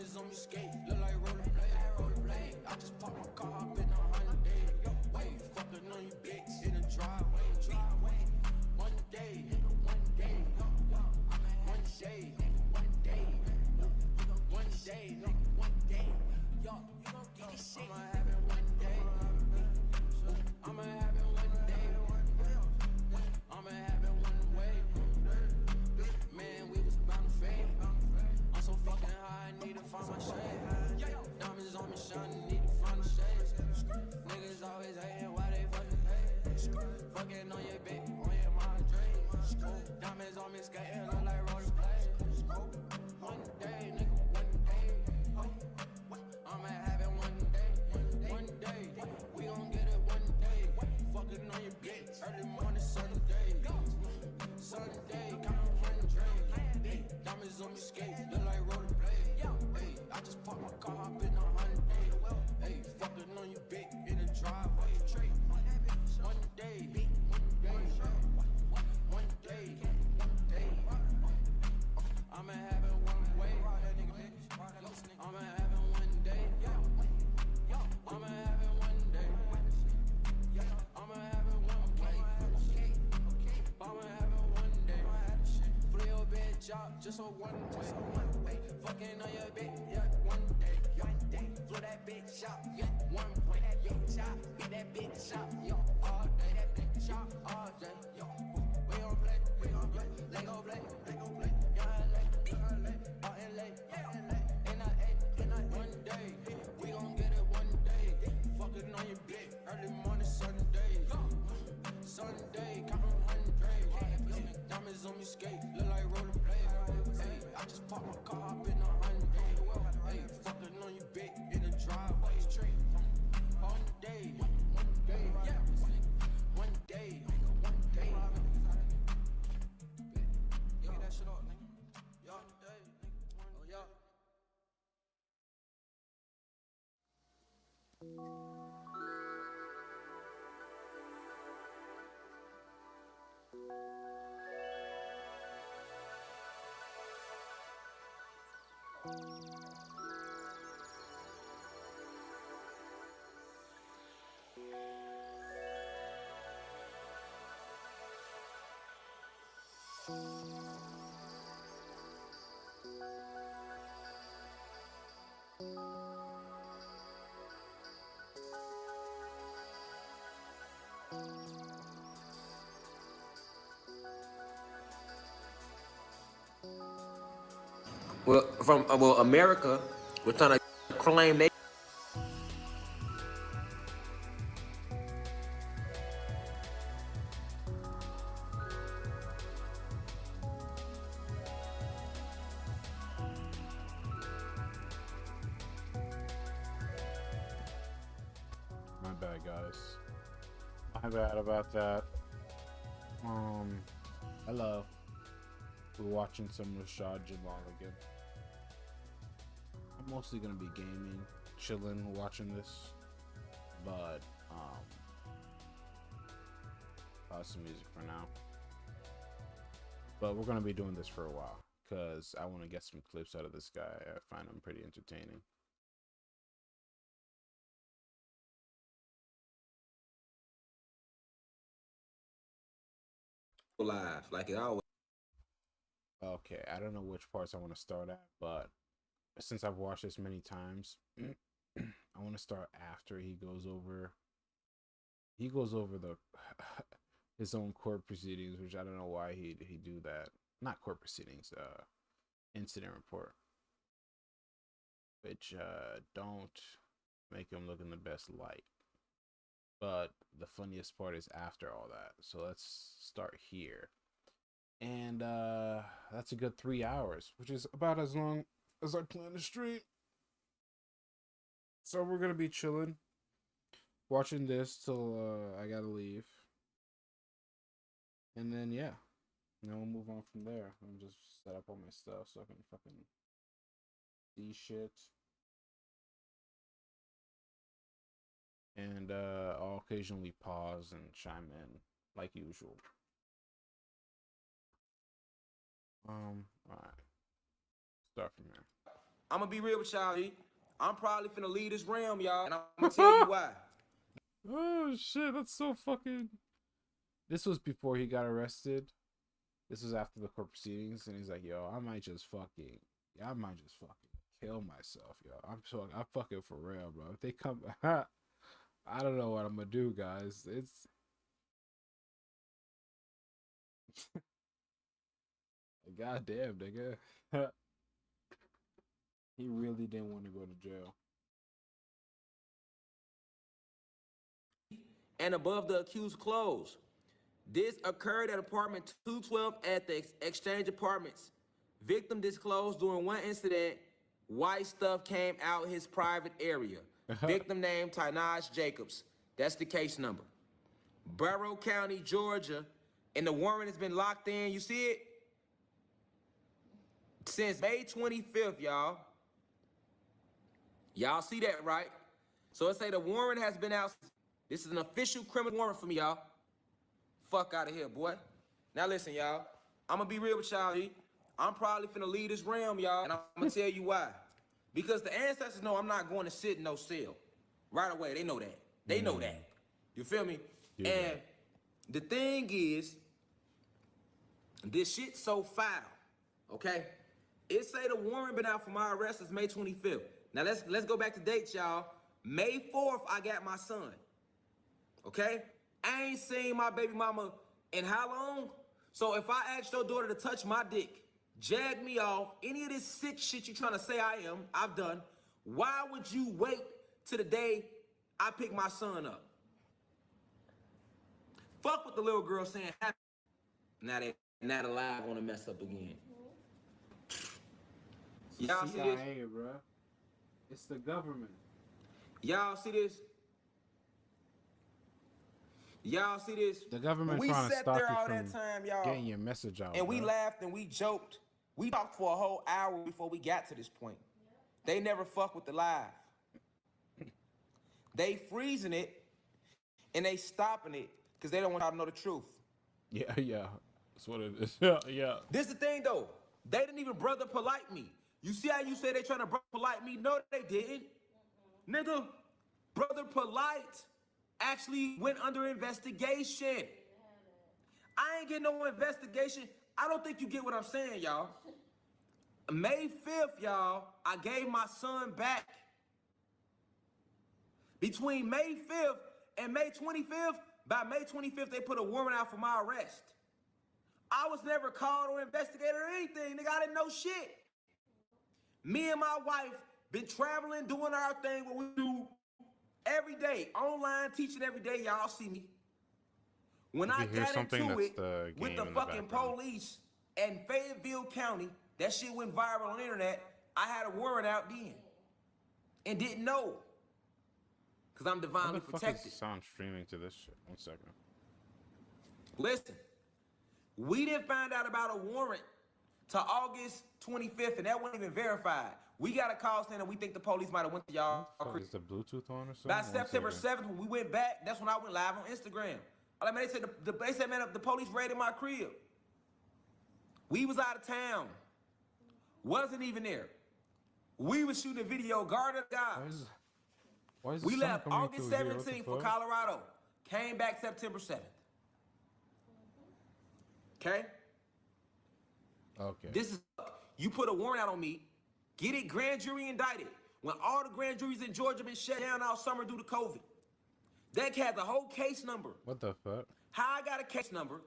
Diamonds on me skate, look like rollerblade. I just parked my car up in 100. Wait, fucking on you bitch in the driveway. One day, one day, yo, you gon' get this shit. I'ma have it one day. I'ma have it one day. I'ma have it one way. Man, we was bound to fade. I'm so fucking high, I need to find my shade. Diamonds on me shining, need to find the shade. Niggas always hating, why they fucking hate? Fucking on your bitch, on your mind, dream. Diamonds on me skating, look like rollerblade. One day, nigga, one day. I'ma have it one day. One day, we gon' get it one day. Fucking on your bitch, early morning, Sunday. Sunday, counting 100. Diamonds on me skate, look like rollerblade. Hey, I just parked my car up in 100. Hey, fucking on you big in the driveway. One day, one day, I'ma have it one way. I'ma have it one day. I'ma have it one day. I'ma have it one way. I'ma have it one day. Play your bitch out just for one way. Fucking on your bitch, yeah, one day. Flow that bitch out, yeah, one way. That bitch out, beat that bitch out, yo, all day. That bitch out, all day, yo. We gon' play, we gon' play. Let go play, let go play. Yeah, out in late, in one day. We gon' get it one day. Fucking on your bitch, early morning, Sunday. Sunday, counting 100. Diamonds on me skate, look like rollerblade. Hey, I just parked my car up in 100. Hey, fucking on you big in the driveway. One day, yeah. One day, one day. Get that shit up, nigga. Y'all day, nigga. Oh, y'all. Well, from America, we're trying to claim they. My bad, guys. My bad about that. Hello. We're watching some Rashad Jamal again. I'm mostly gonna be gaming, chilling, watching this, but some music for now. But we're gonna be doing this for a while because I want to get some clips out of this guy. I find him pretty entertaining. Live like it always. Okay, I don't know which parts I want to start at, but since I've watched this many times, I want to start after he goes over the his own court proceedings, which I don't know why he do that. Not court proceedings, incident report, which don't make him look in the best light. But the funniest part is after all that. So let's start here. And that's a good 3 hours, which is about as long as I plan to stream. So we're gonna be chilling, watching this till I gotta leave, and then yeah, then we'll move on from there. I'm just set up all my stuff so I can fucking see shit, and I'll occasionally pause and chime in like usual. All right, start from here. I'm gonna be real with y'all. I'm probably finna leave this realm, y'all, and I'm gonna tell you why. Oh shit, that's so fucking. This was before he got arrested. This was after the court proceedings, and he's like, "Yo, I might just fucking kill myself, yo. I'm fucking for real, bro. If they come, I don't know what I'm gonna do, guys. It's goddamn, nigga. He really didn't want to go to jail. And above the accused clothes. This occurred at apartment 212 at the Exchange Apartments. Victim disclosed during one incident, white stuff came out his private area. Victim name Tynaj Jacobs. That's the case number. Barrow County, Georgia, and the warrant has been locked in. You see it? Since May 25th, y'all. Y'all see that, right? So it say the warrant has been out. This is an official criminal warrant for me, y'all. Fuck out of here, boy. Now listen, y'all. I'm gonna be real with y'all. I'm probably finna leave this realm, y'all, and I'm gonna tell you why. Because the ancestors know I'm not going to sit in no cell right away. They know that. They know that. You feel me? Yeah. And the thing is, this shit's so foul. Okay? It say the warrant been out for my arrest since May 25th. Now let's go back to dates, y'all. May 4th, I got my son. Okay? I ain't seen my baby mama in how long? So if I ask your daughter to touch my dick, jag me off, any of this sick shit you trying to say I am, I've done, why would you wait till the day I pick my son up? Fuck what the little girl saying happened. Now they not alive want to mess up again. Y'all see this? CIA, bro. It's the government. Y'all see this? Y'all see this? The government we trying to sat stop there you all from that time, y'all, getting your message out. and we bro. laughed and we joked. We talked for a whole hour before we got to this point. They never fuck with the live. They freezing it and they stopping it because they don't want y'all to know the truth. Yeah, yeah. That's what it is. Yeah, yeah. This the thing though. They didn't even brother polite me. You see how you say they trying to brother polite me? No, they didn't. Nigga, brother polite actually went under investigation. I ain't getting no investigation. I don't think you get what I'm saying, y'all. May 5th, y'all, I gave my son back. Between May 5th and May 25th, by May 25th, they put a warrant out for my arrest. I was never called or investigated or anything, nigga. I didn't know shit. Me and my wife been traveling, doing our thing, what we do every day, online teaching every day. Y'all see me. When I got into it with the fucking police in Fayetteville County, that shit went viral on the internet. I had a warrant out then and didn't know because I'm divinely protected. Sound streaming to this shit. 1 second. Listen, we didn't find out about a warrant till August 25th, and that wasn't even verified. We got a call saying that we think the police might have went to y'all. Is the Bluetooth on or something? By September 7th, when we went back, that's when I went live on Instagram. I mean, they said, man, the police raided my crib. We was out of town. Wasn't even there. We was shooting a video, guarded guys. Why is we left August 17th for Colorado. Came back September 7th. Okay? Okay. This is, you put a warrant out on me, get it grand jury indicted. When all the grand juries in Georgia been shut down all summer due to COVID. That has a whole case number. What the fuck? How I got a case number,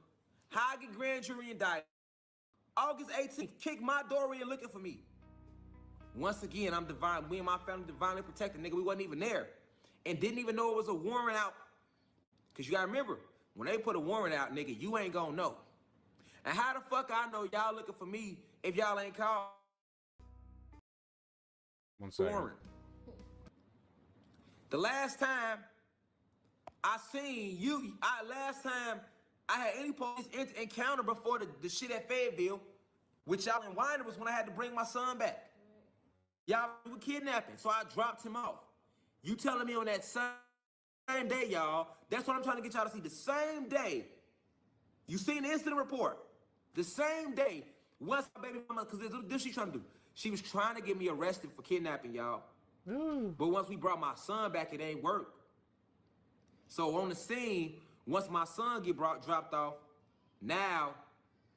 how I get grand jury indicted. August 18th, kick my door in looking for me. Once again, I'm divine. Me and my family divinely protected. Nigga, we wasn't even there. And didn't even know it was a warrant out. Because you got to remember, when they put a warrant out, nigga, you ain't going to know. And how the fuck I know y'all looking for me if y'all ain't called? 1 second. Warrant. The last time I seen you, last time I had any police encounter before the shit at Fayetteville with y'all in Winder was when I had to bring my son back. Y'all were kidnapping, so I dropped him off. You telling me on that same day, y'all, that's what I'm trying to get y'all to see. The same day, you seen the incident report. The same day, once my baby mama, because this what she's trying to do. She was trying to get me arrested for kidnapping, y'all. But once we brought my son back, it ain't work. So on the scene, once my son get dropped off, now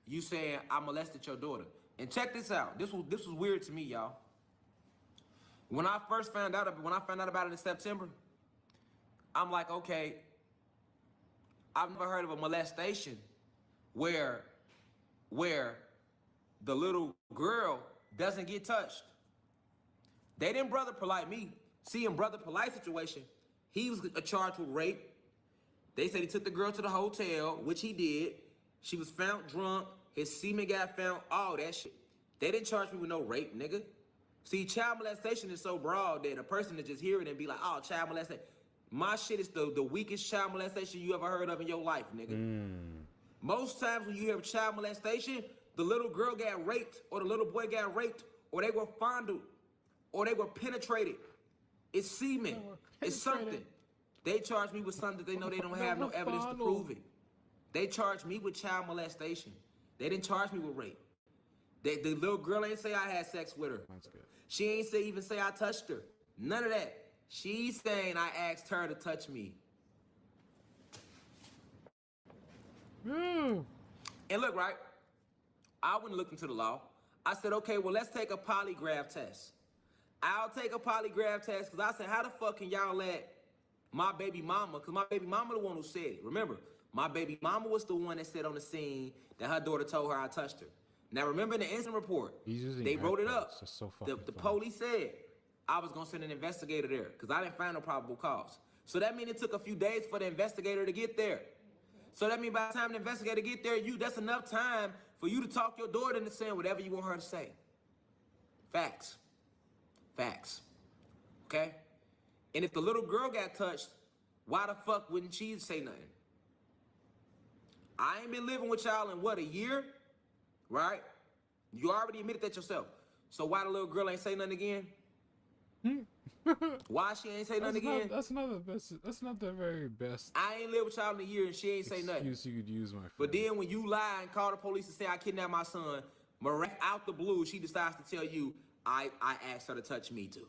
you saying I molested your daughter. And check this out. This was weird to me, y'all. When I found out about it in September, I'm like, okay, I've never heard of a molestation where the little girl doesn't get touched. They didn't Brother Polite me. See, in Brother Polite's situation, he was charged with rape. They said he took the girl to the hotel, which he did. She was found drunk. His semen got found, all that shit. They didn't charge me with no rape, nigga. See, child molestation is so broad that a person to just hear it and be like, oh, child molestation. My shit is the weakest child molestation you ever heard of in your life, nigga. Most times when you hear child molestation, the little girl got raped or the little boy got raped or they were fondled or they were penetrated. It's semen. It's something. They charge me with something that they know they don't have no evidence to prove it. They charge me with child molestation. They didn't charge me with rape. The little girl ain't say I had sex with her. That's good. She ain't even say I touched her. None of that. She's saying I asked her to touch me. And look, right? I went and looked into the law. I said, okay, well, let's take a polygraph test. I'll take a polygraph test because I said, how the fuck can y'all let my baby mama, because my baby mama the one who said it. Remember, my baby mama was the one that said on the scene that her daughter told her I touched her. Now, remember in the incident report, they wrote it up. So the police said I was going to send an investigator there because I didn't find no probable cause. So that means it took a few days for the investigator to get there. So that means by the time the investigator get there, that's enough time for you to talk your daughter into saying whatever you want her to say. Facts. Facts. Okay? And if the little girl got touched, why the fuck wouldn't she say nothing? I ain't been living with y'all in what, a year? Right? You already admitted that yourself. So why the little girl ain't say nothing again? Why she ain't say nothing again? That's not the best. That's not the very best. I ain't lived with y'all in a year and she ain't say nothing. Excuse you could use, my friend. But then when you lie and call the police and say I kidnapped my son, out the blue, she decides to tell you I asked her to touch me too.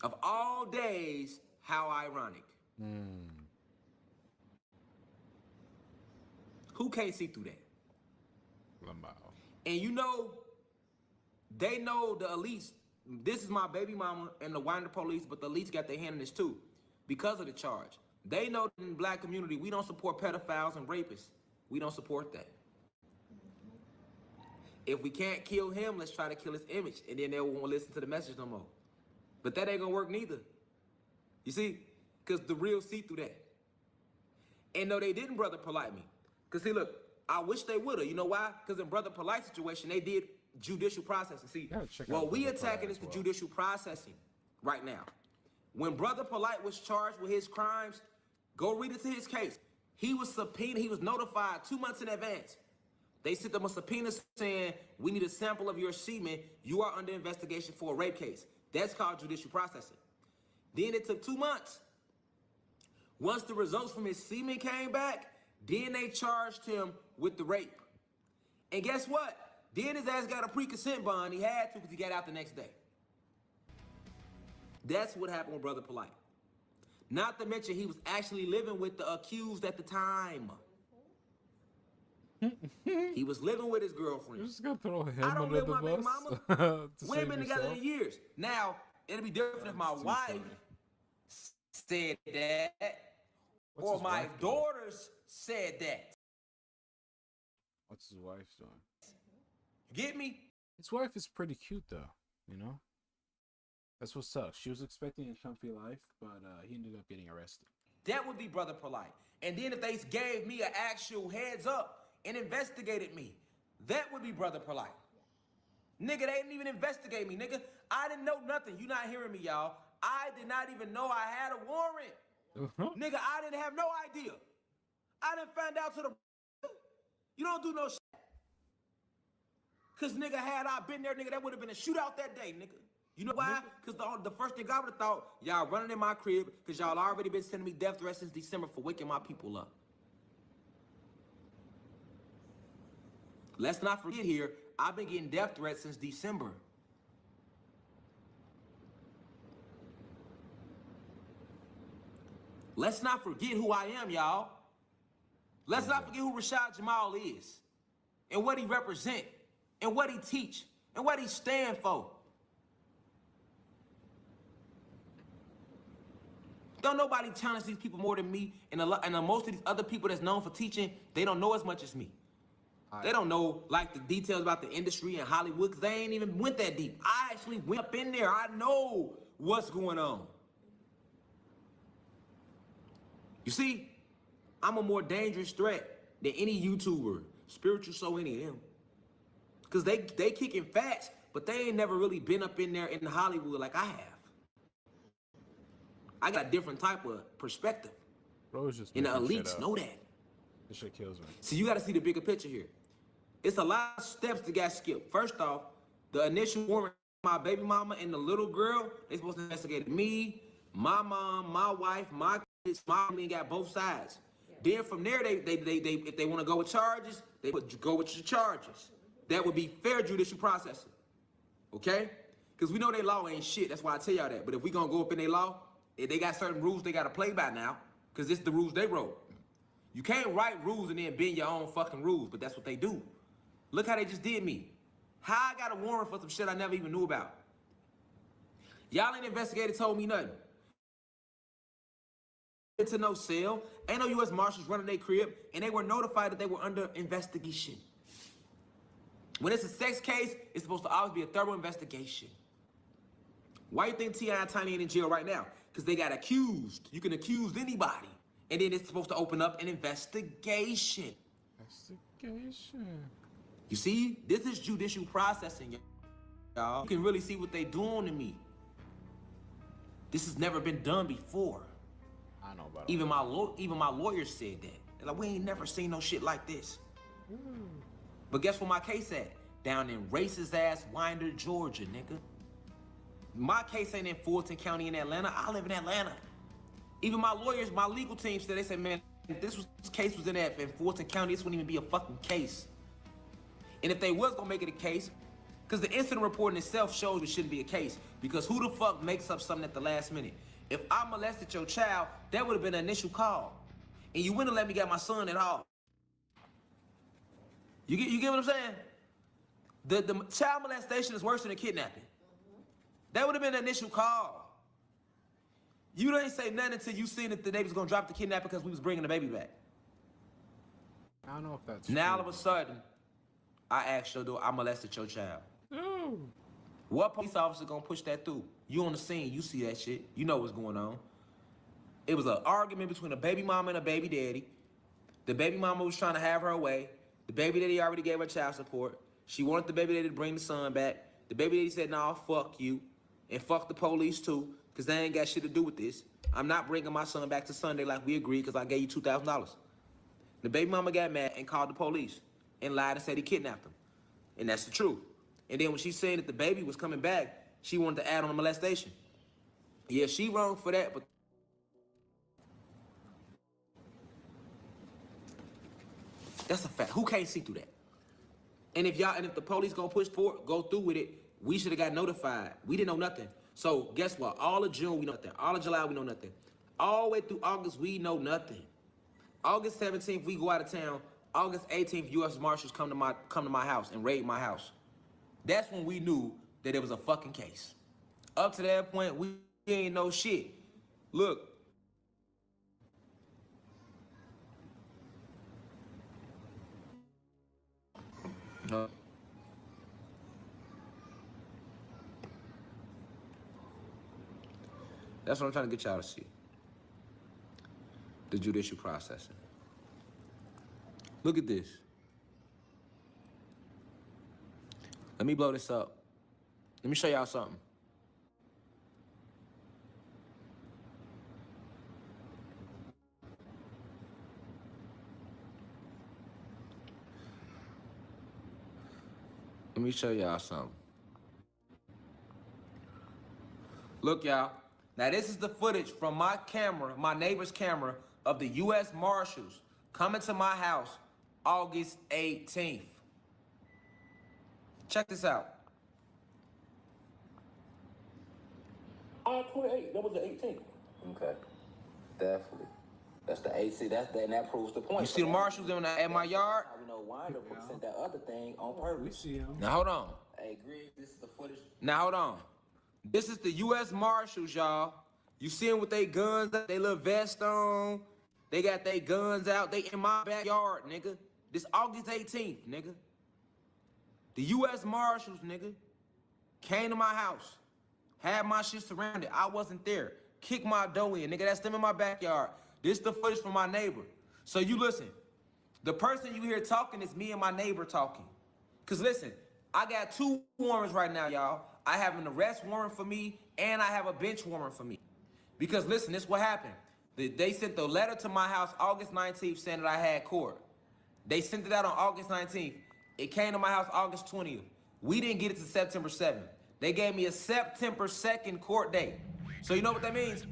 Of all days, how ironic. Who can't see through that? Lamau. And you know, they know the elites. This is my baby mama and the Winder police, but the elites got their hand in this too because of the charge. They know that in the black community, we don't support pedophiles and rapists. We don't support that. If we can't kill him, let's try to kill his image. And then they won't listen to the message no more. But that ain't gonna work neither. You see? Because the real see through that. And no, they didn't Brother Polite me. Because see, look, I wish they would have. You know why? Because in Brother Polite situation, they did judicial processing. See, what we attacking is the judicial processing right now. When Brother Polite was charged with his crimes, go read into his case. He was subpoenaed, he was notified 2 months in advance. They sent them a subpoena saying, we need a sample of your semen. You are under investigation for a rape case. That's called judicial processing. Then it took 2 months. Once the results from his semen came back, then they charged him with the rape. And guess what? Then his ass got a pre-consent bond. He had to because he got out the next day. That's what happened with Brother Polite. Not to mention he was actually living with the accused at the time. He was living with his girlfriend. You're just gonna throw him I don't under live the with my baby bus. mama. We ain't been together in years. Now, it'll be different if my wife said that or my daughters said that. What's his wife doing? Get me? His wife is pretty cute though, you know? That's what sucks. She was expecting a comfy life, but he ended up getting arrested. That would be Brother Polite. And then if they gave me an actual heads up and investigated me, that would be Brother Polite. Nigga, they didn't even investigate me, nigga. I didn't know nothing. You not hearing me, y'all. I did not even know I had a warrant. Nigga, I didn't have no idea. I didn't find out to the... You don't do no shit. Because, nigga, had I been there, nigga, that would have been a shootout that day, nigga. You know why? Because the first thing I would have thought, y'all running in my crib because y'all already been sending me death threats since December for waking my people up. Let's not forget here, I've been getting death threats since December. Let's not forget who I am, y'all. Let's not forget who Rashad Jamal is and what he represent and what he teach and what he stand for. Don't nobody challenge these people more than me, and most of these other people that's known for teaching, they don't know as much as me. They don't know like the details about the industry and Hollywood because they ain't even went that deep. I actually went up in there. I know what's going on. You see, I'm a more dangerous threat than any YouTuber, spiritual soul, any of them. Because they kicking facts, but they ain't never really been up in there in Hollywood like I have. I got a different type of perspective. Bro, just and the elites know that. This shit kills me. So you got to see the bigger picture here. It's a lot of steps that got skipped. First off, the initial warrant, my baby mama and the little girl, they supposed to investigate me, my mom, my wife, my kids, my family, got both sides. Yeah. Then from there, they if they want to go with charges, they would go with your charges. That would be fair judicial processing. Okay? Because we know their law ain't shit. That's why I tell y'all that. But if we gonna go up in their law, if they got certain rules they gotta play by now, because it's the rules they wrote. You can't write rules and then bend your own fucking rules, but that's what they do. Look how they just did me. How I got a warrant for some shit I never even knew about. Y'all ain't investigated, told me nothing. To no cell, ain't no U.S. Marshals running their crib, and they were notified that they were under investigation. When it's a sex case, it's supposed to always be a thorough investigation. Why you think T.I. and Tiny ain't in jail right now? Because they got accused. You can accuse anybody. And then it's supposed to open up an investigation. You see, this is judicial processing, y'all. You can really see what they doing to me. This has never been done before. I know about even my lawyer said that. They're like, we ain't never seen no shit like this. But guess where my case at? Down in racist ass Winder, Georgia, nigga. My case ain't in Fulton County in Atlanta. I live in Atlanta. Even my lawyers, my legal team said, they said, man, if this case was in Fulton County, this wouldn't even be a fucking case. And if they was gonna make it a case, because the incident report in itself shows it shouldn't be a case. Because who the fuck makes up something at the last minute? If I molested your child, that would have been an initial call. And you wouldn't have let me get my son at all. You get what I'm saying? The child molestation is worse than a kidnapping. That would have been an initial call. You didn't say nothing until you seen that they was gonna drop the kidnapping because we was bringing the baby back. I don't know if that's now true. All of a sudden, I asked your door, I molested your child. No. What police officer gonna push that through? You on the scene, you see that shit. You know what's going on. It was an argument between a baby mama and a baby daddy. The baby mama was trying to have her way. The baby daddy already gave her child support. She wanted the baby daddy to bring the son back. The baby daddy said, nah, fuck you. And fuck the police too, because they ain't got shit to do with this. I'm not bringing my son back to Sunday like we agreed because I gave you $2,000. The baby mama got mad and called the police and lied and said he kidnapped him. And that's the truth. And then when she said that the baby was coming back, she wanted to add on the molestation. Yeah, she wrong for that, but that's a fact. Who can't see through that? And if the police gonna push forward, go through with it, we should have got notified. We didn't know nothing. So guess what? All of June, we know nothing. All of July, we know nothing. All the way through August, we know nothing. August 17th, we go out of town. August 18th, U.S. Marshals come to my house and raid my house. That's when we knew that it was a fucking case. Up to that point, we ain't know shit. Look. No. That's what I'm trying to get y'all to see. The judicial processing. Look at this. Let me blow this up. Let me show y'all something. Let me show y'all something. Look, y'all. Now, this is the footage from my camera, my neighbor's camera, of the U.S. Marshals coming to my house August 18th. Check this out. 28. That was the 18th. Okay. Definitely. That's the AC. And that proves the point. You see the marshals at my yard? How we know Winder sent that other thing on purpose. We see him. Now hold on. Hey, Greg, this is the footage. Now hold on. This is the U.S. Marshals, y'all. You see them with their guns, they little vest on. They got their guns out. They in my backyard, nigga. This August 18th, nigga. The U.S. Marshals, nigga, came to my house, had my shit surrounded. I wasn't there. Kicked my door in, nigga. That's them in my backyard. This the footage from my neighbor. So you listen. The person you hear talking is me and my neighbor talking. Cause listen, I got 2 warrants right now, y'all. I have an arrest warrant for me and I have a bench warrant for me. Because listen, this is what happened. They sent the letter to my house August 19th saying that I had court. They sent it out on August 19th. It came to my house August 20th. We didn't get it to September 7th. They gave me a September 2nd court date. So you know what that means?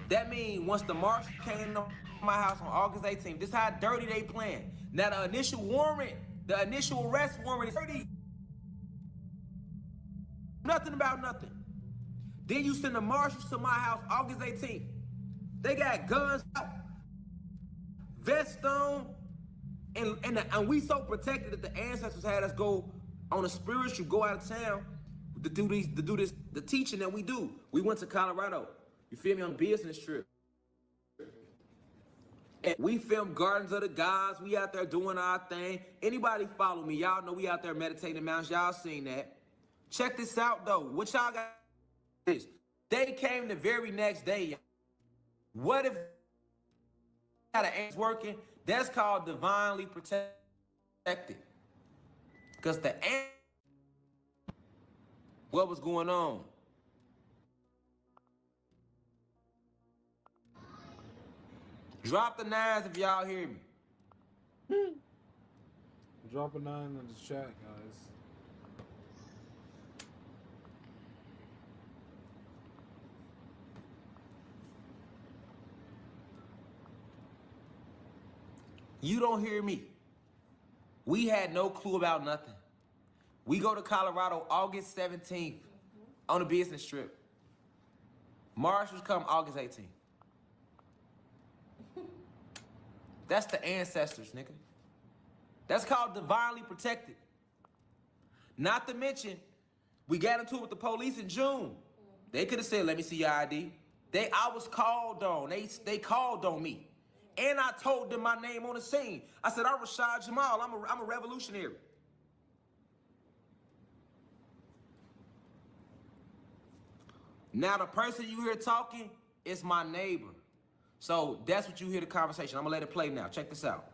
That means once the marshal came to my house on August 18th, this is how dirty they playing. Now the initial warrant, the initial arrest warrant is dirty. Nothing about nothing. Then you send the marshals to my house August 18th. They got guns out, vests on, and we so protected that the ancestors had us go on a spiritual, go out of town to do the teaching that we do. We went to Colorado, you feel me, on a business trip. And we filmed Gardens of the Gods. We out there doing our thing. Anybody follow me? Y'all know we out there meditating in the mountains. Y'all seen that. Check this out though. What y'all got is they came the very next day, y'all. What if got an ants working? That's called divinely protected. Because the ant, what was going on? Drop the 9s if y'all hear me. Drop a 9 in the chat, guys. You don't hear me. We had no clue about nothing. We go to Colorado August 17th on a business trip. Marshals come August 18th. That's the ancestors, nigga. That's called divinely protected. Not to mention, we got into it with the police in June. They could have said, let me see your ID. I was called on. They called on me. And I told them my name on the scene. I said, I'm Rashad Jamal. I'm a revolutionary. Now the person you hear talking is my neighbor. So that's what you hear the conversation. I'm gonna let it play now. Check this out.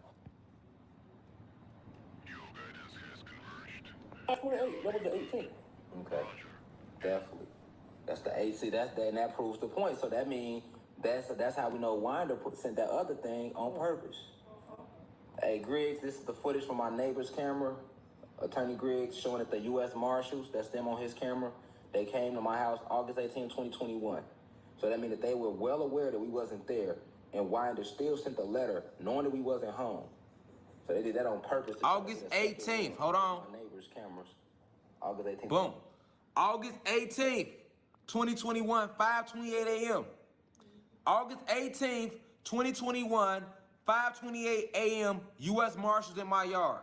Your guidance has converged. 28. That was the 18th. Okay. Definitely. That's the AC. And that proves the point. So that means that's how we know Winder sent that other thing on purpose. Hey, Griggs, this is the footage from my neighbor's camera. Attorney Griggs showing that the U.S. Marshals, that's them on his camera, they came to my house August 18, 2021. So that means that they were well aware that we wasn't there, and Winder still sent the letter knowing that we wasn't home. So they did that on purpose. August 18th, hold on. My neighbor's cameras. August 18th. Boom. August 18th, 2021, 5:28 a.m. August 18th, 2021, 5:28 a.m., U.S. Marshals in my yard.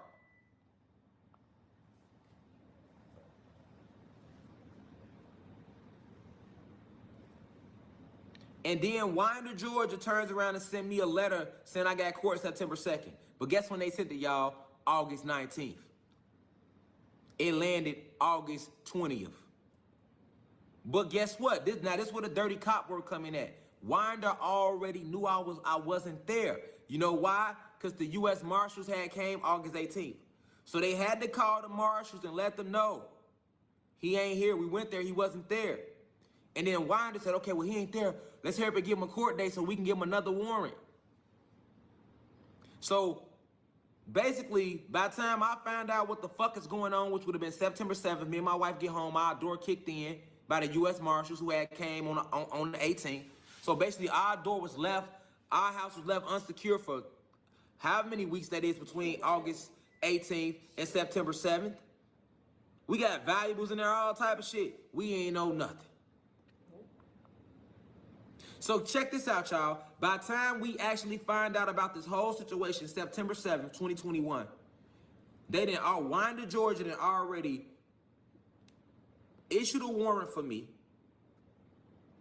And then Winder, Georgia turns around and sent me a letter saying I got court September 2nd. But guess when they sent it, y'all? August 19th. It landed August 20th. But guess what? This is where the dirty cop work coming at. Winder already knew I wasn't there. You know why? Because the U.S. Marshals had came August 18th. So they had to call the Marshals and let them know he ain't here. We went there. He wasn't there. And then Winder said, okay, well, he ain't there. Let's hurry up and give him a court date so we can give him another warrant. So basically, by the time I found out what the fuck is going on, which would have been September 7th, me and my wife get home, our door kicked in by the U.S. Marshals who had came on the 18th. So basically, our door was left, our house was left unsecure for however many weeks that is between August 18th and September 7th. We got valuables in there, all type of shit. We ain't know nothing. So check this out, y'all. By the time we actually find out about this whole situation, September 7th, 2021, they didn't all Winder, Georgia, did already issued a warrant for me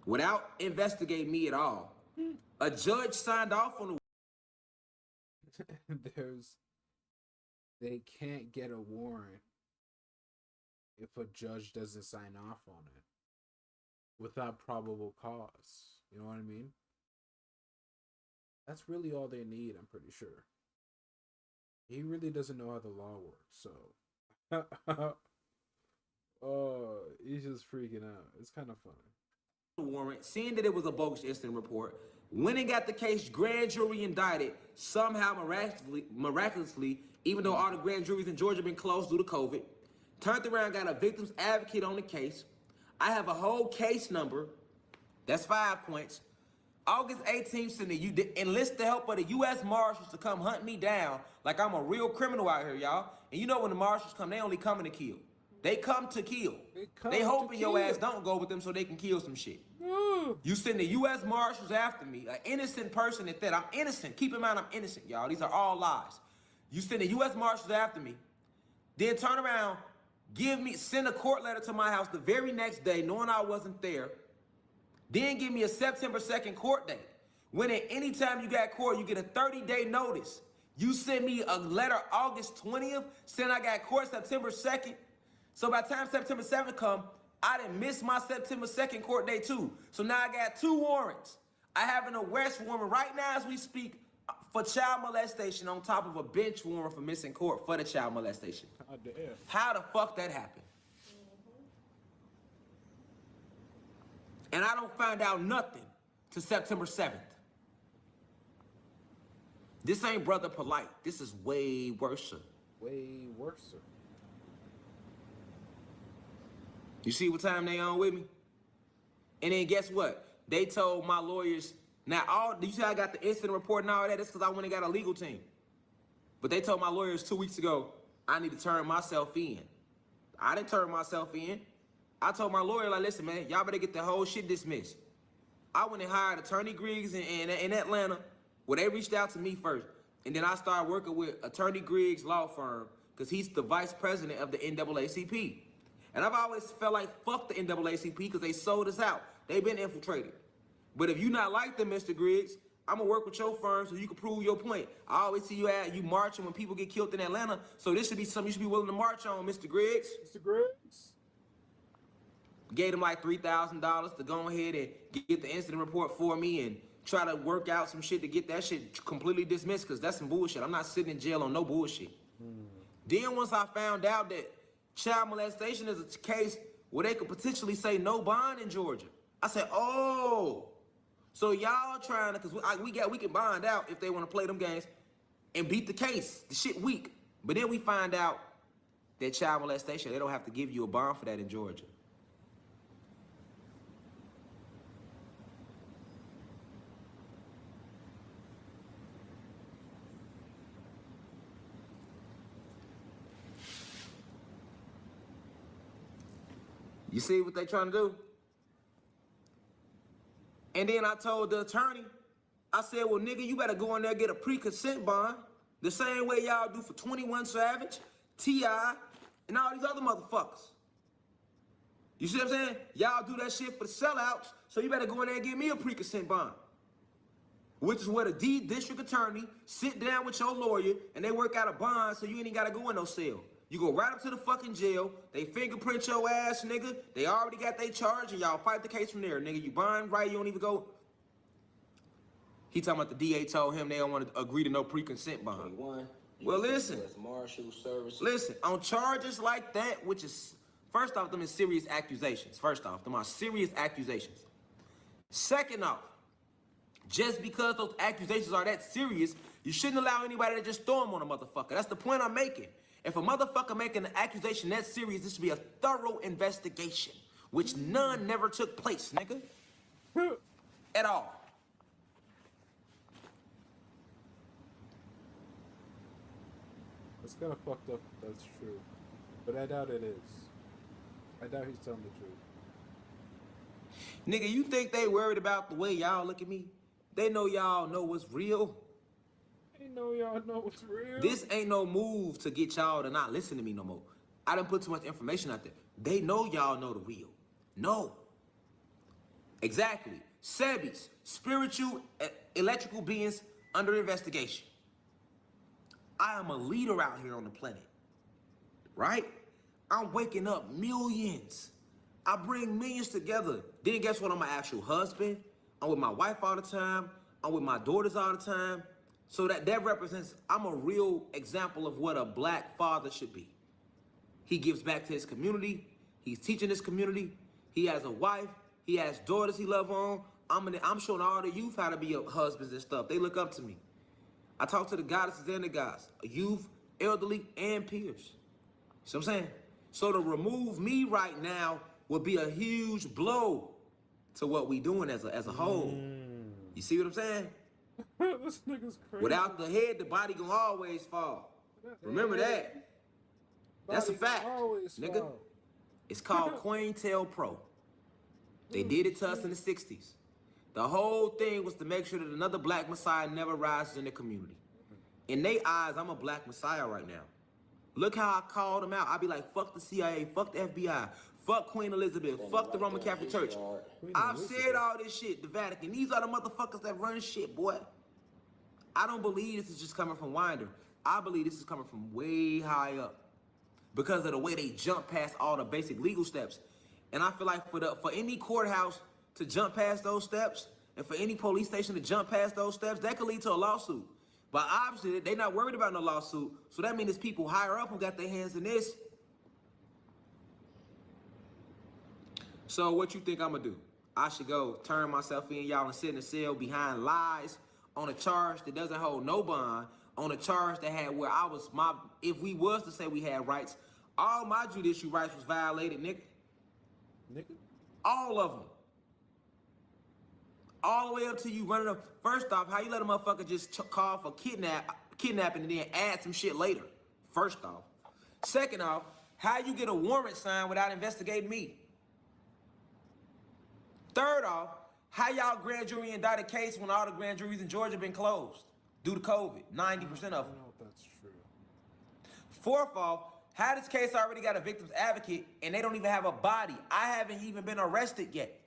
without investigating me at all. A judge signed off on the They can't get a warrant if a judge doesn't sign off on it without probable cause. You know what I mean? That's really all they need, I'm pretty sure. He really doesn't know how the law works, so. Oh, he's just freaking out. It's kind of funny. warrant, seeing that it was a bogus incident report, went and got the case grand jury indicted, somehow miraculously, even though all the grand juries in Georgia been closed due to COVID, turned around, got a victim's advocate on the case. I have a whole case number. That's 5 points. August 18th, Sunday, you enlist the help of the U.S. Marshals to come hunt me down like I'm a real criminal out here, y'all. And you know when the Marshals come, they only coming to kill. They come to kill. They hoping your ass don't go with them so they can kill some shit. You send the U.S. Marshals after me, an innocent person at that. I'm innocent. Keep in mind I'm innocent, y'all. These are all lies. You send the U.S. Marshals after me, then turn around, send a court letter to my house the very next day, knowing I wasn't there. Then give me a September 2nd court date. When at any time you got court, you get a 30-day notice. You send me a letter August 20th, saying I got court September 2nd. So by the time September 7th come, I didn't miss my September 2nd court date too. So now I got 2 warrants. I have an arrest warrant right now as we speak for child molestation on top of a bench warrant for missing court for the child molestation. How the fuck that happened? And I don't find out nothing till September 7th. This ain't brother polite. This is way worse. Way worse. You see what time they on with me? And then guess what? They told my lawyers, now you see I got the incident report and all that, that's because I went and got a legal team. But they told my lawyers 2 weeks ago, I need to turn myself in. I didn't turn myself in. I told my lawyer, like, listen, man, y'all better get the whole shit dismissed. I went and hired Attorney Griggs in Atlanta, where they reached out to me first. And then I started working with Attorney Griggs' law firm, because he's the vice president of the NAACP. And I've always felt like, fuck the NAACP, because they sold us out. They've been infiltrated. But if you not like them, Mr. Griggs, I'm going to work with your firm so you can prove your point. I always see you marching when people get killed in Atlanta, so this should be something you should be willing to march on, Mr. Griggs. Mr. Griggs? Gave them like $3,000 to go ahead and get the incident report for me and try to work out some shit to get that shit completely dismissed, because that's some bullshit. I'm not sitting in jail on no bullshit. Then once I found out that child molestation is a case where they could potentially say no bond in Georgia, I said, oh, so y'all trying to, because we can bond out if they want to play them games and beat the case. The shit weak. But then we find out that child molestation, they don't have to give you a bond for that in Georgia. You see what they trying to do? And then I told the attorney, I said, well, nigga, you better go in there and get a pre-consent bond the same way y'all do for 21 Savage, T.I., and all these other motherfuckers. You see what I'm saying? Y'all do that shit for the sellouts, so you better go in there and give me a pre-consent bond. Which is where the district attorney sit down with your lawyer and they work out a bond so you ain't even gotta go in no cell. You go right up to the fucking jail, they fingerprint your ass, nigga. They already got their charge, and y'all fight the case from there, nigga. You bond right, you don't even go. He talking about the DA told him they don't want to agree to no pre-consent bond. 21. Well, listen. Marshal Services. Listen, on charges like that, which is, first off, them is serious accusations. First off, them are serious accusations. Second off, just because those accusations are that serious, you shouldn't allow anybody to just throw them on a motherfucker. That's the point I'm making. If a motherfucker making an accusation that serious, this should be a thorough investigation, which none never took place, nigga. At all. It's kind of fucked up, that's true. But I doubt it is. I doubt he's telling the truth. Nigga, you think they worried about the way y'all look at me? They know y'all know what's real. They know y'all know what's real. This ain't no move to get y'all to not listen to me no more. I done put too much information out there. They know y'all know the real. No. Exactly. Sebis, spiritual, electrical beings under investigation. I am a leader out here on the planet. Right? I'm waking up millions. I bring millions together. Then guess what? I'm my actual husband. I'm with my wife all the time. I'm with my daughters all the time. So that represents, I'm a real example of what a black father should be. He gives back to his community. He's teaching his community. He has a wife. He has daughters he loves on. I'm showing all the youth how to be husbands and stuff. They look up to me. I talk to the goddesses and the guys, youth, elderly, and peers. See what I'm saying? So to remove me right now would be a huge blow to what we doing as a whole. You see what I'm saying? This nigga's crazy. Without the head, the body gonna always fall. Remember that. That's a fact, nigga. Fall. It's called COINTELPRO. They did it to us in the 60s. The whole thing was to make sure that another black messiah never rises in the community. In their eyes, I'm a black messiah right now. Look how I called them out. I be like, fuck the CIA, fuck the FBI, fuck Queen Elizabeth, fuck the Roman Catholic Church. I've said all this shit, the Vatican. These are the motherfuckers that run shit, boy. I don't believe this is just coming from Winder. I believe this is coming from way high up because of the way they jump past all the basic legal steps. And I feel like for any courthouse to jump past those steps and for any police station to jump past those steps, that could lead to a lawsuit. But obviously, they're not worried about no lawsuit. So that means there's people higher up who got their hands in this. So what you think I'm gonna do? I should go turn myself in, y'all, and sit in a cell behind lies on a charge that doesn't hold no bond, on a charge that had where I was if we was to say we had rights, all my judicial rights was violated, nigga. Nigga? All of them. All the way up to you running up. First off, how you let a motherfucker just call for kidnapping and then add some shit later? First off. Second off, how you get a warrant signed without investigating me? Third off, how y'all grand jury indict a case when all the grand juries in Georgia been closed due to COVID? 90% of I them. don't know if that's true. Fourth off, how this case already got a victim's advocate and they don't even have a body? I haven't even been arrested yet.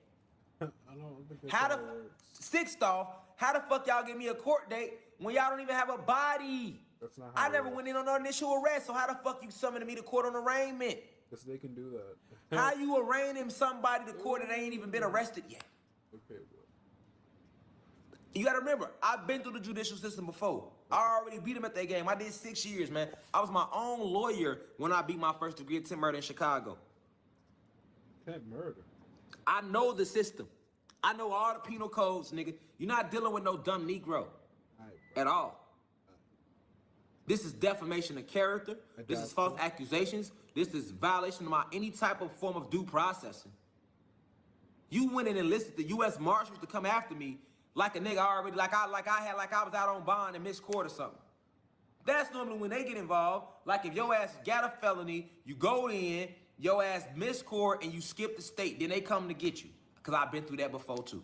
I don't think that's How how the it works. sixth off, how the fuck y'all give me a court date when y'all don't even have a body? That's not how I it never works. went in on no initial arrest, so how the fuck you summoning me to court on arraignment? Yes, they can do that. How you arraigning somebody to court that ain't even been arrested yet? Okay, bro. You gotta remember, I've been through the judicial system before. I already beat them at that game. I did 6 years, man. I was my own lawyer when I beat my first degree attempt murder in Chicago. Can't murder. I know the system. I know all the penal codes, nigga. You're not dealing with no dumb Negro at all. This is defamation of character. This is false accusations. This is violation of any type of form of due processing. You went and enlisted the U.S. Marshals to come after me like a nigga already, like I was out on bond and missed court or something. That's normally when they get involved. Like if your ass got a felony, you go in, your ass missed court, and you skip the state, then they come to get you. Because I've been through that before too.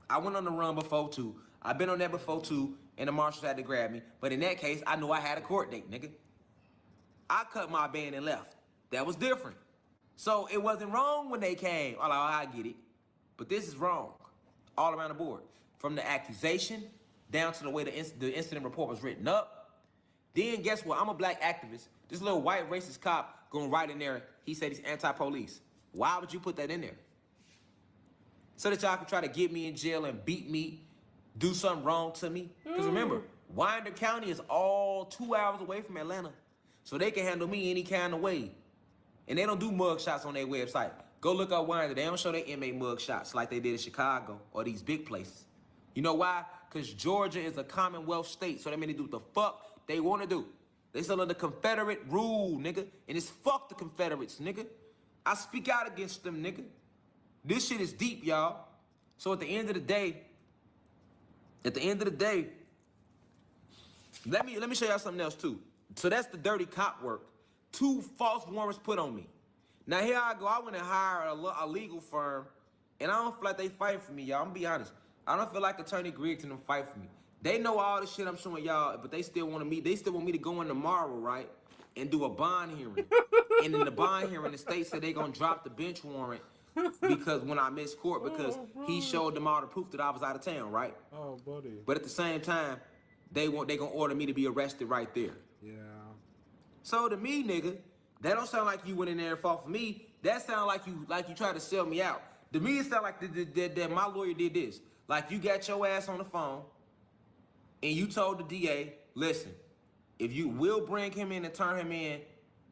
I went on the run before too. I've been on that before too, and the marshals had to grab me. But in that case, I knew I had a court date, nigga. I cut my band and left. That was different. So it wasn't wrong when they came. Oh, I get it. But this is wrong. All around the board. From the accusation down to the way the incident report was written up. Then guess what? I'm a black activist. This little white racist cop going right in there. He said he's anti-police. Why would you put that in there? So that y'all can try to get me in jail and beat me, do something wrong to me. Because remember, Winder County is all 2 hours away from Atlanta. So they can handle me any kind of way. And they don't do mug shots on their website. Go look up Winder. They don't show their inmate mug shots like they did in Chicago or these big places. You know why? Because Georgia is a Commonwealth state. So that means they do what the fuck they want to do. They still under Confederate rule, nigga. And it's fuck the Confederates, nigga. I speak out against them, nigga. This shit is deep, y'all. So at the end of the day, let me show y'all something else too. So that's the dirty cop work. 2 false warrants put on me. Now here I go. I went and hired a legal firm, and I don't feel like they fight for me, y'all. I'm gonna be honest. I don't feel like Attorney Griggs and them fight for me. They know all the shit I'm showing y'all, but they still want me. They still want me to go in tomorrow, right, and do a bond hearing. And in the bond hearing, the state said they gonna drop the bench warrant because when I missed court because he showed them all the proof that I was out of town, right? Oh, buddy. But at the same time, they gonna order me to be arrested right there. Yeah. So to me, nigga, that don't sound like you went in there and fought for me. That sound like you tried to sell me out. To me, it sound like that my lawyer did this. Like you got your ass on the phone and you told the DA, listen, if you will bring him in and turn him in,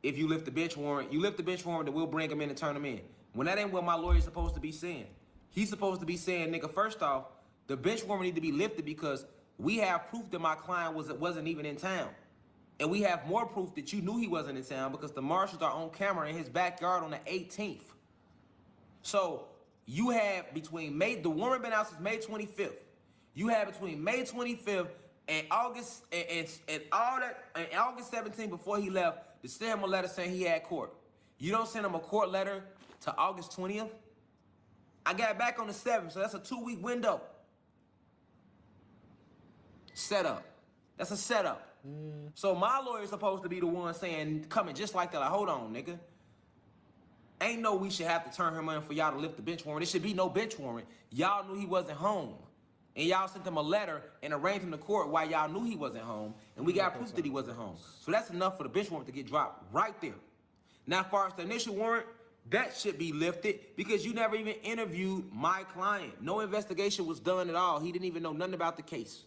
if you lift the bench warrant, then we'll bring him in and turn him in. When that ain't what my lawyer's supposed to be saying. He's supposed to be saying, nigga, first off, the bench warrant need to be lifted because we have proof that my client wasn't even in town. And we have more proof that you knew he wasn't in town because the marshals are on camera in his backyard on the 18th. So you have between the warrant been out since May 25th. You have between May 25th and August and August 17th before he left to send him a letter saying he had court. You don't send him a court letter to August 20th. I got back on the 7th, so that's a 2-week window. Setup. That's a setup. So my lawyer's supposed to be the one saying, coming just like that, like, hold on, nigga. Ain't no we should have to turn him in for y'all to lift the bench warrant. There should be no bench warrant. Y'all knew he wasn't home. And y'all sent him a letter and arranged him to court while y'all knew he wasn't home. And we got proof that he wasn't home. So that's enough for the bench warrant to get dropped right there. Now, as far as the initial warrant, that should be lifted because you never even interviewed my client. No investigation was done at all. He didn't even know nothing about the case.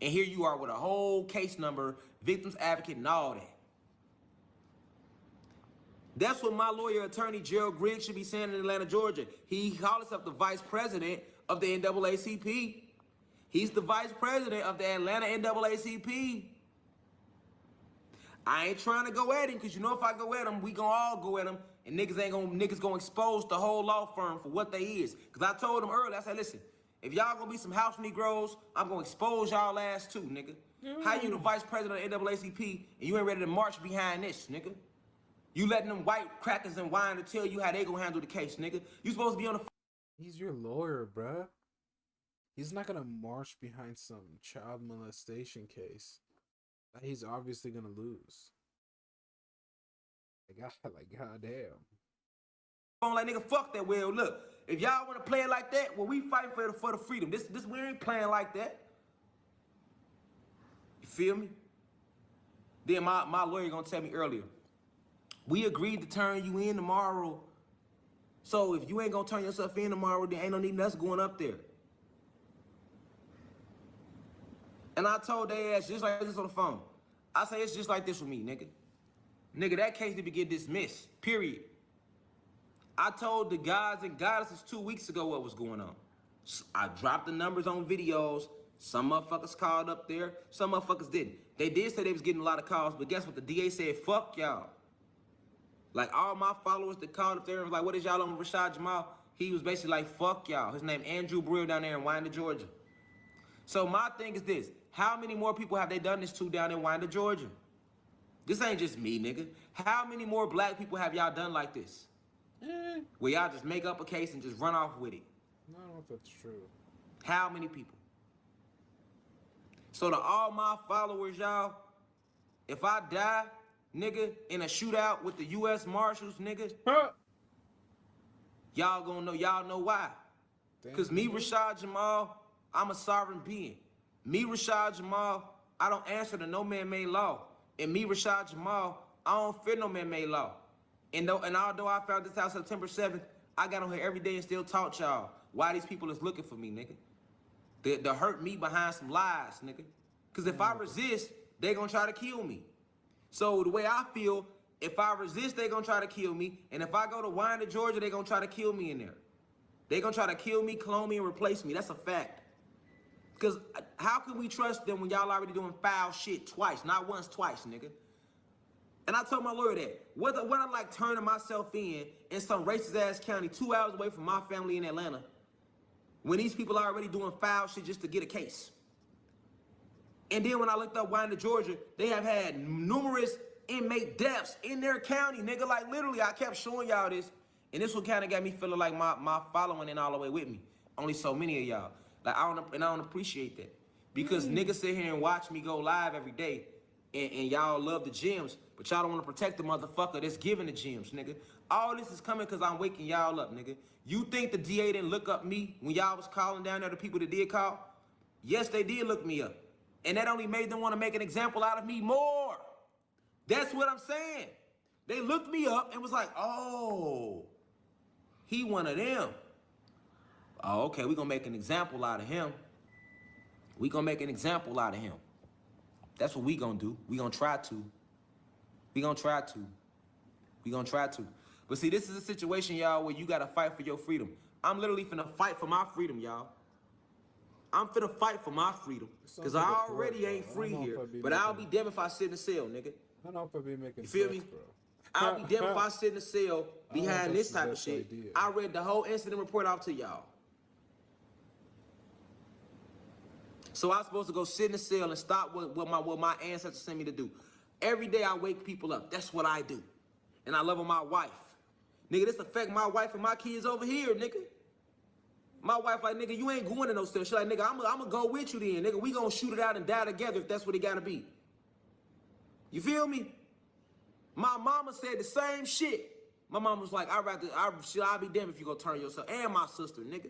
And here you are with a whole case number, victim's advocate, and all that. That's what my lawyer, Attorney Gerald Griggs, should be saying in Atlanta, Georgia. He called himself the vice president of the NAACP. He's the vice president of the Atlanta NAACP. I ain't trying to go at him because you know if I go at him, we gonna all go at him, and niggas gonna expose the whole law firm for what they is. Because I told him earlier, I said, listen, if y'all gonna be some house Negroes, I'm gonna expose y'all ass too, nigga. How you the vice president of the NAACP and you ain't ready to march behind this, nigga? You letting them white crackers and wine to tell you how they gonna handle the case, nigga. You supposed to be on the... He's your lawyer, bruh. He's not gonna march behind some child molestation case that he's obviously gonna lose. Like goddamn. Like, nigga, fuck that. Well, look, if y'all want to play it like that, well, we fighting for the freedom. This we ain't playing like that. You feel me? Then my lawyer gonna tell me earlier, we agreed to turn you in tomorrow. So if you ain't gonna turn yourself in tomorrow, then ain't no need us going up there. And I told they ass just like this on the phone. I say it's just like this with me, nigga. Nigga, that case need to get dismissed, period. I told the guys and goddesses 2 weeks ago what was going on. I dropped the numbers on videos. Some motherfuckers called up there. Some motherfuckers didn't. They did say they was getting a lot of calls, but guess what? The DA said, fuck y'all. Like, all my followers that called up there and was like, what is y'all on Rashad Jamal? He was basically like, fuck y'all. His name Andrew Brill down there in Winder, Georgia. So my thing is this. How many more people have they done this to down in Winder, Georgia? This ain't just me, nigga. How many more black people have y'all done like this? Where y'all just make up a case and just run off with it? I don't know if that's true. How many people? So to all my followers, y'all, if I die, nigga, in a shootout with the U.S. Marshals, nigga, y'all know why. Because me, Rashad Jamal, I'm a sovereign being. Me, Rashad Jamal, I don't answer to no man-made law. And me, Rashad Jamal, I don't fear no man-made law. And although I found this out September 7th, I got on here every day and still taught y'all why these people is looking for me, nigga. To hurt me behind some lies, nigga. Because if I resist, they gonna try to kill me. So the way I feel, if I resist, they gonna try to kill me. And if I go to Winder, Georgia, they gonna try to kill me in there. They gonna try to kill me, clone me, and replace me. That's a fact. Because how can we trust them when y'all already doing foul shit twice? Not once, twice, nigga. And I told my lawyer that. What I like turning myself in some racist-ass county 2 hours away from my family in Atlanta when these people are already doing foul shit just to get a case. And then when I looked up Winder, Georgia, they have had numerous inmate deaths in their county, nigga. Like, literally, I kept showing y'all this, and this one kind of got me feeling like my following ain't all the way with me. Only so many of y'all. Like, I don't appreciate that. Because niggas sit here and watch me go live every day, and y'all love the gems, but y'all don't want to protect the motherfucker that's giving the gems, nigga. All this is coming because I'm waking y'all up, nigga. You think the DA didn't look up me when y'all was calling down there the people that did call? Yes, they did look me up. And that only made them want to make an example out of me more. That's what I'm saying. They looked me up and was like, oh, he one of them. Oh, okay, we gonna make an example out of him. We gonna make an example out of him. That's what we gonna do. We gonna try to. We gonna try to. We gonna try to. But see, this is a situation, y'all, where you gotta fight for your freedom. I'm literally finna fight for my freedom, y'all. I'm finna fight for my freedom. Because I already ain't free here. But I'll be damned if I sit in the cell, nigga. I don't know if I be making You feel me? sense, bro. I'll be damned if I sit in the cell behind this type of best shit. idea. I read the whole incident report out to y'all. So I was supposed to go sit in the cell and stop what my ancestors sent me to do. Every day I wake people up. That's what I do. And I love my wife. Nigga, this affect my wife and my kids over here, nigga. My wife like, nigga, you ain't going to no cell. She like, nigga, I'm gonna go with you then, nigga. We gonna shoot it out and die together if that's what it gotta be. You feel me? My mama said the same shit. My mama was like, I'll be damned if you go turn yourself. And my sister, nigga.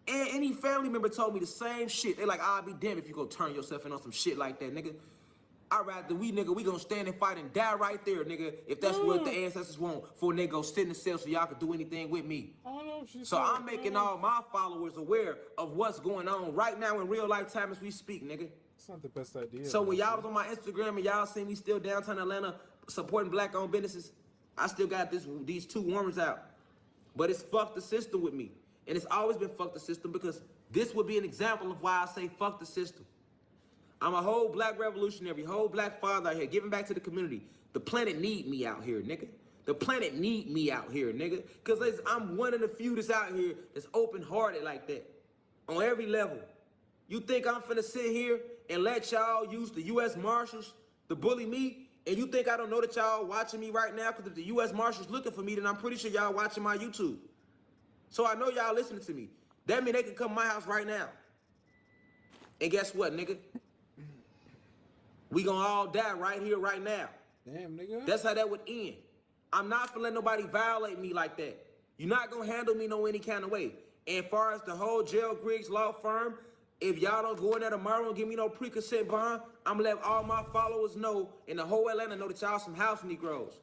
And any family member told me the same shit. They like, I'll be damned if you go turn yourself in on some shit like that, nigga. We gonna stand and fight and die right there, nigga, if that's what the ancestors want for a nigga go sit in the cell so y'all can do anything with me. So I'm making all my followers aware of what's going on right now in real life time as we speak, nigga. It's not the best idea. So when y'all was on my Instagram and y'all see me still downtown Atlanta supporting black-owned businesses, I still got these 2 warmers out. But it's fuck the system with me. And it's always been fuck the system because this would be an example of why I say fuck the system. I'm a whole black revolutionary, whole black father out here, giving back to the community. The planet need me out here, nigga. The planet need me out here, nigga. Because I'm one of the few that's out here that's open-hearted like that. On every level. You think I'm finna sit here and let y'all use the U.S. Marshals to bully me? And you think I don't know that y'all watching me right now? Because if the U.S. Marshals looking for me, then I'm pretty sure y'all watching my YouTube. So I know y'all listening to me. That mean they can come to my house right now. And guess what, nigga? We gonna all die right here, right now. Damn, nigga. That's how that would end. I'm not gonna let nobody violate me like that. You're not gonna handle me no any kind of way. And as far as the whole Jail Griggs law firm, if y'all don't go in there tomorrow and give me no pre-consent bond, I'm gonna let all my followers know and the whole Atlanta know that y'all some house Negroes.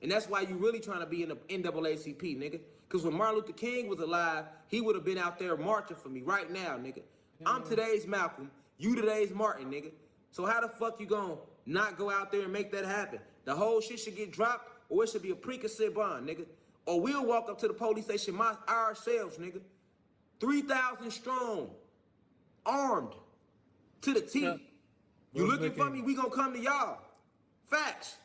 And that's why you really trying to be in the NAACP, nigga. Because when Martin Luther King was alive, he would have been out there marching for me right now, nigga. I'm today's Malcolm. You today's Martin, nigga. So how the fuck you gonna not go out there and make that happen? The whole shit should get dropped, or it should be a pre-consent bond, nigga. Or we'll walk up to the police station ourselves, nigga. 3,000 strong, armed to the teeth. Yeah. You looking for me, we gonna come to y'all. Facts.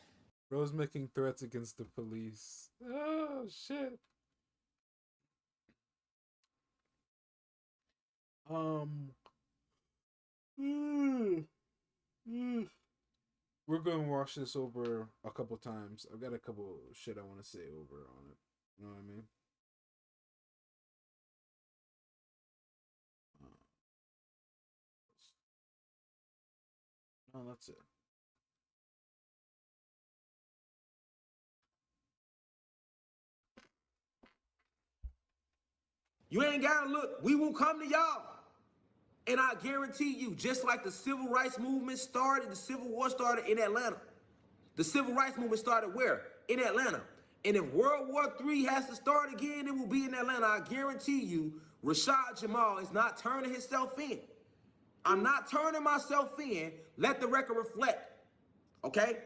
Bro's making threats against the police. Oh, shit. We're going to watch this over a couple times. I've got a couple shit I want to say over on it. You know what I mean? No, that's it. You ain't gotta look. We will come to y'all. And I guarantee you, just like the civil rights movement started, the Civil War started in Atlanta. The civil rights movement started where? In Atlanta. And if World War III has to start again, it will be in Atlanta. I guarantee you, Rashad Jamal is not turning himself in. I'm not turning myself in. Let the record reflect. Okay?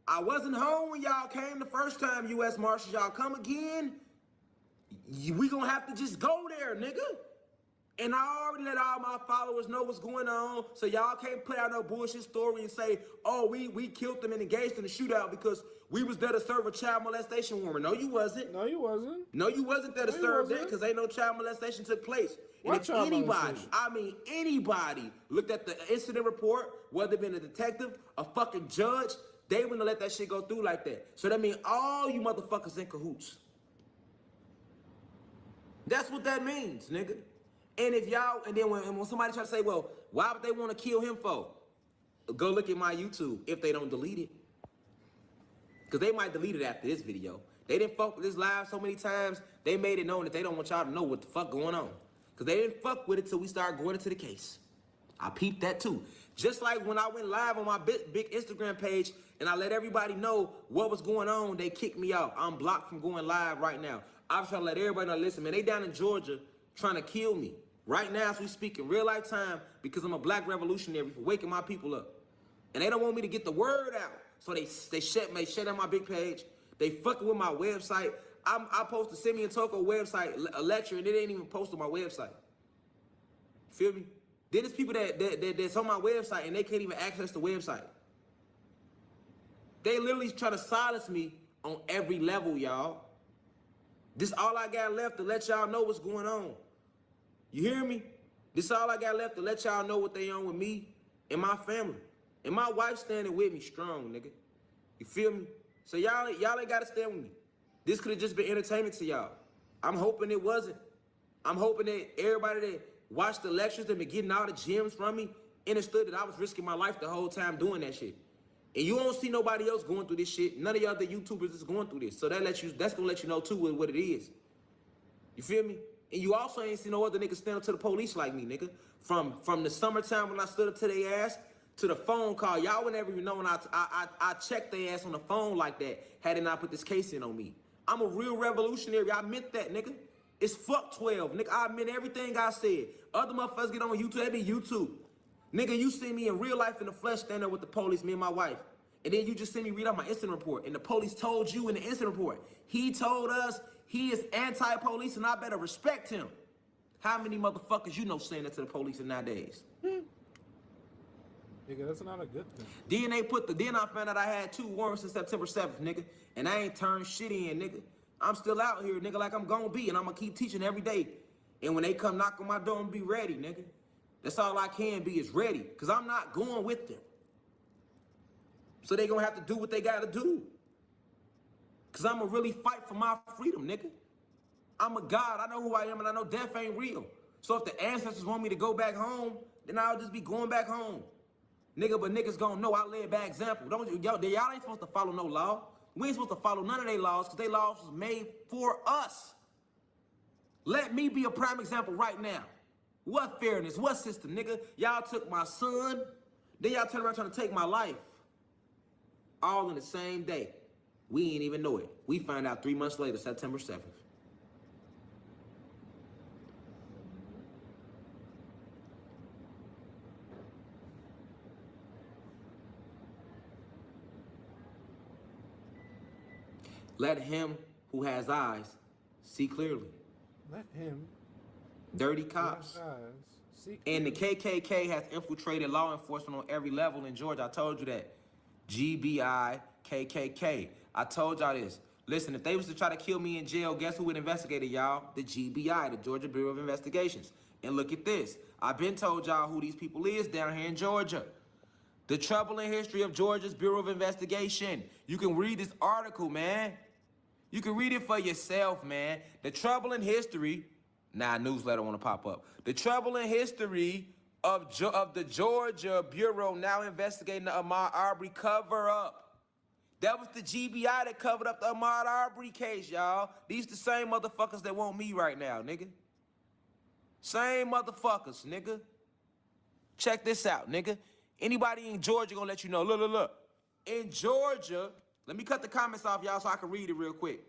I wasn't home when y'all came the first time, U.S. Marshals. Y'all come again, we gonna have to just go there, nigga. And I already let all my followers know what's going on, so y'all can't put out no bullshit story and say, oh, we killed them and engaged in the shootout because we was there to serve a child molestation warrant. No, you wasn't. No, you wasn't. No, you wasn't there to serve that because ain't no child molestation took place. And if anybody looked at the incident report, whether it been a detective, a fucking judge, They wouldn't let that shit go through like that. So that means all you motherfuckers in cahoots. That's what that means, nigga. And if y'all, and then when somebody try to say, well, why would they want to kill him for? Go look at my YouTube if they don't delete it. Because they might delete it after this video. They didn't fuck with this live so many times, they made it known that they don't want y'all to know what the fuck going on. Because they didn't fuck with it till we started going into the case. I peeped that too. Just like when I went live on my big Instagram page and I let everybody know what was going on, they kicked me out. I'm blocked from going live right now. I'm trying to let everybody know, listen, man, they down in Georgia trying to kill me. Right now, as we speak, in real life time, because I'm a black revolutionary for waking my people up. And they don't want me to get the word out. So they shut down my big page. They fucking with my website. I posted Simeon Toko website, a lecture, and it ain't even posted on my website. Feel me? Then there's people that's on my website and they can't even access the website. They literally try to silence me on every level, y'all. This all I got left to let y'all know what's going on. You hear me? This all I got left to let y'all know what they on with me and my family. And my wife standing with me strong, nigga. You feel me? So y'all ain't gotta stand with me. This could have just been entertainment to y'all. I'm hoping it wasn't. I'm hoping that everybody that watched the lectures that been getting all the gems from me understood that I was risking my life the whole time doing that shit. And you don't see nobody else going through this shit. None of y'all other YouTubers is going through this. So that's gonna let you know too what it is. You feel me? And you also ain't see no other niggas stand up to the police like me, nigga. From the summertime when I stood up to their ass to the phone call. Y'all would never even know when I checked their ass on the phone like that had they not put this case in on me. I'm a real revolutionary. I meant that, nigga. It's fuck 12, nigga. I meant everything I said. Other motherfuckers get on YouTube, they be YouTube. Nigga, you see me in real life in the flesh stand up with the police, me and my wife. And then you just send me read out my incident report. And the police told you in the incident report. He told us he is anti-police and I better respect him. How many motherfuckers you know saying that to the police in nowadays? Nigga, that's not a good thing. Then I found out I had 2 warrants since September 7th, nigga. And I ain't turned shit in, nigga. I'm still out here, nigga, like I'm gonna be. And I'm gonna keep teaching every day. And when they come knock on my door, I'm gonna be ready, nigga. That's all I can be is ready. Because I'm not going with them. So they gonna have to do what they gotta do. Because I'm gonna really fight for my freedom, nigga. I'm a God. I know who I am and I know death ain't real. So if the ancestors want me to go back home, then I'll just be going back home. Nigga, but niggas gonna know I led by example. Y'all ain't supposed to follow no law. We ain't supposed to follow none of their laws because their laws was made for us. Let me be a prime example right now. What fairness? What system, nigga? Y'all took my son, then y'all turn around trying to take my life. All in the same day. We ain't even know it. We find out 3 months later, September 7th. Let him who has eyes see clearly. Let him. Dirty cops. And the KKK has infiltrated law enforcement on every level in Georgia. I told you that. GBI, KKK. I told y'all this. Listen, if they was to try to kill me in jail, guess who would investigate it, y'all? The GBI, the Georgia Bureau of Investigations. And look at this. I've been told y'all who these people is down here in Georgia. The troubling history of Georgia's Bureau of Investigation. You can read this article, man. You can read it for yourself, man. The troubling history. Nah, newsletter want to pop up. The troubling history of the Georgia Bureau now investigating the Ahmaud Arbery cover-up. That was the GBI that covered up the Ahmaud Arbery case, y'all. These the same motherfuckers that want me right now, nigga. Same motherfuckers, nigga. Check this out, nigga. Anybody in Georgia gonna let you know. Look. In Georgia, let me cut the comments off, y'all, so I can read it real quick.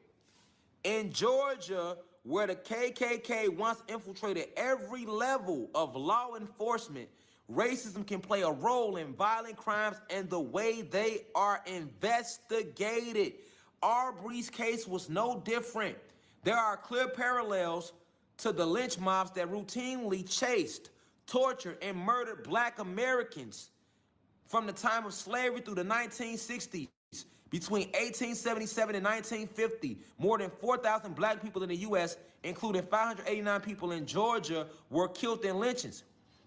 In Georgia, where the KKK once infiltrated every level of law enforcement, racism can play a role in violent crimes and the way they are investigated. Arbery's case was no different. There are clear parallels to the lynch mobs that routinely chased, tortured, and murdered Black Americans from the time of slavery through the 1960s. Between 1877 and 1950, more than 4,000 Black people in the U.S., including 589 people in Georgia, were killed in lynchings.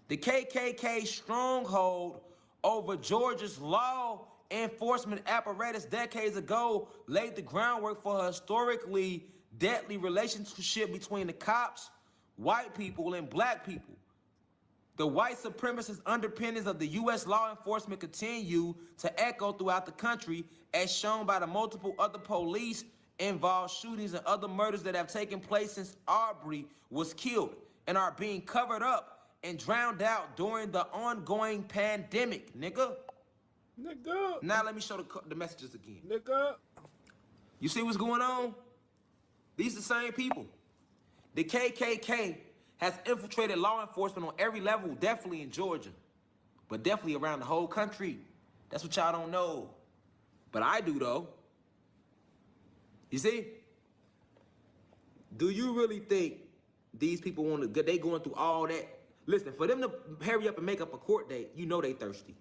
The KKK stronghold over Georgia's law enforcement apparatus decades ago laid the groundwork for a historically deadly relationship between the cops, white people, and black people. The white supremacist underpinnings of the U.S. law enforcement continue to echo throughout the country, as shown by the multiple other police-involved shootings and other murders that have taken place since Arbery was killed and are being covered up and drowned out during the ongoing pandemic, nigga. Nigga. Now let me show the messages again. Nigga. You see what's going on? These are the same people. The KKK has infiltrated law enforcement on every level, definitely in Georgia, but definitely around the whole country. That's what y'all don't know. But I do, though. You see? Do you really think these people want to, they going through all that? Listen, for them to hurry up and make up a court date, you know they thirsty.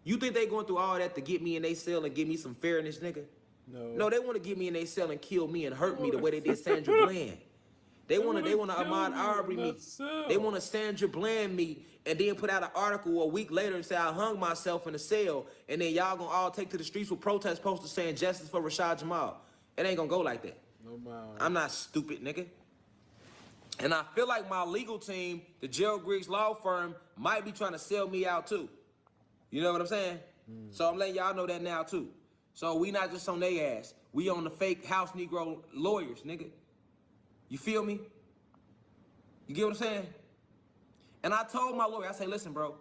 You think they going through all that to get me in their cell and give me some fairness, nigga? No. No, they want to get me in their cell and kill me and hurt me the way they did Sandra Bland. They want to Ahmaud Arbery me. They want to Sandra Bland me and then put out an article a week later and say I hung myself in a cell, and then y'all gonna all take to the streets with protest posters saying justice for Rashad Jamal. It ain't gonna go like that. No man. I'm not stupid, nigga. And I feel like my legal team, the Gerald Griggs law firm, might be trying to sell me out too. You know what I'm saying? So I'm letting y'all know that now too. So we not just on their ass. We on the fake house Negro lawyers, nigga. You feel me? You get what I'm saying? And I told my lawyer, I say, listen, bro,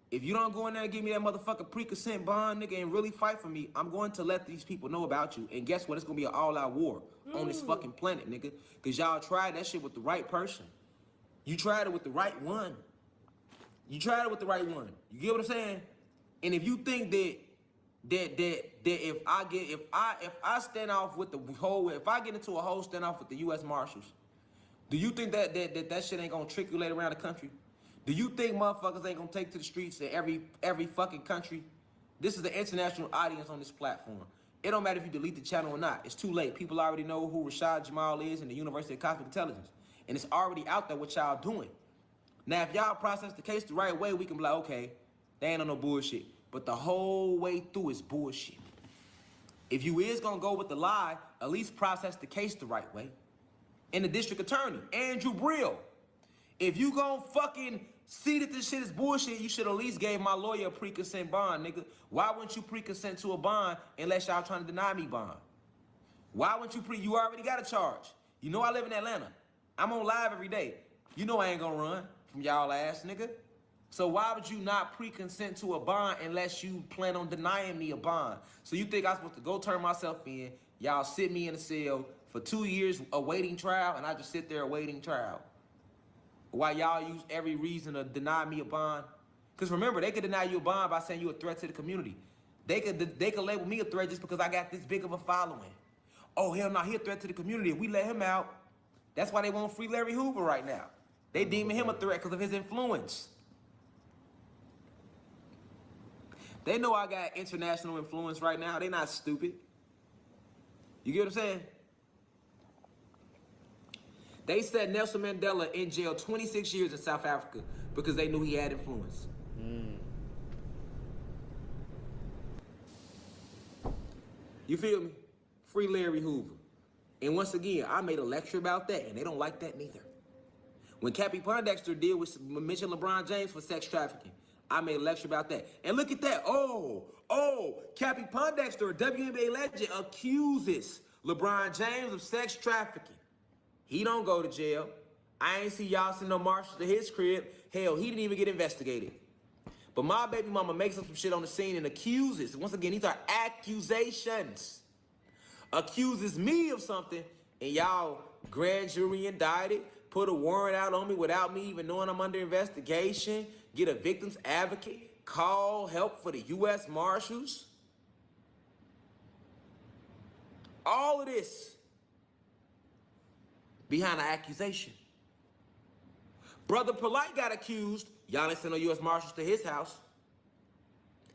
if you don't go in there and give me that motherfucking pre-consent bond, nigga, and really fight for me, I'm going to let these people know about you. And guess what? It's going to be an all-out war on this fucking planet, nigga. Because y'all tried that shit with the right person. You tried it with the right one. You tried it with the right one. You get what I'm saying? And if you think that if I stand off with the whole, if I get into a whole standoff with the U.S. Marshals, do you think that shit ain't gonna trickle around the country? Do you think motherfuckers ain't gonna take to the streets in every fucking country? This is the international audience on this platform. It don't matter if you delete the channel or not. It's too late. People already know who Rashad Jamal is in the University of Cosmic Intelligence, and it's already out there what y'all doing. Now, if y'all process the case the right way, we can be like, okay, they ain't on no bullshit. But the whole way through is bullshit. If you is gonna go with the lie, at least process the case the right way. And the district attorney, Andrew Brill, if you gonna fucking see that this shit is bullshit, you should at least gave my lawyer a pre-consent bond, nigga. Why wouldn't you pre-consent to a bond unless y'all trying to deny me bond? Why wouldn't you already got a charge. You know I live in Atlanta. I'm on live every day. You know I ain't gonna run from y'all ass, nigga. So why would you not pre-consent to a bond unless you plan on denying me a bond? So you think I'm supposed to go turn myself in, y'all sit me in a cell for 2 years awaiting trial, and I just sit there awaiting trial? While y'all use every reason to deny me a bond? Because remember, they could deny you a bond by saying you a threat to the community. They could label me a threat just because I got this big of a following. Oh, hell no, he a threat to the community. If we let him out, that's why they won't free Larry Hoover right now. They deeming him a threat because of his influence. They know I got international influence right now. They not stupid. You get what I'm saying? They said Nelson Mandela in jail 26 years in South Africa because they knew he had influence. You feel me? Free Larry Hoover. And once again, I made a lecture about that, and they don't like that neither. When Cappy Pondexter did with mention LeBron James for sex trafficking, I made a lecture about that. And look at that. Cappy Pondexter, a WNBA legend, accuses LeBron James of sex trafficking. He don't go to jail. I ain't see y'all send no marshals to his crib. Hell, he didn't even get investigated. But my baby mama makes up some shit on the scene and accuses. Once again, these are accusations. Accuses me of something, and y'all grand jury indicted, put a warrant out on me without me even knowing I'm under investigation, get a victim's advocate, call help for the U.S. Marshals. All of this behind an accusation. Brother Polite got accused. Y'all ain't sent no U.S. Marshals to his house.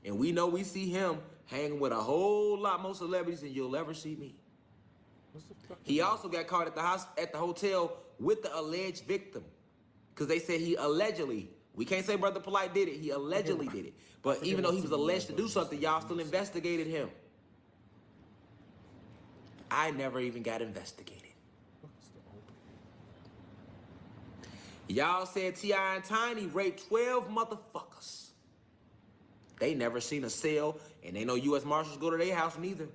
And we know we see him hanging with a whole lot more celebrities than you'll ever see me. He also got caught at the hotel with the alleged victim because they said he allegedly We can't say Brother Polite did it. He allegedly did it. But even though he was alleged to do something, y'all still investigated him. I never even got investigated. Y'all said T.I. and Tiny raped 12 motherfuckers. They never seen a cell, and they know U.S. Marshals go to their house neither.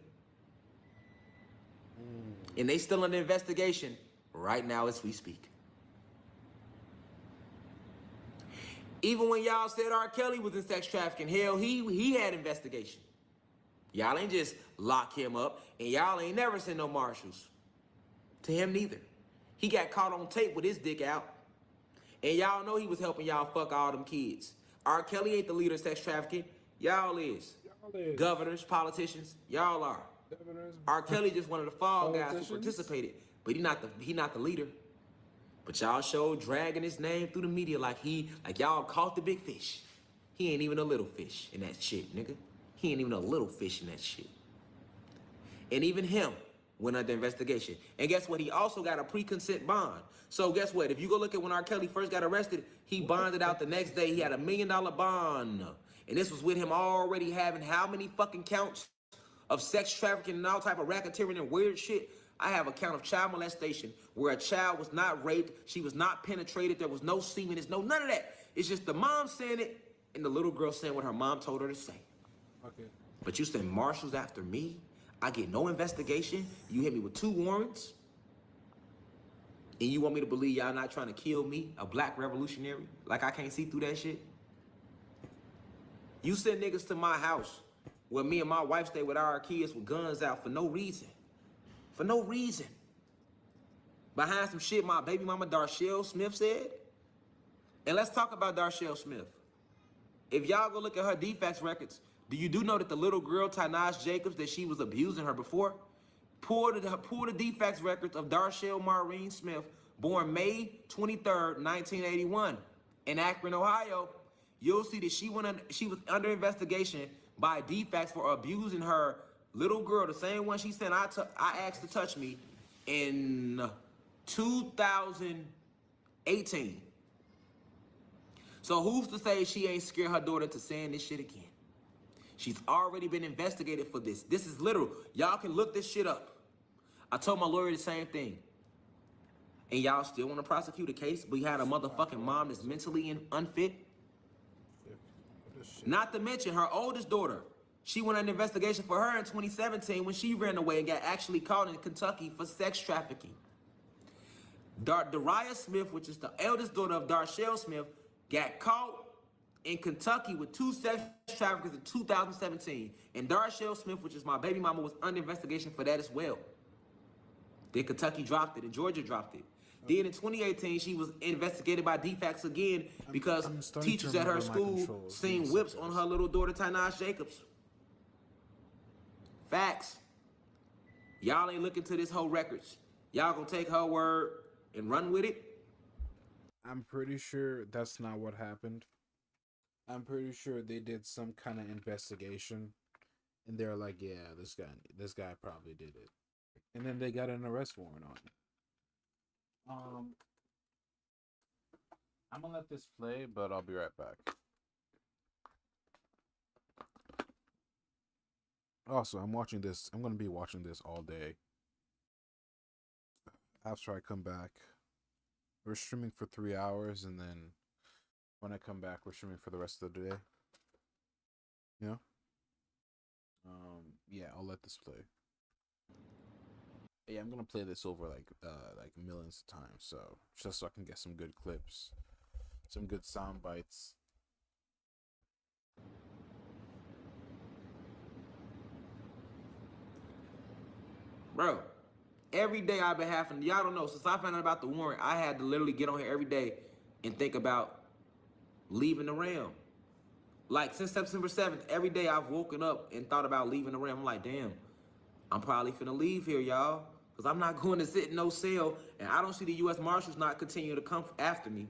And they still under investigation right now as we speak. Even when y'all said R. Kelly was in sex trafficking, hell, he had investigation. Y'all ain't just lock him up, and y'all ain't never sent no marshals to him neither. He got caught on tape with his dick out. And y'all know he was helping y'all fuck all them kids. R. Kelly ain't the leader of sex trafficking. Y'all is. Governors, politicians, y'all are. R. Kelly just one of the fall guys who participated, but he not the leader. But y'all showed dragging his name through the media like y'all caught the big fish. He ain't even a little fish in that shit, nigga. He ain't even a little fish in that shit. And even him went under investigation. And guess what? He also got a pre-consent bond. So guess what? If you go look at when R. Kelly first got arrested, he bonded out the next day. He had $1 million bond. And this was with him already having how many fucking counts of sex trafficking and all type of racketeering and weird shit. I have a count of child molestation where a child was not raped, she was not penetrated, there was no semen, there's none of that. It's just the mom saying it and the little girl saying what her mom told her to say. Okay. But you send marshals after me, I get no investigation, you hit me with 2 warrants, and you want me to believe y'all not trying to kill me, a black revolutionary, like I can't see through that shit? You send niggas to my house where me and my wife stay with our kids with guns out for no reason. For no reason. Behind some shit my baby mama Darshell Smith said. And let's talk about Darshell Smith. If y'all go look at her defects records, do you know that the little girl, Tanash Jacobs, that she was abusing her before? Pull the defects records of Darshell Maureen Smith, born May 23rd, 1981, in Akron, Ohio. You'll see that she was under investigation by defects for abusing her little girl, the same one she said I asked to touch me in 2018. So who's to say she ain't scared her daughter into saying this shit again? She's already been investigated for this. This is literal. Y'all can look this shit up. I told my lawyer the same thing. And y'all still want to prosecute a case, but you had a motherfucking mom that's mentally unfit? Not to mention her oldest daughter. She went on an investigation for her in 2017 when she ran away and got actually caught in Kentucky for sex trafficking. Dariah Smith, which is the eldest daughter of Darshell Smith, got caught in Kentucky with 2 sex traffickers in 2017. And Darshell Smith, which is my baby mama, was under investigation for that as well. Then Kentucky dropped it and Georgia dropped it. Then in 2018, she was investigated by defects again because teachers at her school seen whips on her little daughter, Tanash Jacobs. Facts. Y'all ain't looking to this whole records. Y'all gonna take her word and run with it? I'm pretty sure that's not what happened. I'm pretty sure they did some kind of investigation, and they're like, "Yeah, this guy probably did it," and then they got an arrest warrant on it. I'm gonna let this play, but I'll be right back. Also, I'm watching this. I'm gonna be watching this all day. After I come back, we're streaming for 3 hours, and then when I come back, we're streaming for the rest of the day. Yeah. Yeah, I'll let this play. Yeah, I'm gonna play this over like millions of times, so just so I can get some good clips, some good sound bites. Bro, every day I've been having, y'all don't know, since I found out about the warrant, I had to literally get on here every day and think about leaving the realm. Like, since September 7th, every day I've woken up and thought about leaving the realm. I'm like, damn, I'm probably finna leave here, y'all, because I'm not going to sit in no cell, and I don't see the U.S. Marshals not continue to come after me.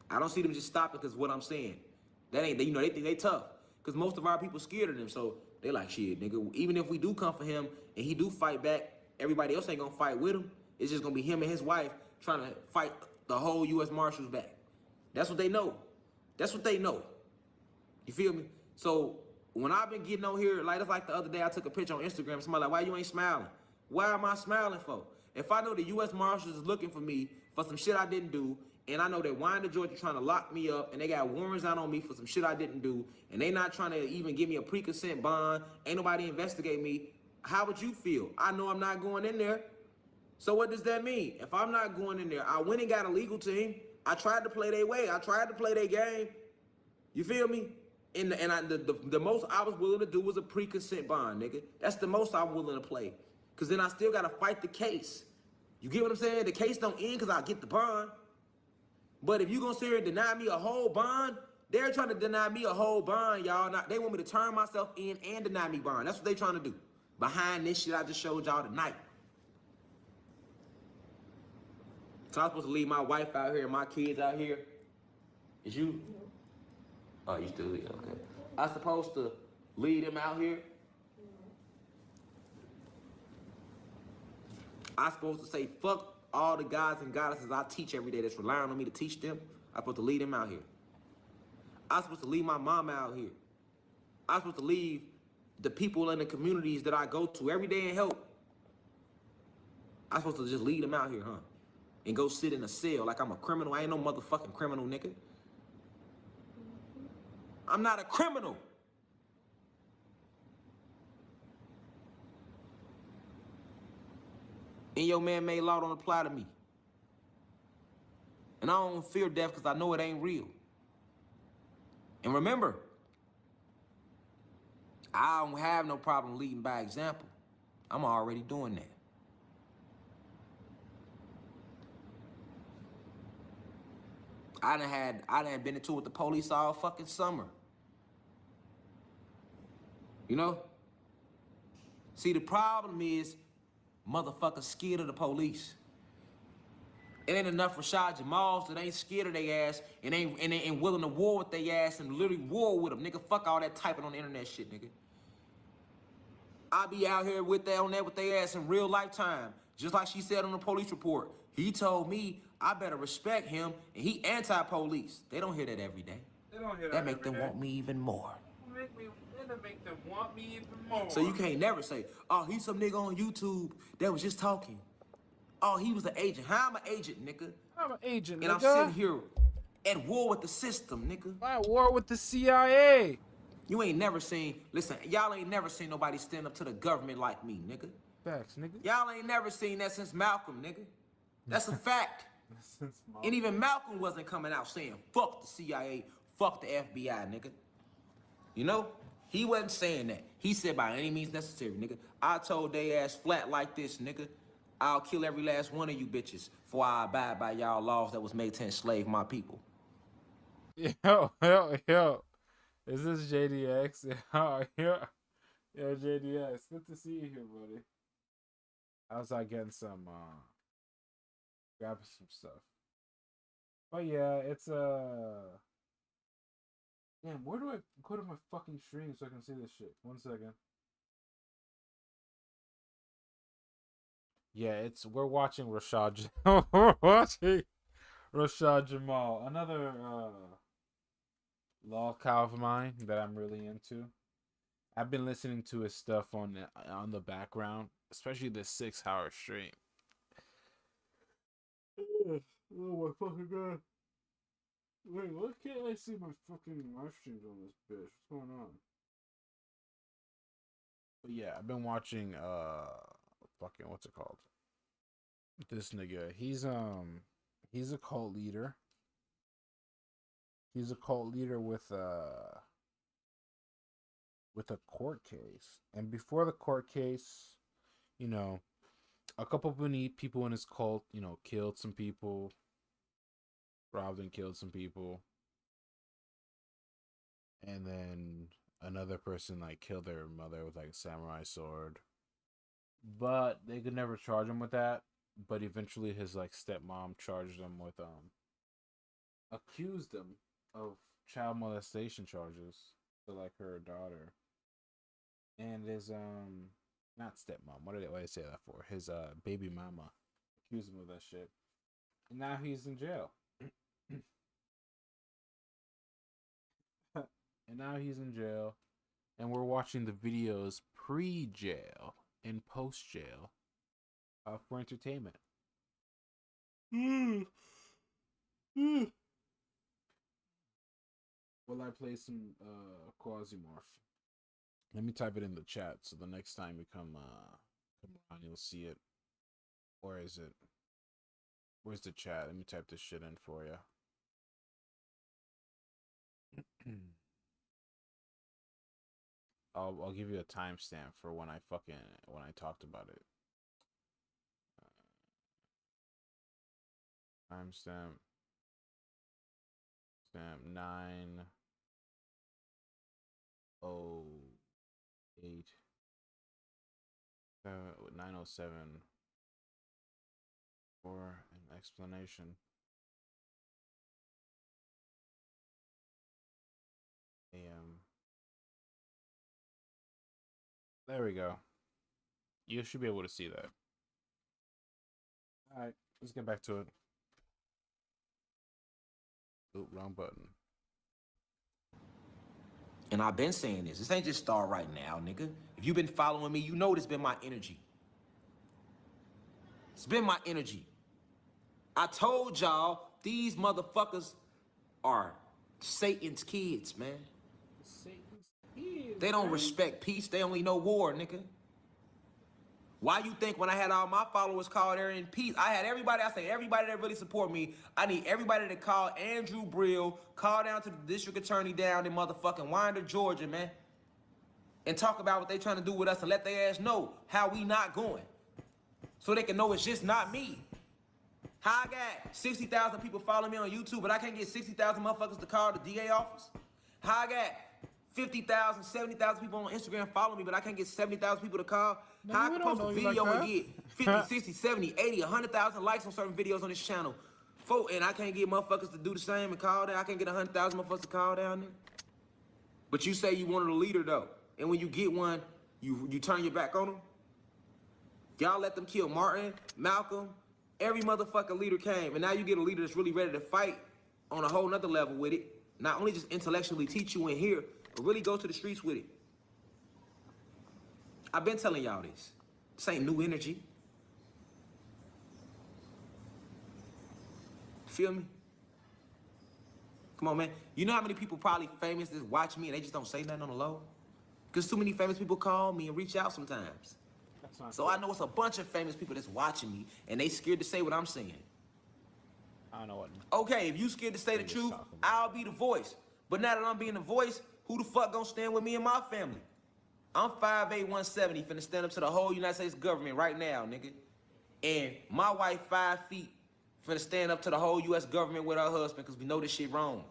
I don't see them just stopping because what I'm saying. That ain't, you know, they think they tough, because most of our people scared of them, so they like, shit, nigga, even if we do come for him and he do fight back, everybody else ain't gonna fight with him. It's just gonna be him and his wife trying to fight the whole U.S. Marshals back. That's what they know. That's what they know. You feel me? So when I've been getting on here, like it's like the other day I took a picture on Instagram. Somebody like, why you ain't smiling? Why am I smiling for? If I know the U.S. Marshals is looking for me for some shit I didn't do, and I know that Winder, Georgia trying to lock me up, and they got warrants out on me for some shit I didn't do, and they not trying to even give me a pre-consent bond, ain't nobody investigate me, how would you feel? I know I'm not going in there. So what does that mean? If I'm not going in there, I went and got a legal team. I tried to play their way. I tried to play their game. You feel me? The most I was willing to do was a pre-consent bond, nigga. That's the most I'm willing to play. Because then I still got to fight the case. You get what I'm saying? The case don't end because I get the bond. But if you going to sit here and deny me a whole bond, they're trying to deny me a whole bond, y'all. They want me to turn myself in and deny me bond. That's what they trying to do. Behind this shit I just showed y'all tonight. So I'm supposed to leave my wife out here and my kids out here. Is you? Oh, you still here? Okay. I'm supposed to leave them out here. I'm supposed to say, fuck all the guys and goddesses I teach every day that's relying on me to teach them. I'm supposed to leave them out here. I'm supposed to leave my mama out here. I'm supposed to leave the people in the communities that I go to every day and help. I'm supposed to just leave them out here, huh? And go sit in a cell like I'm a criminal. I ain't no motherfucking criminal, nigga. I'm not a criminal. And your man-made law don't apply to me. And I don't fear death because I know it ain't real. And remember, I don't have no problem leading by example. I'm already doing that. I done been into it with the police all fucking summer. You know? See, the problem is motherfuckers scared of the police. It ain't enough Rashad Jamals that ain't scared of their ass and ain't willing to war with their ass and literally war with them. Nigga, fuck all that typing on the internet shit, nigga. I be out here with their ass in real lifetime. Just like she said on the police report. He told me I better respect him and he anti-police. They don't hear that every day. They don't hear that make them want me even more. It'll make them want me even more. So you can't never say, oh, he's some nigga on YouTube that was just talking. Oh, he was an agent. How I'm an agent, nigga? I'm an agent, and nigga. I'm sitting here at war with the system, nigga. I'm at war with the CIA. You ain't never seen, listen, y'all ain't never seen nobody stand up to the government like me, nigga. Facts, nigga. Y'all ain't never seen that since Malcolm, nigga. That's a fact. And even Malcolm wasn't coming out saying, fuck the CIA, fuck the FBI, nigga. You know? He wasn't saying that. He said by any means necessary, nigga. I told they ass flat like this, nigga. I'll kill every last one of you bitches before I abide by y'all laws that was made to enslave my people. Yo. Is this JDX? Yo, JDX. Good to see you here, buddy. I was getting some, grabbing some stuff. But yeah, it's, damn, where do I go to my fucking stream so I can see this shit? 1 second. Yeah, we're watching Rashad. We're watching Rashad Jamal, another law cow of mine that I'm really into. I've been listening to his stuff on the background, especially the 6-hour stream. Oh my fucking god! Wait, why can't I see my fucking live streams on this bitch? What's going on? But yeah, I've been watching fucking what's it called? This nigga, he's a cult leader. He's a cult leader with a court case. And before the court case, you know, a couple of people in his cult, you know, killed some people, robbed and killed some people. And then another person killed their mother with a samurai sword. But they could never charge him with that. But eventually his stepmom charged him with accused him of child molestation charges to her daughter. And his not stepmom, what did I say that for? His baby mama accused him of that shit. And now he's in jail. and now he's in jail, and we're watching the videos pre-jail and post-jail for entertainment. Will I play some Quasimorph? Let me type it in the chat so the next time you come on, you'll see it. Where is it? Where's the chat? Let me type this shit in for you. I'll give you a timestamp for when I talked about it. Timestamp. Stamp 9:08 9:07 for an explanation. AM. There we go. You should be able to see that. All right, let's get back to it. Oop, wrong button. And I've been saying this. This ain't just start right now, nigga. If you've been following me, you know this been my energy. It's been my energy. I told y'all these motherfuckers are Satan's kids, man. Satan's kids. They don't respect peace. They only know war, nigga. Why you think when I had all my followers call there in peace, I had everybody, I say everybody that really support me, I need everybody to call Andrew Brill, call down to the district attorney down in motherfucking Winder, Georgia, man, and talk about what they trying to do with us and let their ass know how we not going. So they can know it's just not me. How I got 60,000 people following me on YouTube, but I can't get 60,000 motherfuckers to call the DA office? How I got 50,000, 70,000 people on Instagram following me, but I can't get 70,000 people to call? No, How I we can don't post a know you like video and that. get 50, 60, 70, 80, 100,000 likes on certain videos on this channel, and I can't get motherfuckers to do the same and call down? I can't get 100,000 motherfuckers to call down there? But you say you wanted a leader, though, and when you get one, you turn your back on them? Y'all let them kill Martin, Malcolm, every motherfucking leader came, and now you get a leader that's really ready to fight on a whole nother level with it. Not only just intellectually teach you in here, but really go to the streets with it. I've been telling y'all this. This ain't new energy. Feel me? Come on, man. You know how many people probably famous that watch me and they just don't say nothing on the low? Because too many famous people call me and reach out sometimes. So I know it's a bunch of famous people that's watching me and they scared to say what I'm saying. I don't know what. Okay, if you scared to say the truth, I'll be the voice. But now that I'm being the voice, who the fuck gonna stand with me and my family? I'm 5'8", 170, finna stand up to the whole United States government right now, nigga. And my wife, 5 feet, finna stand up to the whole U.S. government with her husband because we know this shit wrong.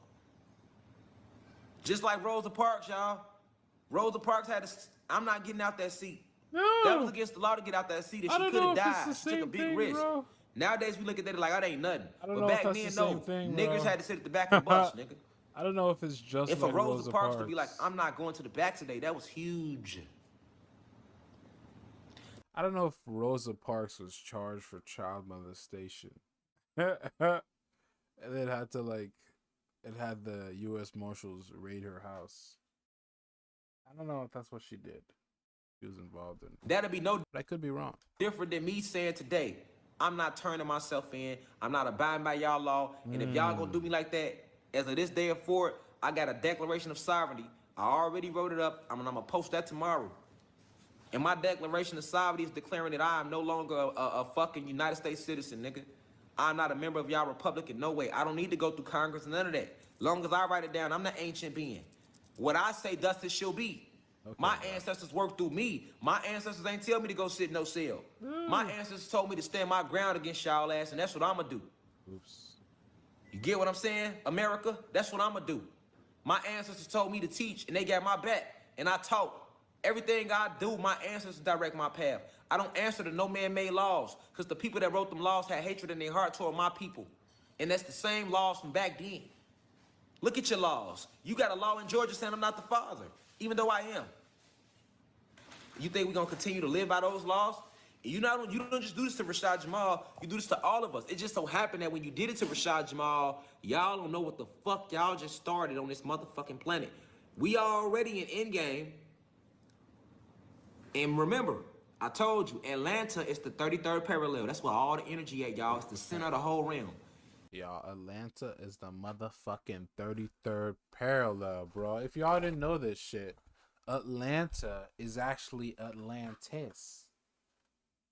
Just like Rosa Parks, y'all. Rosa Parks had I'm not getting out that seat. No. That was against the law to get out that seat, and she could have died. She took a big risk. Bro. Nowadays, we look at that like, that ain't nothing. But back then, no. Niggas had to sit at the back of the bus, nigga. I don't know if it's just If like a Rosa Parks to be like, I'm not going to the back today, that was huge. I don't know if Rosa Parks was charged for child molestation. And then had to it had the U.S. Marshals raid her house. I don't know if that's what she did. She was involved in. That'd be no But I could be wrong. different than me saying today, I'm not turning myself in. I'm not abiding by y'all law. And if y'all gonna do me like that, as of this day and forward, I got a Declaration of Sovereignty. I already wrote it up. I'm gonna post that tomorrow. And my Declaration of Sovereignty is declaring that I am no longer a fucking United States citizen, nigga. I'm not a member of y'all republic in no way. I don't need to go through Congress and none of that. Long as I write it down, I'm the ancient being. What I say, thus it shall be. Okay, my ancestors worked through me. My ancestors ain't tell me to go sit in no cell. My ancestors told me to stand my ground against y'all ass, and that's what I'm gonna do. Oops. You get what I'm saying, America? That's what I'm gonna do. My ancestors told me to teach, and they got my back, and I taught. Everything I do, my ancestors direct my path. I don't answer to no man-made laws, because the people that wrote them laws had hatred in their heart toward my people. And that's the same laws from back then. Look at your laws. You got a law in Georgia saying I'm not the father, even though I am. You think we're gonna continue to live by those laws? You don't just do this to Rashad Jamal, you do this to all of us. It just so happened that when you did it to Rashad Jamal, y'all don't know what the fuck y'all just started on this motherfucking planet. We already in endgame. And remember, I told you, Atlanta is the 33rd parallel. That's where all the energy at, y'all. It's the center of the whole realm. Y'all, Atlanta is the motherfucking 33rd parallel, bro. If y'all didn't know this shit, Atlanta is actually Atlantis.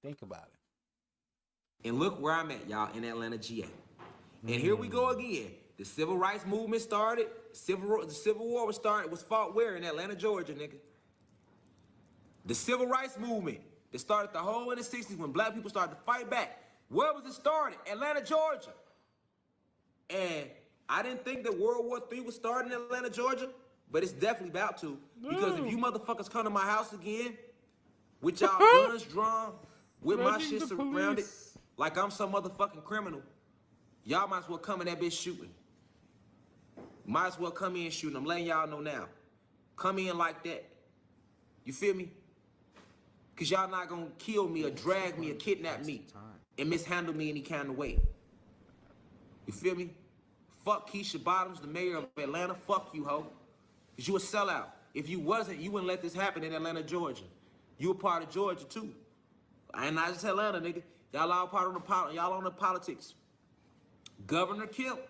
Think about it. And look where I'm at, y'all, in Atlanta, GA. And here we go again. The civil rights movement started. The Civil War was fought where? In Atlanta, Georgia, nigga. The civil rights movement that started the whole in the 60s when black people started to fight back. Where was it started? Atlanta, Georgia. And I didn't think that World War III was starting in Atlanta, Georgia, but it's definitely about to. Because if you motherfuckers come to my house again, with y'all guns drawn, with my shit surrounded, like I'm some motherfucking criminal, y'all might as well come in that bitch shooting. Might as well come in shooting. I'm letting y'all know now. Come in like that. You feel me? Because y'all not going to kill me or drag me or kidnap me and mishandle me any kind of way. You feel me? Fuck Keisha Bottoms, the mayor of Atlanta. Fuck you, ho. Because you a sellout. If you wasn't, you wouldn't let this happen in Atlanta, Georgia. You a part of Georgia, too. And not just Atlanta, nigga. Y'all all part of y'all on the politics. Governor Kemp.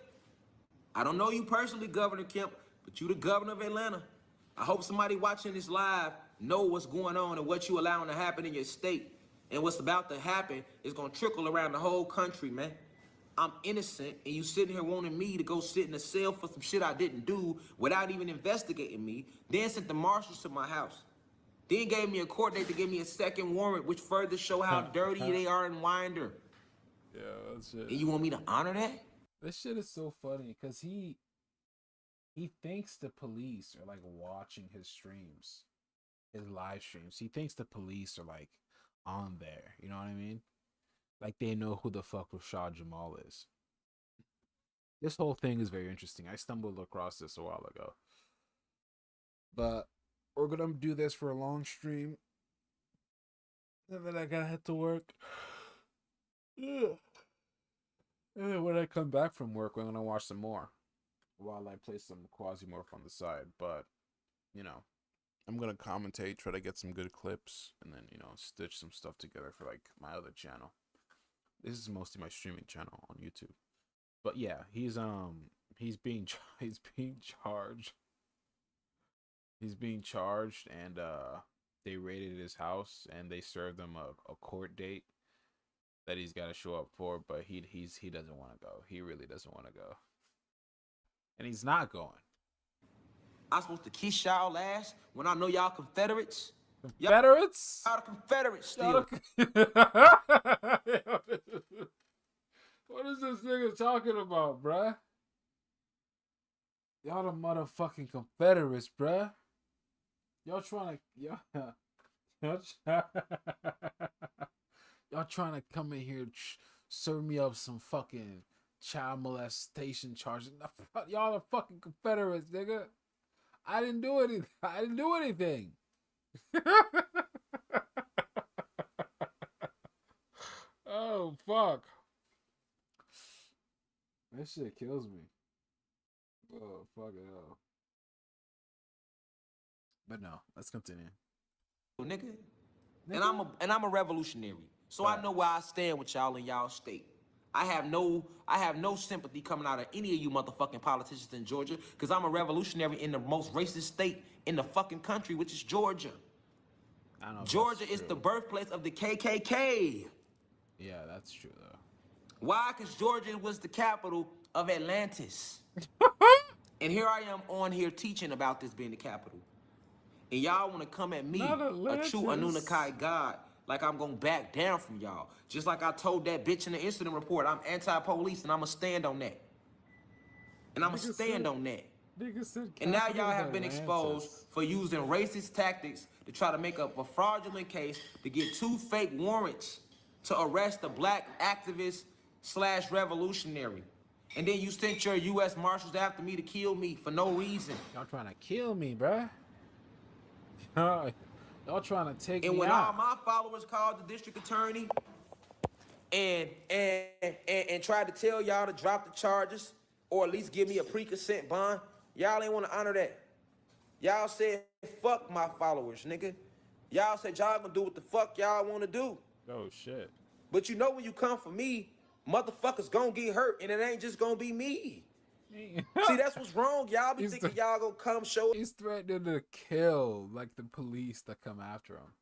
I don't know you personally, Governor Kemp, but you the governor of Atlanta. I hope somebody watching this live know what's going on and what you allowing to happen in your state. And what's about to happen is going to trickle around the whole country, man. I'm innocent, and you sitting here wanting me to go sit in a cell for some shit I didn't do without even investigating me, then sent the marshals to my house. Then gave me a court date to give me a second warrant, which further show how dirty they are in Winder. Yeah, that's it. And you want me to honor that? This shit is so funny because he thinks the police are like watching his streams, his live streams. He thinks the police are like on there. You know what I mean? Like they know who the fuck Rashad Jamal is. This whole thing is very interesting. I stumbled across this a while ago. But we're gonna do this for a long stream. And then I gotta head to work. Yeah. And then when I come back from work, I'm gonna watch some more while I play some Quasimorph on the side. But, you know, I'm gonna commentate, try to get some good clips, and then, you know, stitch some stuff together for like my other channel. This is mostly my streaming channel on YouTube. But yeah, he's being charged. He's being charged, and they raided his house and they served him a court date that he's got to show up for, but he doesn't want to go. He really doesn't want to go. And he's not going. I'm supposed to kiss y'all ass when I know y'all Confederates? Confederates? Y'all the Confederates still. What is this nigga talking about, bruh? Y'all the motherfucking Confederates, bruh. Y'all trying to come in here serve me up some fucking child molestation charges. Y'all are fucking Confederates, nigga. I didn't do anything. Oh, fuck. That shit kills me. Oh, fuck it up. But no, let's continue. Nigga. And I'm a revolutionary. So I know where I stand with y'all in y'all state. I have no sympathy coming out of any of you motherfucking politicians in Georgia, because I'm a revolutionary in the most racist state in the fucking country, which is Georgia. I don't know if Georgia that's is true. the birthplace of the KKK. Yeah, that's true though. Why? Because Georgia was the capital of Atlantis. And here I am on here teaching about this being the capital. And y'all want to come at me, a true Anunnaki God, like I'm going to back down from y'all. Just like I told that bitch in the incident report, I'm anti-police and I'm going to stand on that. And I'm going to stand on that. And now y'all have been exposed for using racist tactics to try to make up a fraudulent case to get 2 fake warrants to arrest a black activist / revolutionary. And then you sent your U.S. Marshals after me to kill me for no reason. Y'all trying to kill me, bruh. Y'all trying to take me out. And when all my followers called the district attorney and tried to tell y'all to drop the charges or at least give me a pre-consent bond, y'all ain't want to honor that. Y'all said fuck my followers, nigga. Y'all said y'all gonna do what the fuck y'all wanna do. Oh shit. But you know when you come for me, motherfuckers gonna get hurt, and it ain't just gonna be me. See, that's what's wrong. Y'all be thinking y'all gonna come show. He's threatening to kill like the police that come after him.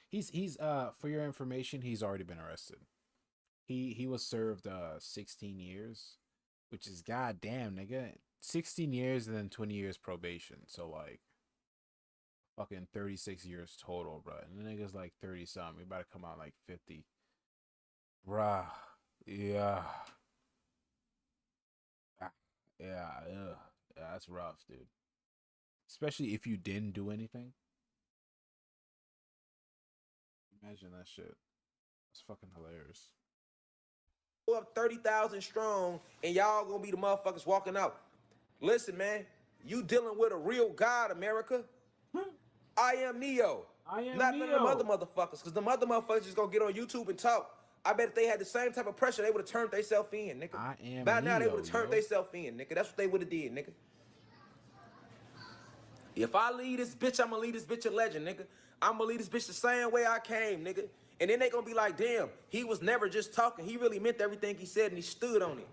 He's for your information, he's already been arrested. He was served 16 years, which is goddamn, nigga. 16 years and then 20 years probation. So like fucking 36 years total, bro. And the nigga's like 30 something. He about to come out like 50. Bruh. Yeah. Yeah, ugh. Yeah, that's rough, dude. Especially if you didn't do anything. Imagine that shit. It's fucking hilarious. Up 30,000 strong, and y'all gonna be the motherfuckers walking out. Listen, man, you dealing with a real God, America. I am Neo. I am Not none of them Neo. other motherfuckers, because them other motherfuckers just gonna get on YouTube and talk. I bet if they had the same type of pressure, they would have turned themselves in, nigga. I am By now, they Neo, would have turned yo. themselves in, nigga. That's what they would have did, nigga. If I leave this bitch, I'm gonna leave this bitch a legend, nigga. I'm gonna leave this bitch the same way I came, nigga. And then they gonna be like, damn, he was never just talking. He really meant everything he said and he stood on it.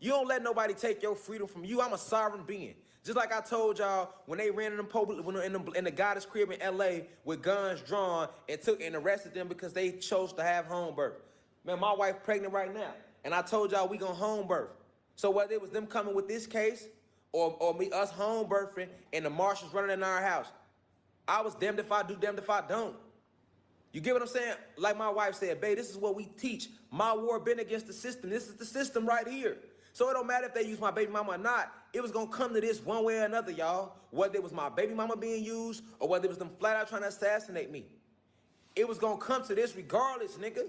You don't let nobody take your freedom from you. I'm a sovereign being. Just like I told y'all when they ran in the goddess crib in LA with guns drawn and took and arrested them because they chose to have home birth. Man, my wife pregnant right now. And I told y'all we gonna home birth. So whether it was them coming with this case or us home birthing and the marshals running in our house, I was damned if I do, damned if I don't. You get what I'm saying? Like my wife said, babe, this is what we teach. My war been against the system. This is the system right here. So it don't matter if they use my baby mama or not. It was gonna come to this one way or another, y'all. Whether it was my baby mama being used or whether it was them flat out trying to assassinate me. It was gonna come to this regardless, nigga.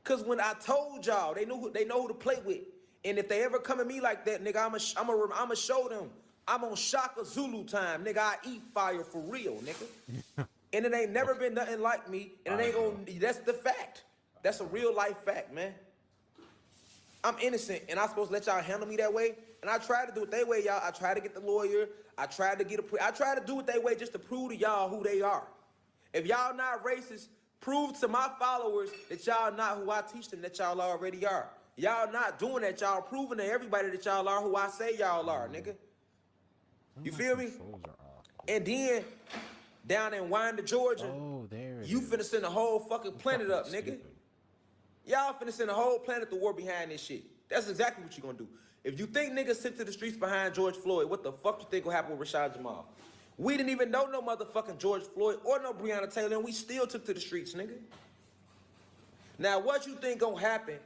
Cause when I told y'all, they know who to play with. And if they ever come at me like that, nigga, I'ma show them. I'm on Shaka Zulu time, nigga. I eat fire for real, nigga. And it ain't never been nothing like me, and it ain't gonna. That's the fact. That's a real life fact, man. I'm innocent, and I'm supposed to let y'all handle me that way. And I tried to do it their way, y'all. I tried to get the lawyer. I tried to do it their way just to prove to y'all who they are. If y'all not racist, prove to my followers that y'all not who I teach them that y'all already are. Y'all not doing that. Y'all proving to everybody that y'all are who I say y'all are, nigga. You feel me? And then down in Winder, Georgia, you finna send the whole fucking planet up, nigga. Y'all finna send the whole planet to war behind this shit. That's exactly what you gonna do. If you think niggas sent to the streets behind George Floyd, what the fuck you think will happen with Rashad Jamal? We didn't even know no motherfucking George Floyd or no Breonna Taylor, and we still took to the streets, nigga. Now, what you think gonna happen,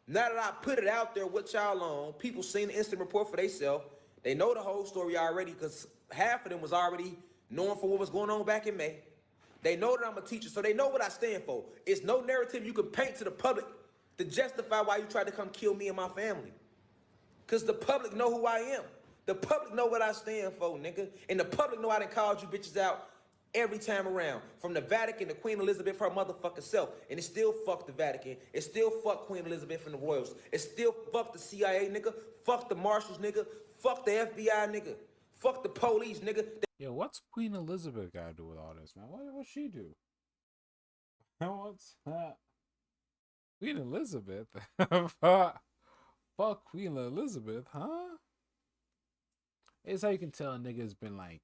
now that I put it out there with y'all on, people seen the instant report for themselves. They know the whole story already, because half of them was already knowing for what was going on back in May. They know that I'm a teacher, so they know what I stand for. It's no narrative you can paint to the public to justify why you tried to come kill me and my family. Because the public know who I am. The public know what I stand for, nigga. And the public know I done called you bitches out every time around. From the Vatican to Queen Elizabeth, her motherfucking self. And it still fuck the Vatican. It still fuck Queen Elizabeth and the Royals. It still fuck the CIA, nigga. Fuck the Marshals, nigga. Fuck the FBI, nigga. Fuck the police, nigga. Yo, what's Queen Elizabeth got to do with all this, man? What she do? What's that? Queen Elizabeth? Fuck Queen Elizabeth, huh? It's how you can tell a nigga's been like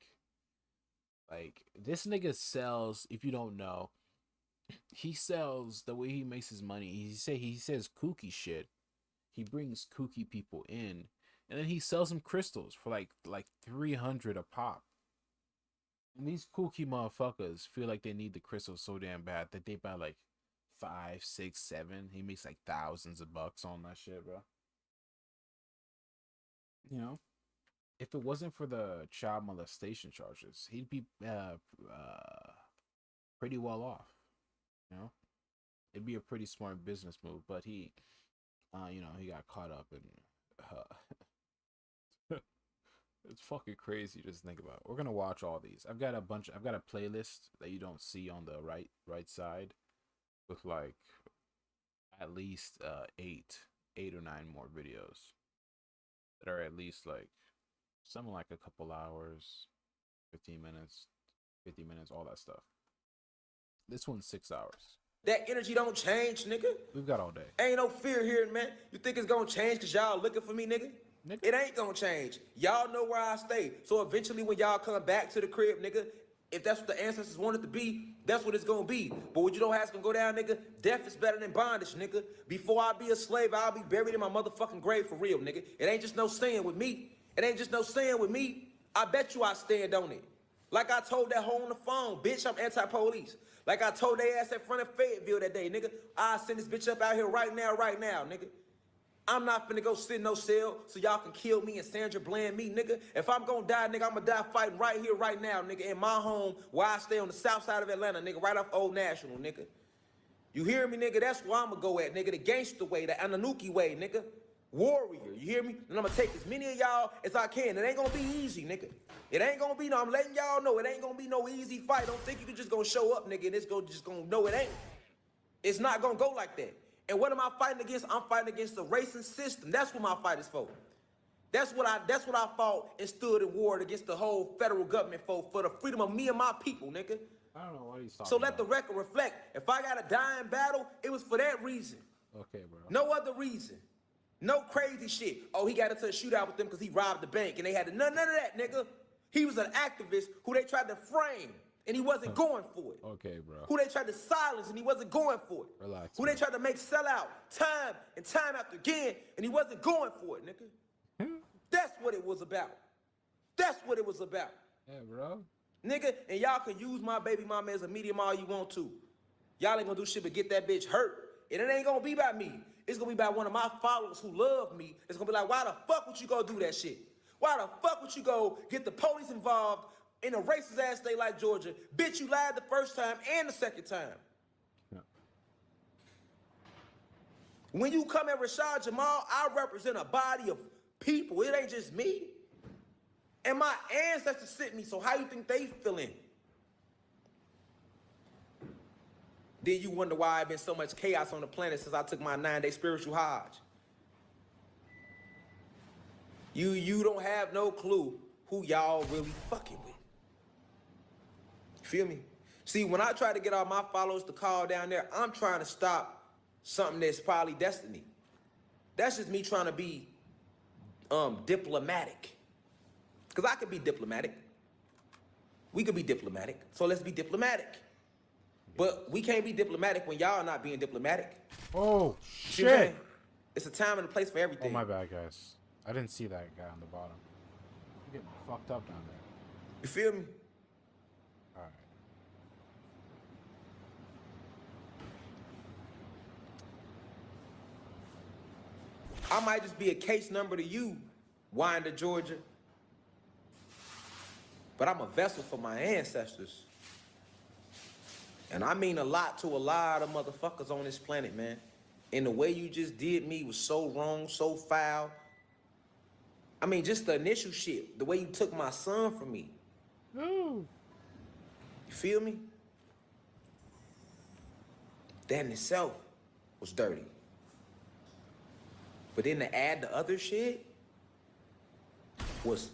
this nigga sells, if you don't know, he sells the way he makes his money. He says kooky shit. He brings kooky people in, and then he sells them crystals for like 300 a pop. And these kooky motherfuckers feel like they need the crystals so damn bad that they buy like 5, 6, 7. He makes like thousands of bucks on that shit, bro. You know, if it wasn't for the child molestation charges, he'd be pretty well off. You know, it'd be a pretty smart business move, but he got caught up in. It's fucking crazy to just think about. We're gonna watch all these. I've got a playlist that you don't see on the right side, with like at least 8 or 9 more videos that are at least like something like a couple hours, 15 minutes, 50 minutes, all that stuff. This one's 6 hours. That energy don't change, nigga. We've got all day. Ain't no fear here, man. You think it's gonna change because y'all looking for me, nigga? It ain't gonna change. Y'all know where I stay. So eventually when y'all come back to the crib, nigga, if that's what the ancestors wanted to be, that's what it's gonna be. But what you don't have to go down, nigga, death is better than bondage, nigga. Before I be a slave, I'll be buried in my motherfucking grave for real, nigga. It ain't just no saying with me. It ain't just no saying with me. I bet you I stand on it. Like I told that hoe on the phone, bitch, I'm anti-police. Like I told they ass in front of Fayetteville that day, nigga. I send this bitch up out here right now, nigga. I'm not finna go sit in no cell so y'all can kill me and Sandra Bland me, nigga. If I'm gonna die, nigga, I'm gonna die fighting right here, right now, nigga, in my home where I stay on the south side of Atlanta, nigga, right off Old National, nigga. You hear me, nigga? That's where I'm gonna go at, nigga. The gangster way, the Ananuki way, nigga. Warrior, you hear me? And I'm gonna take as many of y'all as I can. It ain't gonna be easy, nigga. It ain't gonna be, no, I'm letting y'all know, it ain't gonna be no easy fight. Don't think you can just gonna show up, nigga, and it's just gonna, no, it ain't. It's not gonna go like that. And what am I fighting against? I'm fighting against the racing system. That's what my fight is for. That's what I fought and stood in war against the whole federal government for the freedom of me and my people, nigga. I don't know what he's talking So about. let the record reflect. If I gotta die in battle, it was for that reason. Okay, bro. No other reason. No crazy shit. Oh, he got into a shootout with them because he robbed the bank and they had to, none of that, nigga. He was an activist who they tried to frame and he wasn't going for it. Okay, bro. Who they tried to silence and he wasn't going for it. Relax. Who they tried to make sell out time and time after again and he wasn't going for it, nigga. That's what it was about. That's what it was about. Yeah, bro. Nigga, and y'all can use my baby mama as a medium all you want to. Y'all ain't gonna do shit but get that bitch hurt. And it ain't gonna be by me. It's gonna be by one of my followers who love me. It's gonna be like, why the fuck would you go do that shit? Why the fuck would you go get the police involved in a racist ass state like Georgia? Bitch, you lied the first time and the second time. Yeah. When you come at Rashad Jamal, I represent a body of people. It ain't just me. And my ancestors sent me, so how you think they feeling? Then you wonder why I've been so much chaos on the planet since I took my 9-day spiritual Hajj. You don't have no clue who y'all really fucking with. Feel me? See, when I try to get all my followers to call down there, I'm trying to stop something that's probably destiny. That's just me trying to be diplomatic. Because I could be diplomatic. We could be diplomatic. So let's be diplomatic. But we can't be diplomatic when y'all not being diplomatic. Oh, See what I'm shit. saying? It's a time and a place for everything. Oh, my bad, guys. I didn't see that guy on the bottom. I'm getting fucked up down there. You feel me? All right. I might just be a case number to you, Winder, Georgia. But I'm a vessel for my ancestors. And I mean a lot to a lot of motherfuckers on this planet, man. And the way you just did me was so wrong, so foul. I mean, just the initial shit, the way you took my son from me. Ooh. You feel me? That in itself was dirty. But then to add the other shit was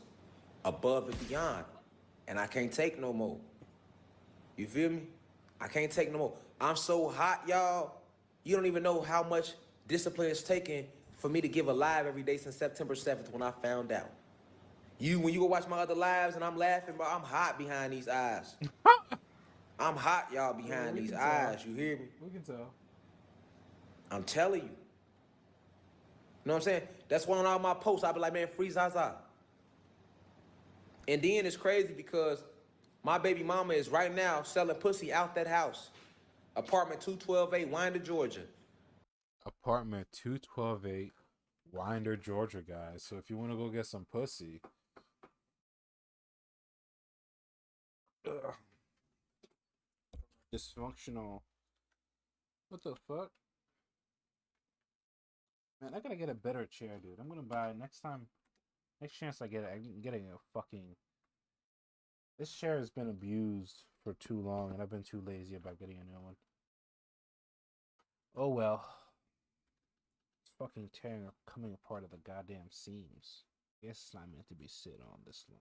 above and beyond. And I can't take no more. You feel me? I can't take no more. I'm so hot, y'all. You don't even know how much discipline it's taken for me to give a live every day since September 7th when I found out. When you go watch my other lives and I'm laughing, bro, I'm hot behind these eyes. I'm hot, y'all, behind these eyes. You hear me? We can tell. I'm telling you. You know what I'm saying? That's why on all my posts, I be like, man, free Zaza. And then it's crazy because my baby mama is right now selling pussy out that house. Apartment 2128, Winder, Georgia. Apartment 2128, Winder, Georgia, guys. So if you want to go get some pussy. Ugh. Dysfunctional. What the fuck? Man, I gotta get a better chair, dude. I'm gonna buy next chance I get it, I'm getting a fucking. This chair has been abused for too long, and I've been too lazy about getting a new one. Oh well. It's fucking coming apart of the goddamn seams. I guess it's not meant to be sit on this long.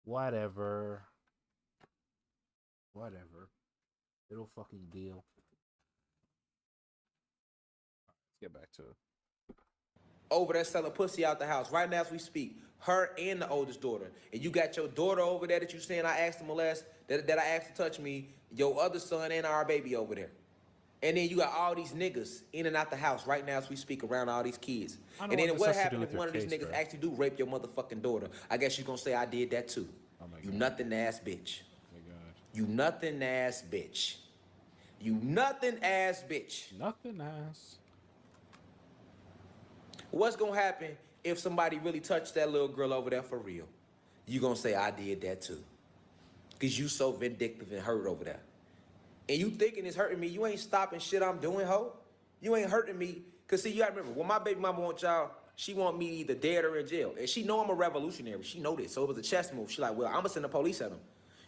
Whatever. Whatever. Little fucking deal. Let's get back to it. Over there selling pussy out the house right now as we speak. Her and the oldest daughter. And you got your daughter over there that you saying I asked to molest, that I asked to touch me, your other son and our baby over there. And then you got all these niggas in and out the house right now as we speak around all these kids. And then what happened if one of these niggas actually do rape your motherfucking daughter? I guess you gonna say I did that too. Oh my You God. nothing ass bitch. Oh my God. You nothing ass bitch. You nothing ass bitch. Nothing ass. What's gonna happen if somebody really touched that little girl over there for real? You gonna say I did that too. Cause you so vindictive and hurt over there. And you thinking it's hurting me, you ain't stopping shit I'm doing, ho. You ain't hurting me. Cause see, you gotta remember, when my baby mama want y'all, she want me either dead or in jail. And she know I'm a revolutionary. She know this. So it was a chess move. She like, well, I'ma send the police at him.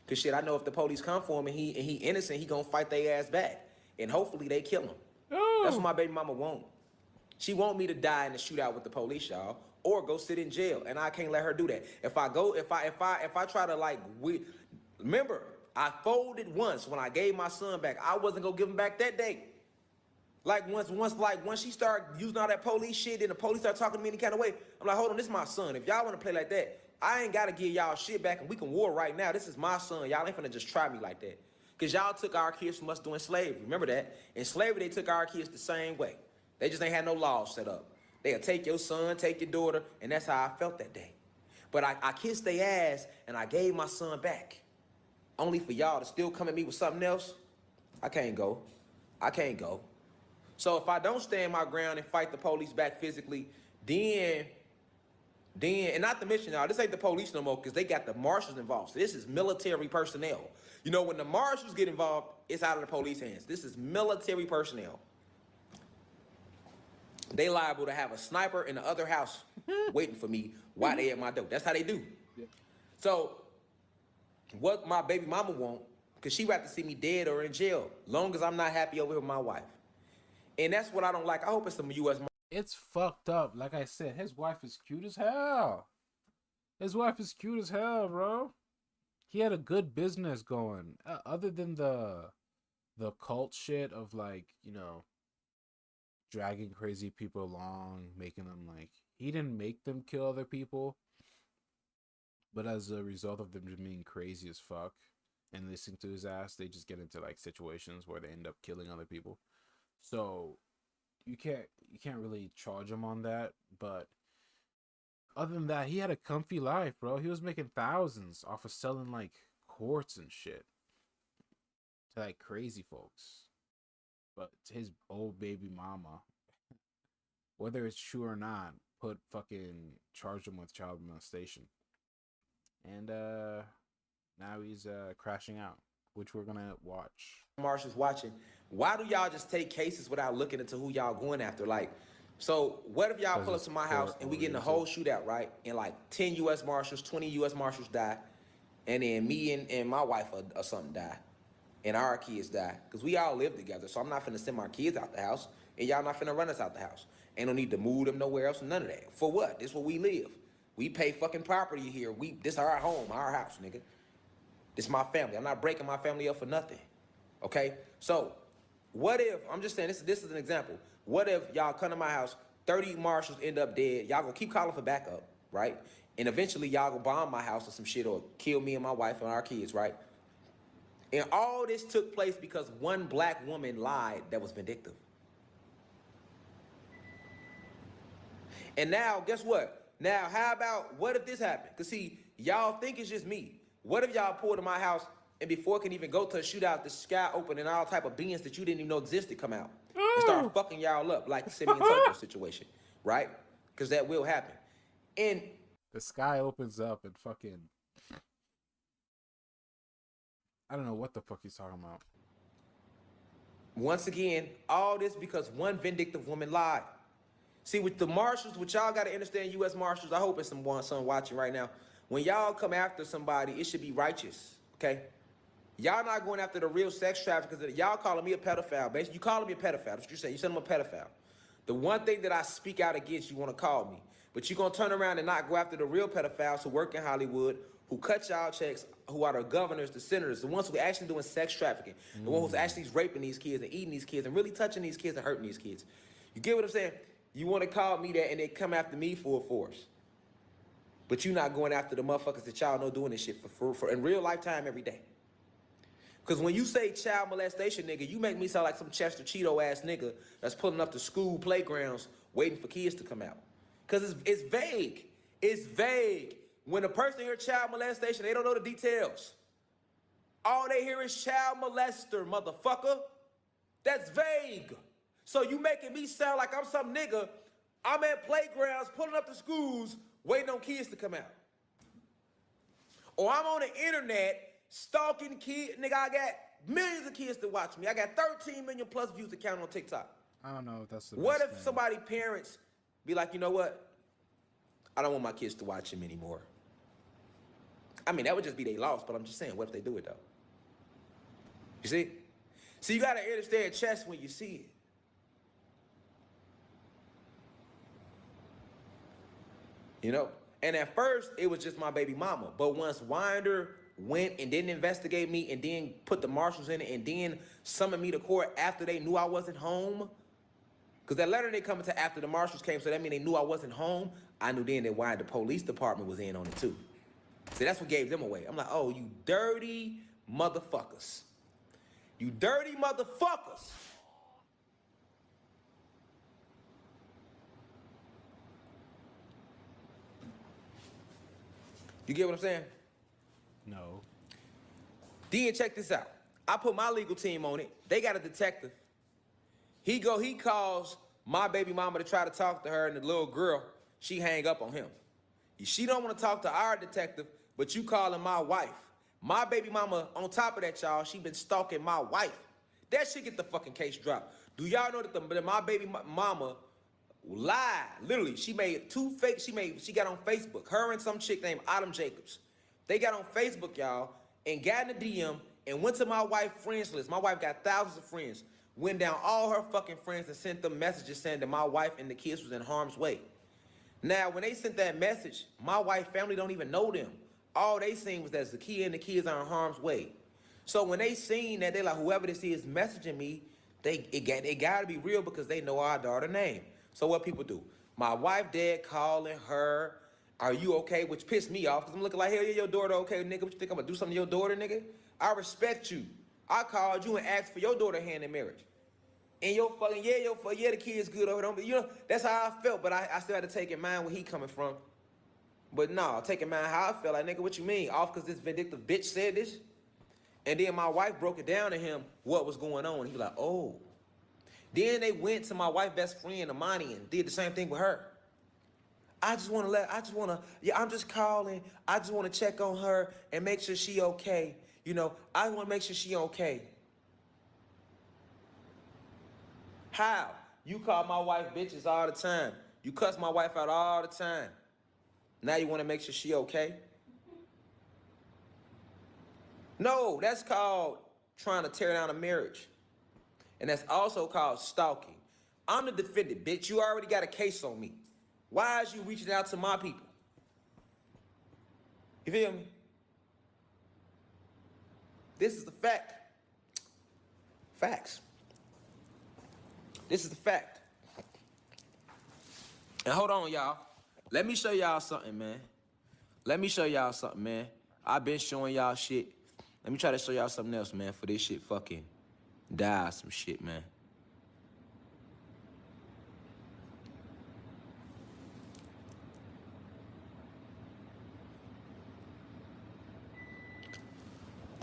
Cause shit, I know if the police come for him and he innocent, he gonna fight their ass back. And hopefully they kill him. Oh. That's what my baby mama want. She want me to die in a shootout with the police, y'all, or go sit in jail, and I can't let her do that. If I try to remember, I folded once when I gave my son back. I wasn't gonna give him back that day. Like once she started using all that police shit, and the police started talking to me any kind of way, I'm like, hold on, this is my son. If y'all wanna play like that, I ain't gotta give y'all shit back, and we can war right now. This is my son. Y'all ain't finna just try me like that. Cause y'all took our kids from us doing slavery. Remember that? In slavery, they took our kids the same way. They just ain't had no laws set up. They'll take your son, take your daughter, and that's how I felt that day. But I kissed their ass, and I gave my son back. Only for y'all to still come at me with something else? I can't go. I can't go. So if I don't stand my ground and fight the police back physically, then, and not to mention, y'all, this ain't the police no more because they got the marshals involved. So this is military personnel. You know, when the marshals get involved, it's out of the police hands. This is military personnel. They liable to have a sniper in the other house waiting for me while they at my door. That's how they do. Yeah. So what my baby mama want, because she rather see me dead or in jail, long as I'm not happy over here with my wife. And that's what I don't like. I hope it's some U.S. It's fucked up. Like I said, his wife is cute as hell. His wife is cute as hell, bro. He had a good business going. Other than the cult shit of, like, you know, dragging crazy people along, making them, like, he didn't make them kill other people, but as a result of them just being crazy as fuck and listening to his ass, they just get into, like, situations where they end up killing other people. So you can't really charge him on that. But other than that, he had a comfy life, bro. He was making thousands off of selling, like, quartz and shit to, like, crazy folks. But his old baby mama, whether it's true or not, charged him with child molestation. And now he's crashing out, which we're gonna watch. Marshals watching. Why do y'all just take cases without looking into who y'all going after? Like, so what if y'all pull up to my house and we get in a whole shootout, right? And like 10 U.S. Marshals, 20 U.S. Marshals die, and then me and my wife or something die. And our kids die. Because we all live together. So I'm not finna send my kids out the house. And y'all not finna run us out the house. Ain't no need to move them nowhere else. None of that. For what? This is where we live. We pay fucking property here. This our home, our house, nigga. This my family. I'm not breaking my family up for nothing. Okay? So, what if, I'm just saying, this is an example. What if y'all come to my house, 30 marshals end up dead. Y'all gonna keep calling for backup, right? And eventually y'all gonna bomb my house or some shit or kill me and my wife and our kids, right? And all this took place because one black woman lied that was vindictive. And now, guess what? Now, how about, what if this happened? Because see, y'all think it's just me. What if y'all pulled to my house and before it can even go to a shootout, the sky open and all type of beings that you didn't even know existed come out and start fucking y'all up like the Simeon Turco situation, right? Because that will happen. And the sky opens up and fucking, I don't know what the fuck he's talking about. Once again, all this because one vindictive woman lied. See, with the marshals, what y'all got to understand, U.S. Marshals, I hope it's someone watching right now. When y'all come after somebody, it should be righteous, okay? Y'all not going after the real sex traffickers. Y'all calling me a pedophile. Basically, you calling me a pedophile. That's what you say. You said I'm a pedophile. The one thing that I speak out against, you want to call me. But you're going to turn around and not go after the real pedophiles who work in Hollywood who cut y'all checks, who are the governors, the senators, the ones who are actually doing sex trafficking, the ones who's actually raping these kids and eating these kids and really touching these kids and hurting these kids. You get what I'm saying? You want to call me that and they come after me full force. But you not going after the motherfuckers that y'all know doing this shit for in real lifetime every day. Because when you say child molestation, nigga, you make me sound like some Chester Cheeto ass nigga that's pulling up to school playgrounds waiting for kids to come out. Because it's vague. It's vague. When a person hears child molestation, they don't know the details. All they hear is child molester, motherfucker. That's vague. So you making me sound like I'm some nigga. I'm at playgrounds pulling up to schools waiting on kids to come out. Or I'm on the internet stalking kids. Nigga, I got millions of kids to watch me. I got 13 million plus views account on TikTok. I don't know if that's the What best if thing. somebody parents be like, you know what? I don't want my kids to watch him anymore. I mean, that would just be their loss, but I'm just saying, what if they do it though? You see? So you gotta understand chess when you see it. You know? And at first, it was just my baby mama. But once Winder went and didn't investigate me and then put the marshals in it and then summoned me to court after they knew I wasn't home, because that letter they coming to after the marshals came, so that means they knew I wasn't home, I knew then that Winder police department was in on it too. See, that's what gave them away. I'm like, oh, you dirty motherfuckers. You dirty motherfuckers. You get what I'm saying? No. Then check this out. I put my legal team on it. They got a detective. He calls my baby mama to try to talk to her, and the little girl, she hang up on him. She don't want to talk to our detective, but you calling my wife. My baby mama, on top of that, y'all, she been stalking my wife. That shit get the fucking case dropped. Do y'all know that my baby mama lied? Literally, she made two fake, she got on Facebook. Her and some chick named Autumn Jacobs. They got on Facebook, y'all, and got in the DM and went to my wife's friends list. My wife got thousands of friends. Went down all her fucking friends and sent them messages saying that my wife and the kids was in harm's way. Now, when they sent that message, my wife's family don't even know them. All they seen was that Zakia and the kids are in harm's way. So when they seen that, they like, whoever this is messaging me, it got to be real because they know our daughter's name. So what people do? My wife, dad calling her, are you okay? Which pissed me off because I'm looking like, hell yeah, your daughter okay, nigga. What you think I'm going to do something to your daughter, nigga? I respect you. I called you and asked for your daughter hand in marriage. And the kid's good over there. You know, that's how I felt, but I still had to take in mind where he coming from. But no, take in mind how I felt. Like, nigga, what you mean? Off because this vindictive bitch said this? And then my wife broke it down to him what was going on. He was like, oh. Then they went to my wife's best friend, Amani, and did the same thing with her. I'm just calling. I just want to check on her and make sure she okay. You know, I want to make sure she okay. How? You call my wife bitches all the time. You cuss my wife out all the time. Now you want to make sure she okay? No, that's called trying to tear down a marriage. And that's also called stalking. I'm the defendant, bitch. You already got a case on me. Why is you reaching out to my people? You feel me? This is the fact. Facts. This is the fact. And hold on, y'all. Let me show y'all something, man. I've been showing y'all shit. Let me try to show y'all something else, man, for this shit fucking die some shit, man.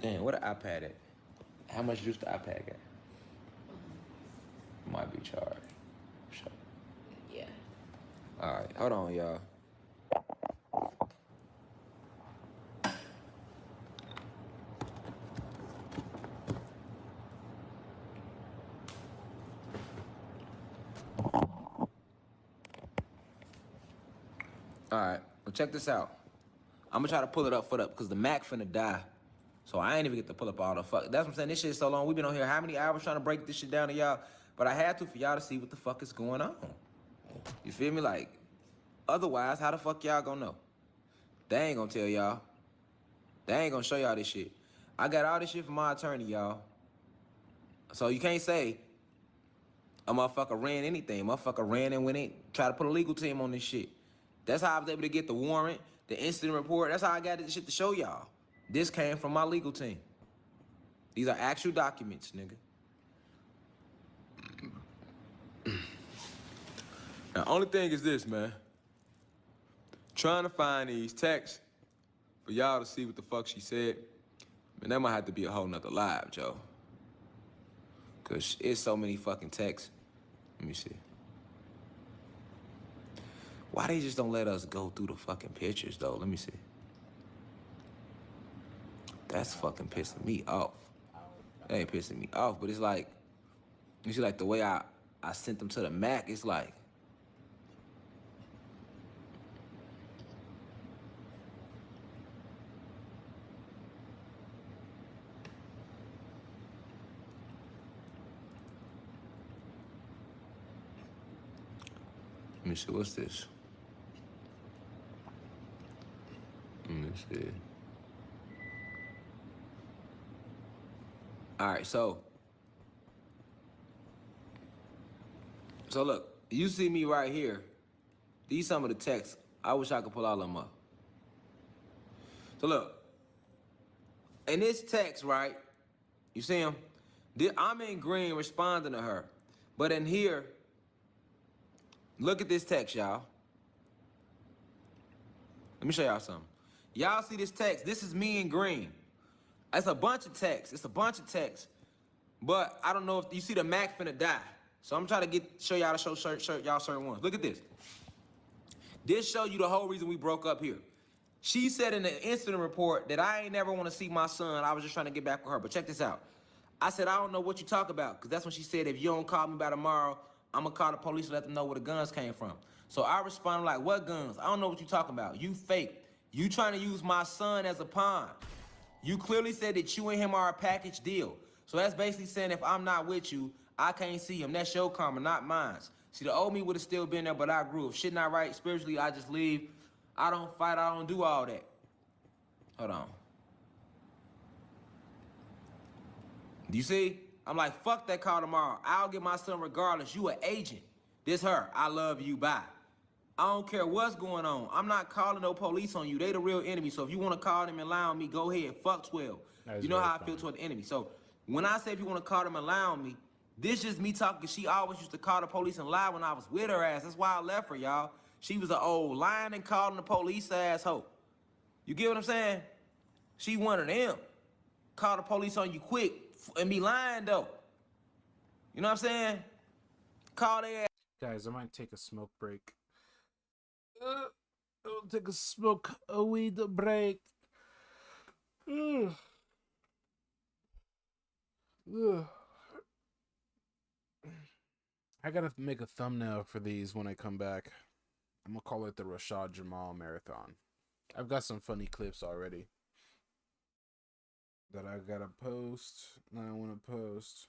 Damn, what an iPad at? How much juice the iPad got? Might be charged. Sure. Yeah. All right, hold on, y'all. All right, well, check this out. I'm gonna try to pull it up because the Mac finna die. So I ain't even get to pull up all the fuck. That's what I'm saying. This shit is so long. We've been on here how many hours trying to break this shit down to y'all? But I had to for y'all to see what the fuck is going on. You feel me? Like, otherwise, how the fuck y'all gonna know? They ain't gonna tell y'all. They ain't gonna show y'all this shit. I got all this shit from my attorney, y'all. So you can't say a motherfucker ran anything. Motherfucker ran and went in, try to put a legal team on this shit. That's how I was able to get the warrant, the incident report. That's how I got this shit to show y'all. This came from my legal team. These are actual documents, nigga. Now, only thing is this, man. Trying to find these texts for y'all to see what the fuck she said. Man, that might have to be a whole nother live, Joe. Cause it's so many fucking texts. Let me see. Why they just don't let us go through the fucking pictures, though? Let me see. That's fucking pissing me off. That ain't pissing me off, but it's like, you see, like the way I sent them to the Mac, it's like, let me see, what's this? Let me see. All right, so look, you see me right here. These some of the texts. I wish I could pull all of them up. So look, in this text, right, you see him? I'm in green responding to her. But in here, look at this text, y'all. Let me show y'all something. Y'all see this text? This is me in green. It's a bunch of text. It's a bunch of text. But I don't know if you see the Mac finna die. So I'm trying to show y'all to show y'all certain ones. Look at this. This show you the whole reason we broke up here. She said in the incident report that I ain't never want to see my son. I was just trying to get back with her. But check this out. I said, I don't know what you talk about. Because that's when she said, if you don't call me by tomorrow, I'm going to call the police and let them know where the guns came from. So I responded like, what guns? I don't know what you talking about. You fake. You trying to use my son as a pawn. You clearly said that you and him are a package deal. So that's basically saying if I'm not with you, I can't see him. That's your karma, not mine. See, the old me would have still been there, but I grew. If shit not right spiritually, I just leave. I don't fight. I don't do all that. Hold on. Do you see? I'm like, fuck that call tomorrow. I'll get my son regardless. You an agent. This her. I love you. Bye. I don't care what's going on. I'm not calling no police on you. They the real enemy. So if you want to call them and lie on me, go ahead. Fuck 12. You know how I feel toward the enemy. So when I say if you want to call them and lie on me, this just me talking because she always used to call the police and lie when I was with her ass. That's why I left her, y'all. She was an old lying and calling the police asshole. You get what I'm saying? She one of them. Call the police on you quick and be lying, though. You know what I'm saying? Call their ass. Guys, I might take a smoke break. I'll take a weed break. I gotta make a thumbnail for these when I come back. I'm gonna call it the Rashad Jamal marathon. I've got some funny clips already that I gotta post. That I wanna post.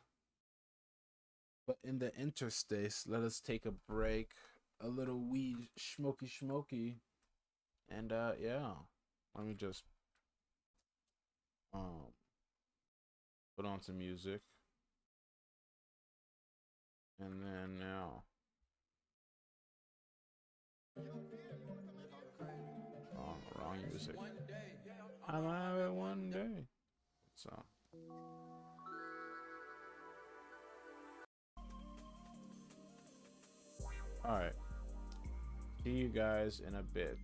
But in the interstice, let us take a break. A little weed smoky. And yeah. Let me just put on some music. And then now. Oh, wrong music. I'm gonna have it one day. So. Alright. See you guys in a bit.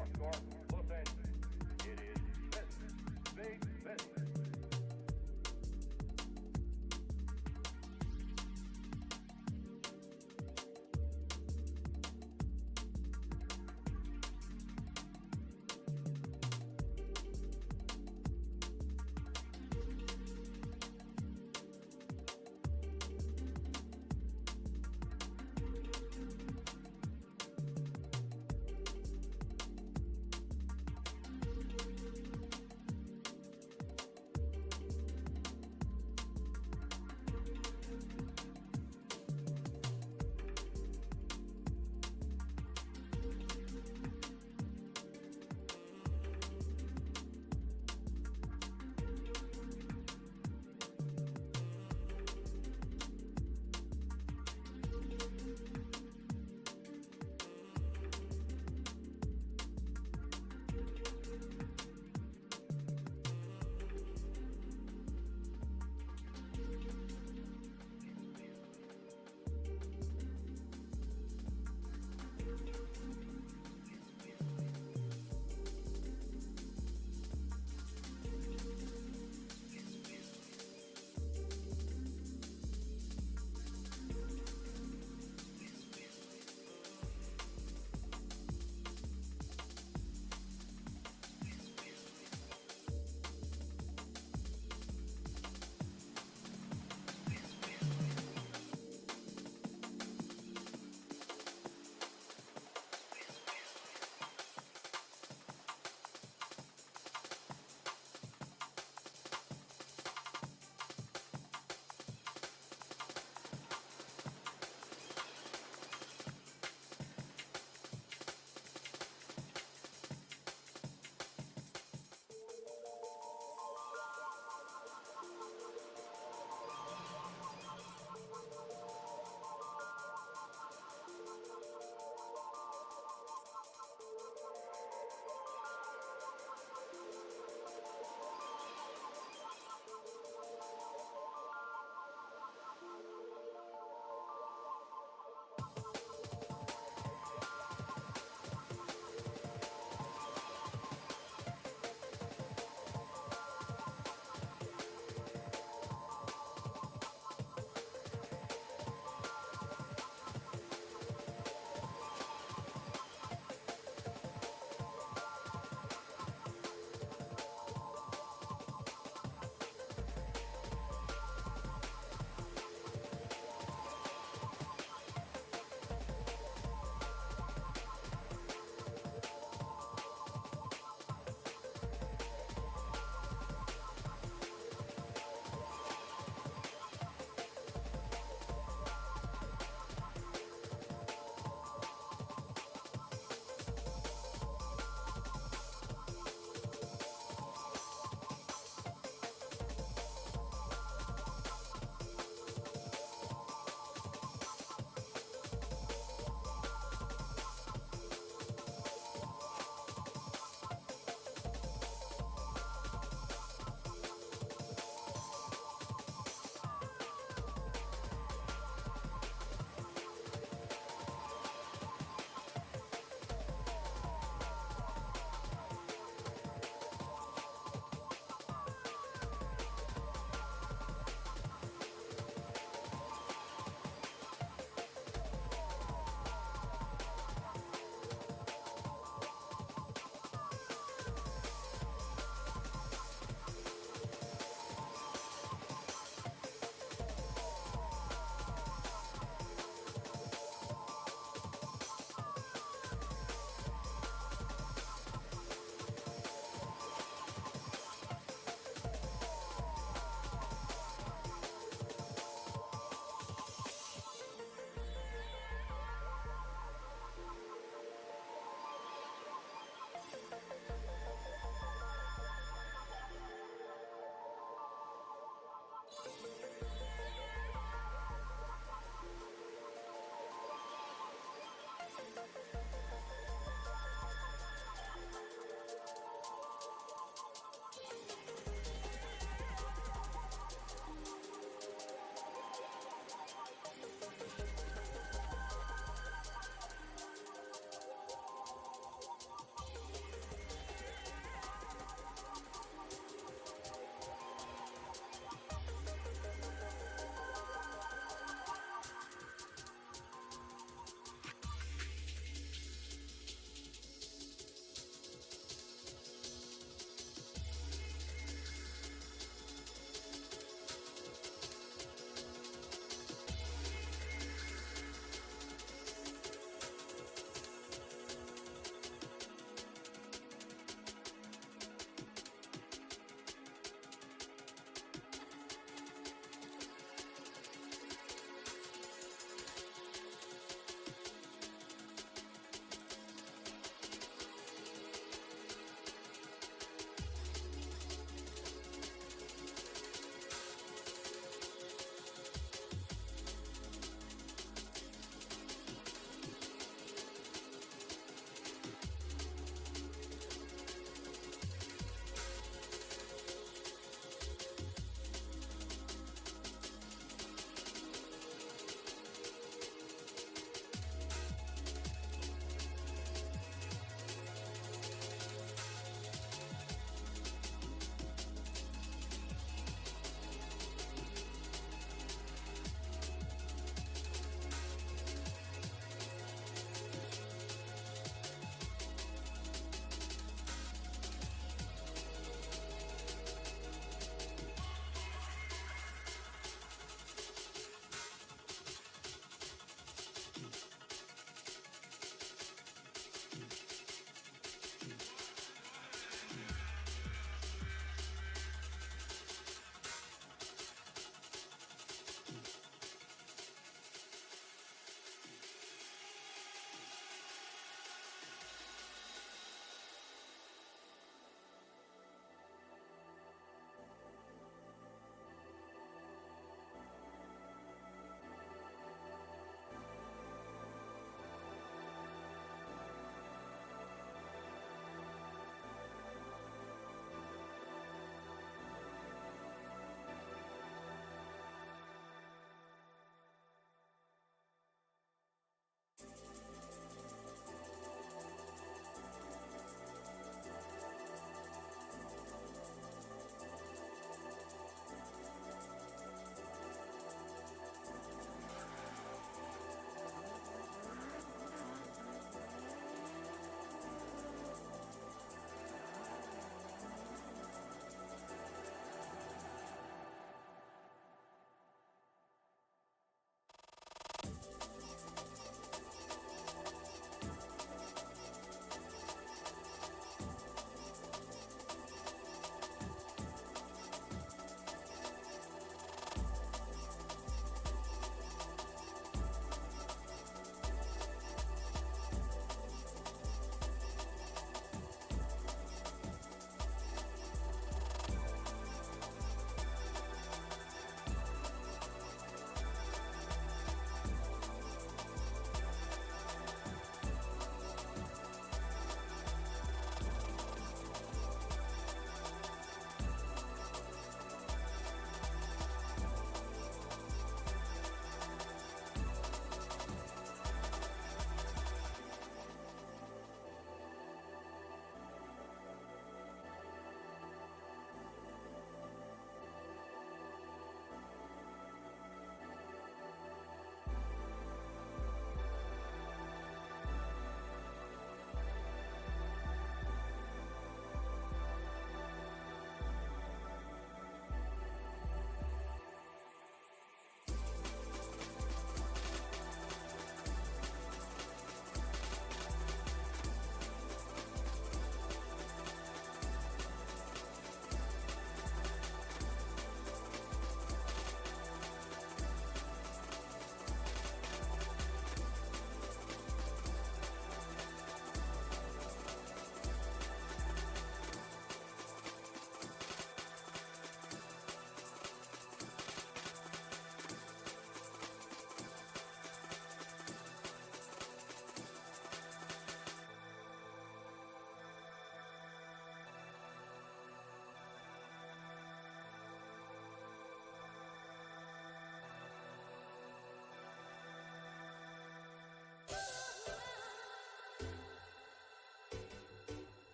Our score, Los Angeles. It is business. Big business.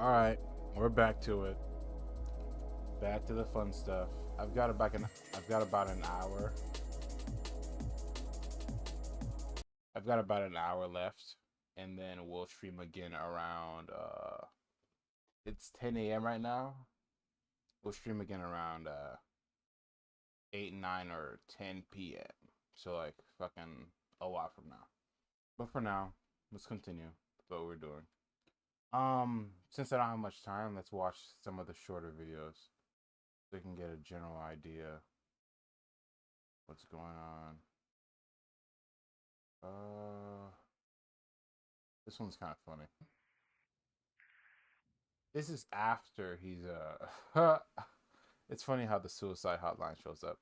All right, we're back to it. Back to the fun stuff. I've got about an hour. I've got about an hour left, and then we'll stream again around. It's 10 a.m. right now. We'll stream again around 8, 9, or 10 p.m. So like fucking a while from now. But for now, let's continue with what we're doing. Since I don't have much time, let's watch some of the shorter videos so we can get a general idea what's going on. This one's kind of funny. This is after he's it's funny how the suicide hotline shows up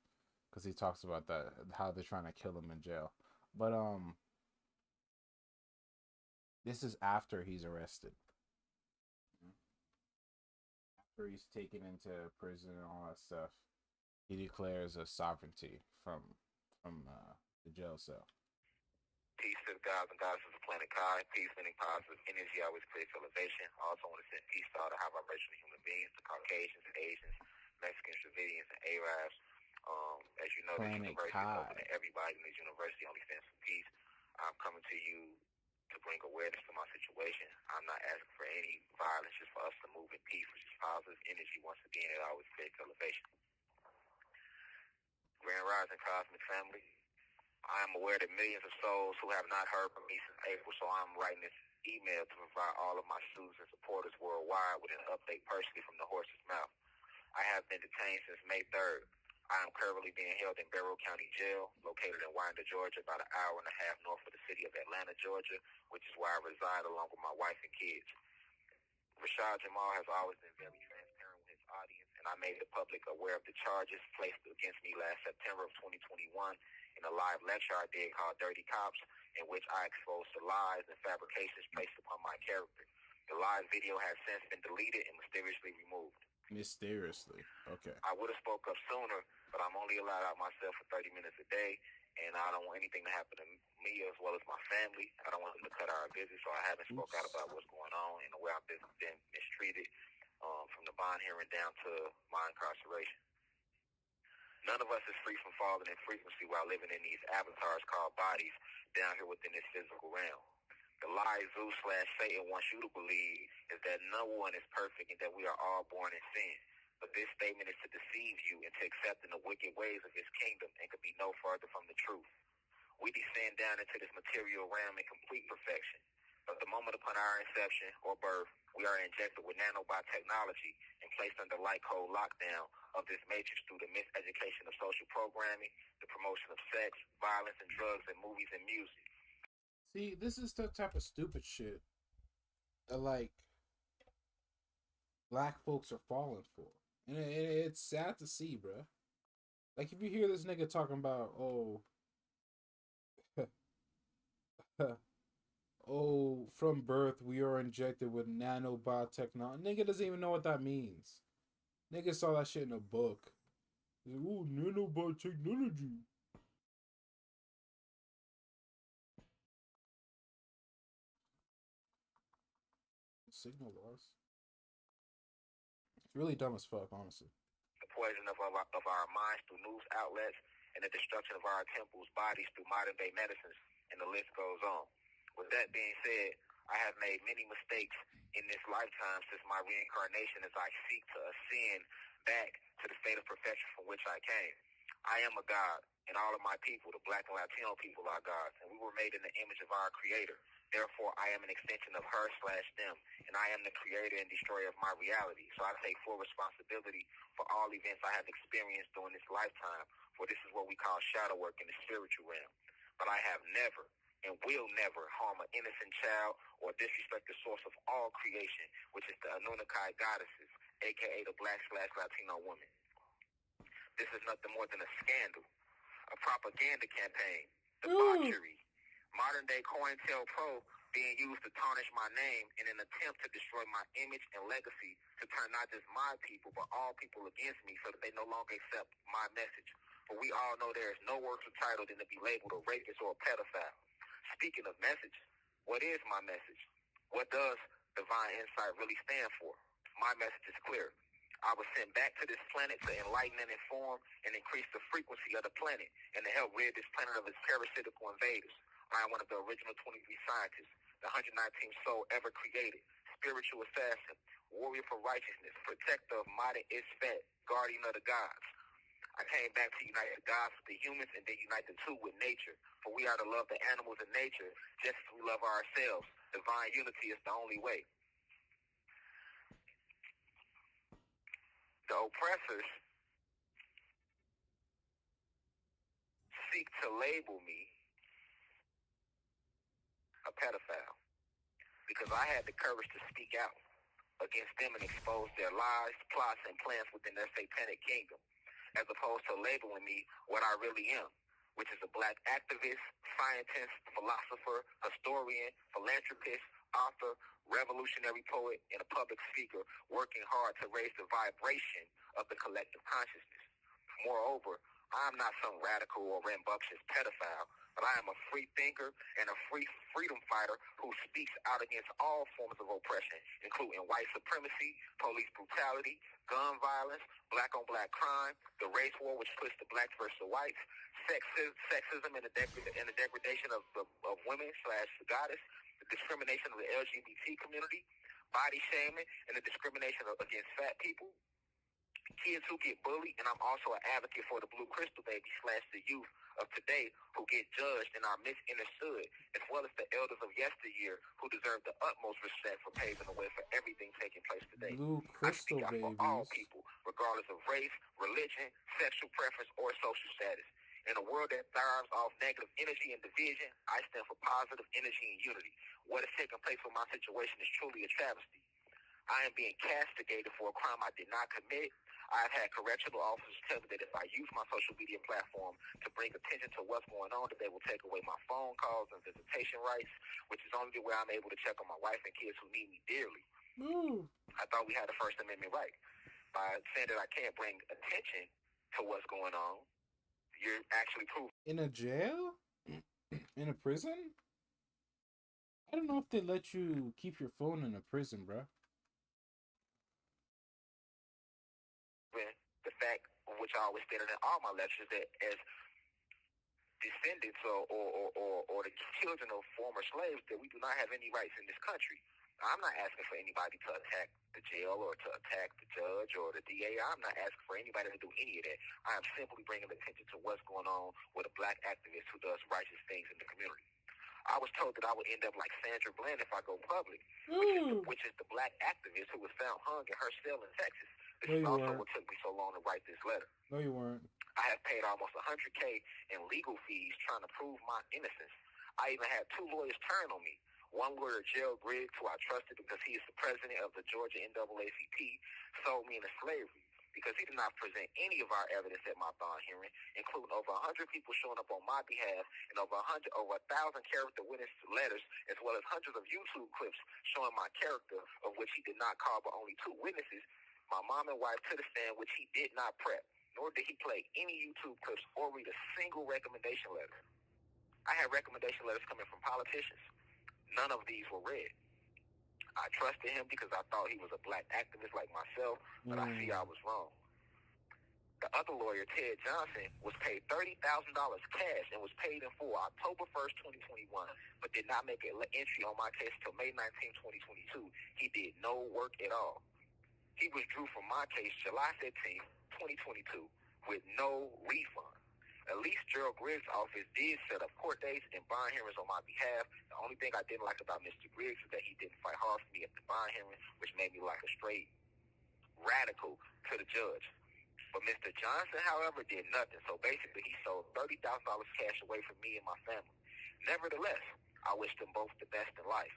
because he talks about that, how they're trying to kill him in jail. But this is after he's arrested. After he's taken into prison and all that stuff, he declares a sovereignty from the jail cell. Peace to the gods and goddesses of planet Kai. Peace, meaning positive energy, always creates elevation. I also want to send peace to all the high vibrational human beings, the Caucasians and Asians, Mexicans, Dravidians, and Arabs. As you know, this university is open to everybody, and this university only stands for peace. I'm coming to you to bring awareness to my situation. I'm not asking for any violence, just for us to move in peace, which is positive energy. Once again, it always creates elevation. Grand Rising Cosmic Family. I am aware that millions of souls who have not heard from me since April, so I'm writing this email to provide all of my students and supporters worldwide with an update personally from the horse's mouth. I have been detained since May 3rd. I am currently being held in Barrow County Jail, located in Winder, Georgia, about an hour and a half north of the city of Atlanta, Georgia, which is where I reside along with my wife and kids. Rashad Jamal has always been very transparent with his audience, and I made the public aware of the charges placed against me last September of 2021 in a live lecture I did called Dirty Cops, in which I exposed the lies and fabrications placed upon my character. The live video has since been deleted and mysteriously removed. Mysteriously, okay. I would have spoke up sooner, but I'm only allowed out myself for 30 minutes a day, and I don't want anything to happen to me as well as my family. I don't want them to cut our visit, so I haven't spoke out about what's going on and the way I've been mistreated from the bond hearing down to my incarceration. None of us is free from falling in frequency while living in these avatars called bodies down here within this physical realm. The lie Zeus/Satan wants you to believe is that no one is perfect and that we are all born in sin. But this statement is to deceive you into accepting the wicked ways of his kingdom and could be no further from the truth. We descend down into this material realm in complete perfection. But the moment upon our inception or birth, we are injected with nanobot technology and placed under light code lockdown of this matrix through the miseducation of social programming, the promotion of sex, violence, and drugs in movies and music. See, this is the type of stupid shit that, like, black folks are falling for. And it's sad to see, bruh. Like, if you hear this nigga talking about, from birth we are injected with nanobot technology. Nigga doesn't even know what that means. Nigga saw that shit in a book. He's like, oh, nanobot technology. Signal loss. It's really dumb as fuck, honestly. The poison of our minds through news outlets and the destruction of our temples, bodies through modern-day medicines, and the list goes on. With that being said, I have made many mistakes in this lifetime since my reincarnation as I seek to ascend back to the state of perfection from which I came. I am a God, and all of my people, the black and Latino people, are gods, and we were made in the image of our Creator. Therefore, I am an extension of her/them, and I am the creator and destroyer of my reality. So I take full responsibility for all events I have experienced during this lifetime, for this is what we call shadow work in the spiritual realm. But I have never and will never harm an innocent child or disrespect the source of all creation, which is the Anunnaki goddesses, a.k.a. the black/Latino women. This is nothing more than a scandal, a propaganda campaign, debauchery. Modern-day COINTELPRO being used to tarnish my name in an attempt to destroy my image and legacy, to turn not just my people, but all people against me so that they no longer accept my message. For we all know there is no worse title than to be labeled a rapist or a pedophile. Speaking of message, what is my message? What does divine insight really stand for. My message is clear. I was sent back to this planet to enlighten and inform and increase the frequency of the planet and to help rid this planet of its parasitical invaders. I am one of the original 23 scientists, the 119th soul ever created, spiritual assassin, warrior for righteousness, protector of Mada Isfet, guardian of the gods. I came back to unite the gods with the humans and then unite the two with nature. For we are to love the animals and nature just as we love ourselves. Divine unity is the only way. The oppressors seek to label me a pedophile because I had the courage to speak out against them and expose their lies, plots, and plans within their satanic kingdom, as opposed to labeling me what I really am, which is a black activist, scientist, philosopher, historian, philanthropist, author, revolutionary poet, and a public speaker working hard to raise the vibration of the collective consciousness. Moreover, I'm not some radical or rambunctious pedophile, but I am a free thinker and a freedom fighter who speaks out against all forms of oppression, including white supremacy, police brutality, gun violence, black-on-black crime, the race war which puts the blacks versus the whites, sexism and the degradation of women / the goddess, the discrimination of the LGBT community, body shaming, and the discrimination against fat people, kids who get bullied, and I'm also an advocate for the blue crystal baby / the youth of today who get judged and are misunderstood, as well as the elders of yesteryear who deserve the utmost respect for paving the way for everything taking place today. Blue I crystal speak out for babies. all people, regardless of race, religion, sexual preference, or social status. In a world that thrives off negative energy and division, I stand for positive energy and unity. What is taking place with my situation is truly a travesty. I am being castigated for a crime I did not commit. I've had correctional officers tell me that if I use my social media platform to bring attention to what's going on, that they will take away my phone calls and visitation rights, which is only the way I'm able to check on my wife and kids who need me dearly. I thought we had the First Amendment right. By saying that I can't bring attention to what's going on, you're actually proving. In a jail? In a prison? I don't know if they let you keep your phone in a prison, bro. The fact, which I always stated in all my lectures, that as descendants or the children of former slaves, that we do not have any rights in this country. I'm not asking for anybody to attack the jail or to attack the judge or the DA. I'm not asking for anybody to do any of that. I am simply bringing attention to what's going on with a black activist who does righteous things in the community. I was told that I would end up like Sandra Bland if I go public, which is the black activist who was found hung in her cell in Texas. This is also what took me so long to write this letter. No, you weren't. I have paid almost $100K in legal fees trying to prove my innocence. I even had 2 lawyers turn on me. One lawyer, Gerald Griggs, who I trusted because he is the president of the Georgia NAACP, sold me into slavery because he did not present any of our evidence at my bond hearing, including over 100 people showing up on my behalf and over 1,000 character witness letters, as well as hundreds of YouTube clips showing my character, of which he did not call but only 2 witnesses, my mom and wife to the stand, which he did not prep, nor did he play any YouTube clips or read a single recommendation letter. I had recommendation letters coming from politicians. None of these were read. I trusted him because I thought he was a black activist like myself, but I see I was wrong. The other lawyer, Ted Johnson, was paid $30,000 cash and was paid in full October 1st, 2021, but did not make an entry on my case until May 19, 2022. He did no work at all. He withdrew from my case July 15, 2022, with no refund. At least Gerald Griggs' office did set up court dates and bond hearings on my behalf. The only thing I didn't like about Mr. Griggs is that he didn't fight hard for me at the bond hearing, which made me like a straight radical to the judge. But Mr. Johnson, however, did nothing. So basically, he sold $30,000 cash away from me and my family. Nevertheless, I wish them both the best in life.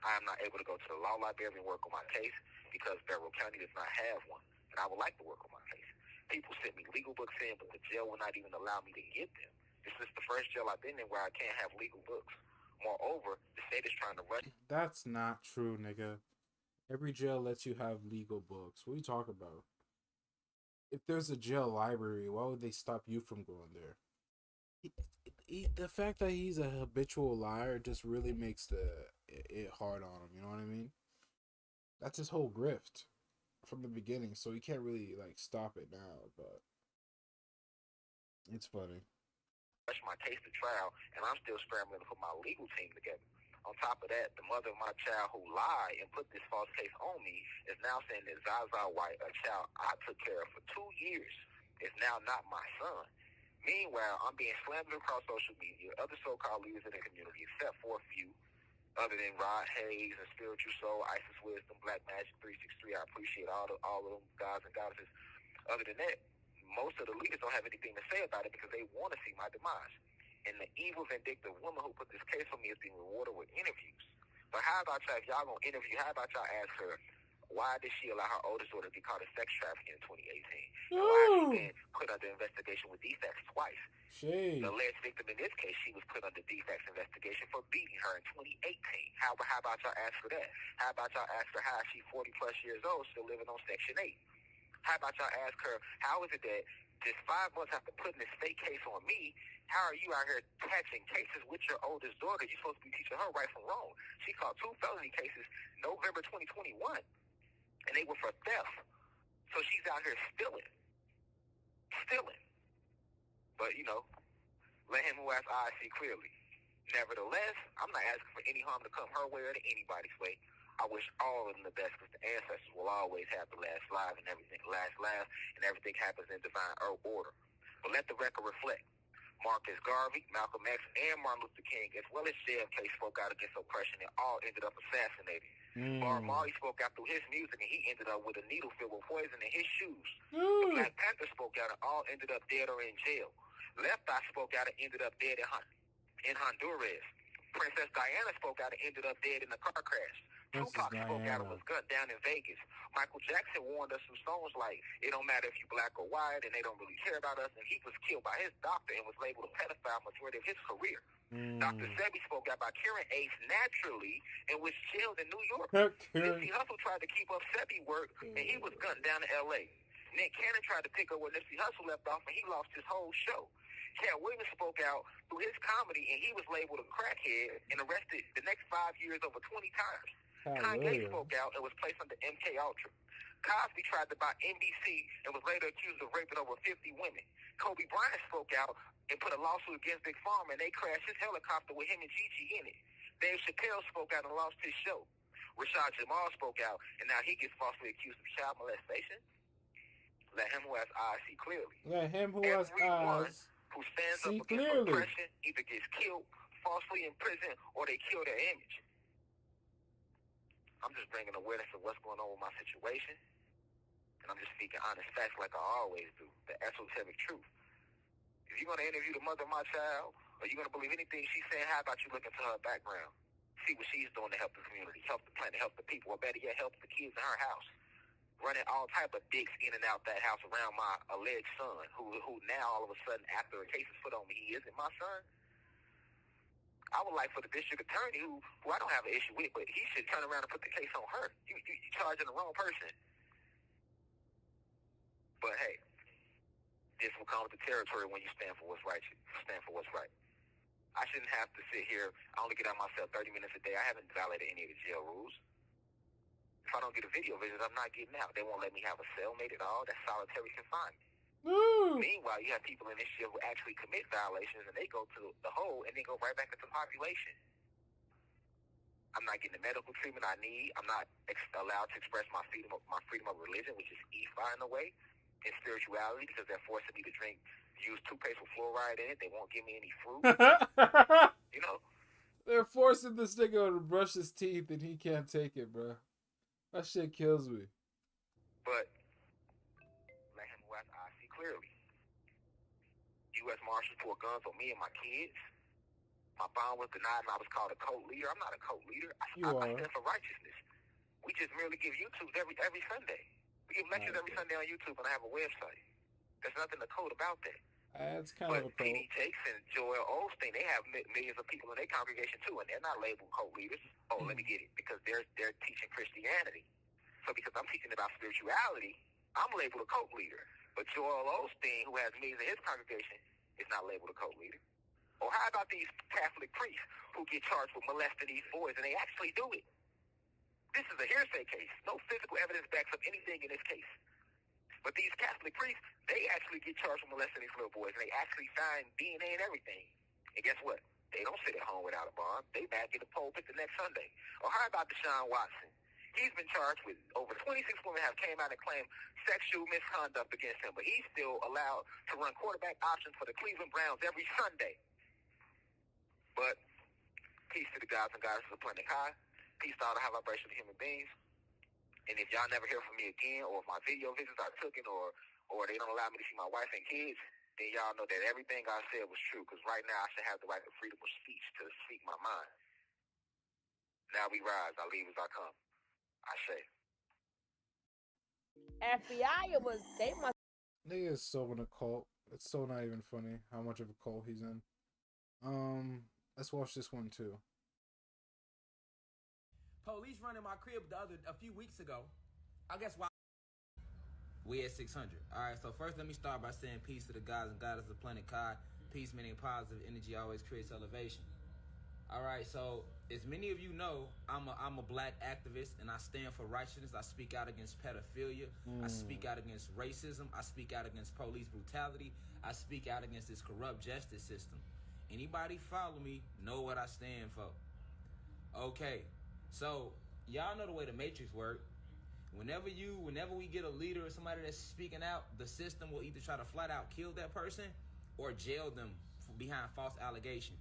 I am not able to go to the law library and work on my case because Barrow County does not have one, and I would like to work on my case. People sent me legal books in, but the jail will not even allow me to get them. This is the first jail I've been in where I can't have legal books. Moreover, the state is trying to rush. That's not true, nigga. Every jail lets you have legal books. What are you talking about? If there's a jail library, why would they stop you from going there? The fact that he's a habitual liar just really makes the it hard on him. You know what I mean? That's his whole grift from the beginning, so he can't really like stop it now. But it's funny. Rush my case to trial, and I'm still scrambling to put my legal team together. On top of that, the mother of my child who lied and put this false case on me is now saying that Zaza White, a child I took care of for 2 years, is now not my son. Meanwhile, I'm being slammed across social media, other so-called leaders in the community, except for a few, other than Rod Hayes and Spiritual Soul, Isis Wisdom, Black Magic 363. I appreciate all of them guys and goddesses. Other than that, most of the leaders don't have anything to say about it because they want to see my demise. And the evil, vindictive woman who put this case on me is being rewarded with interviews. But how about y'all, if y'all going to interview, how about y'all ask her, why did she allow her oldest daughter to be caught in sex trafficking in 2018? And why has she been put under investigation with defects twice? Shade. The alleged victim in this case, she was put under defects investigation for beating her in 2018. How about y'all ask her that? How about y'all ask her how she's 40 plus years old still living on Section 8? How about y'all ask her, how is it that just 5 months after putting this fake case on me, how are you out here catching cases with your oldest daughter? You're supposed to be teaching her right from wrong. She caught 2 felony cases November 2021, and they were for theft. So she's out here stealing. But, let him who has eyes see clearly. Nevertheless, I'm not asking for any harm to come her way or to anybody's way. I wish all of them the best because the ancestors will always have the last laugh and everything and everything happens in divine order. But let the record reflect. Marcus Garvey, Malcolm X, and Martin Luther King, as well as JFK, spoke out against oppression and all ended up assassinated. Bob Marley spoke out through his music and he ended up with a needle filled with poison in his shoes. The Black Panther spoke out and all ended up dead or in jail. Left Eye spoke out and ended up dead in Honduras. Princess Diana spoke out and ended up dead in a car crash. Tupac spoke out and was gunned down in Vegas. Michael Jackson warned us through songs like, it don't matter if you black or white and they don't really care about us, and he was killed by his doctor and was labeled a pedophile majority of his career. Dr. Sebi spoke out by curing AIDS naturally and was jailed in New York. Nipsey Hussle tried to keep up Sebi work and he was gunned down in L.A. Nick Cannon tried to pick up where Nipsey Hussle left off and he lost his whole show. Cat Williams spoke out through his comedy and he was labeled a crackhead and arrested the next 5 years over 20 times. Kanye spoke out and was placed under MK Ultra. Cosby tried to buy NBC and was later accused of raping over 50 women. Kobe Bryant spoke out and put a lawsuit against Big Pharma and they crashed his helicopter with him and Gigi in it. Dave Chappelle spoke out and lost his show. Rashad Jamal spoke out and now he gets falsely accused of child molestation. Let him who has eyes see clearly. Let him who has eyes who stands see up against clearly. oppression either gets killed, falsely imprisoned, or they kill their image. I'm just bringing awareness of what's going on with my situation, and I'm just speaking honest facts like I always do, the esoteric truth. If you're going to interview the mother of my child, or you're going to believe anything she's saying, how about you look into her background? See what she's doing to help the community, help the planet, help the people, or better yet, help the kids in her house. Running all type of dicks in and out that house around my alleged son, who now all of a sudden, after a case is put on me, he isn't my son. I would like for the district attorney, who I don't have an issue with, but he should turn around and put the case on her. You charging the wrong person. But hey, this will come with the territory when you stand for what's right. Stand for what's right. I shouldn't have to sit here. I only get out myself 30 minutes a day. I haven't violated any of the jail rules. If I don't get a video visit, I'm not getting out. They won't let me have a cellmate at all. That's solitary confinement. Meanwhile, you have people in this jail who actually commit violations and they go to the hole and then go right back into the population. I'm not getting the medical treatment I need. I'm not allowed to express my freedom of religion, which is Ifa in a way, and spirituality, because they're forcing me to use toothpaste with fluoride in it. They won't give me any fruit. They're forcing this nigga to brush his teeth and he can't take it, bro. That shit kills me. But let him who has eyes see clearly. U.S. Marshals pulled guns on me and my kids. My bond was denied and I was called a cult leader. I'm not a cult leader. I stand for righteousness. We just merely give YouTubes every Sunday. We give lectures every Sunday on YouTube and I have a website. There's nothing to code about that. That's kind of a cult. P.D. Jakes and Joel Osteen, they have millions of people in their congregation too, and they're not labeled cult leaders. Oh, let me get it, because they're teaching Christianity. So because I'm teaching about spirituality, I'm labeled a cult leader. But Joel Osteen, who has millions in his congregation, is not labeled a cult leader. Or how about these Catholic priests who get charged with molesting these boys and they actually do it? This is a hearsay case. No physical evidence backs up anything in this case. But these Catholic priests, they actually get charged with molesting these little boys and they actually find DNA and everything. And guess what? They don't sit at home without a bond. They back in the pulpit the next Sunday. Or how about Deshaun Watson? He's been charged with over 26 women have came out and claimed sexual misconduct against him, but he's still allowed to run quarterback options for the Cleveland Browns every Sunday. But peace to the gods and goddesses of Planet High. Peace to all the high vibration of human beings. And if y'all never hear from me again, or if my video visits are taken, or they don't allow me to see my wife and kids, then y'all know that everything I said was true. Because right now I should have the right to freedom of speech to speak my mind. Now we rise. I leave as I come. I say. FBI was they must. Nigga is so in a cult. It's so not even funny how much of a cult he's in. Let's watch this one too. Police running my crib a few weeks ago. I guess why we at 600. All right, so first let me start by saying peace to the gods and goddesses of Planet Kai. Peace meaning positive energy always creates elevation. All right, so as many of you know, I'm a black activist and I stand for righteousness. I speak out against pedophilia. I speak out against racism. I speak out against police brutality. I speak out against this corrupt justice system. Anybody follow me know what I stand for. Okay, so y'all know the way the Matrix works. Whenever we get a leader or somebody that's speaking out, the system will either try to flat out kill that person or jail them behind false allegations.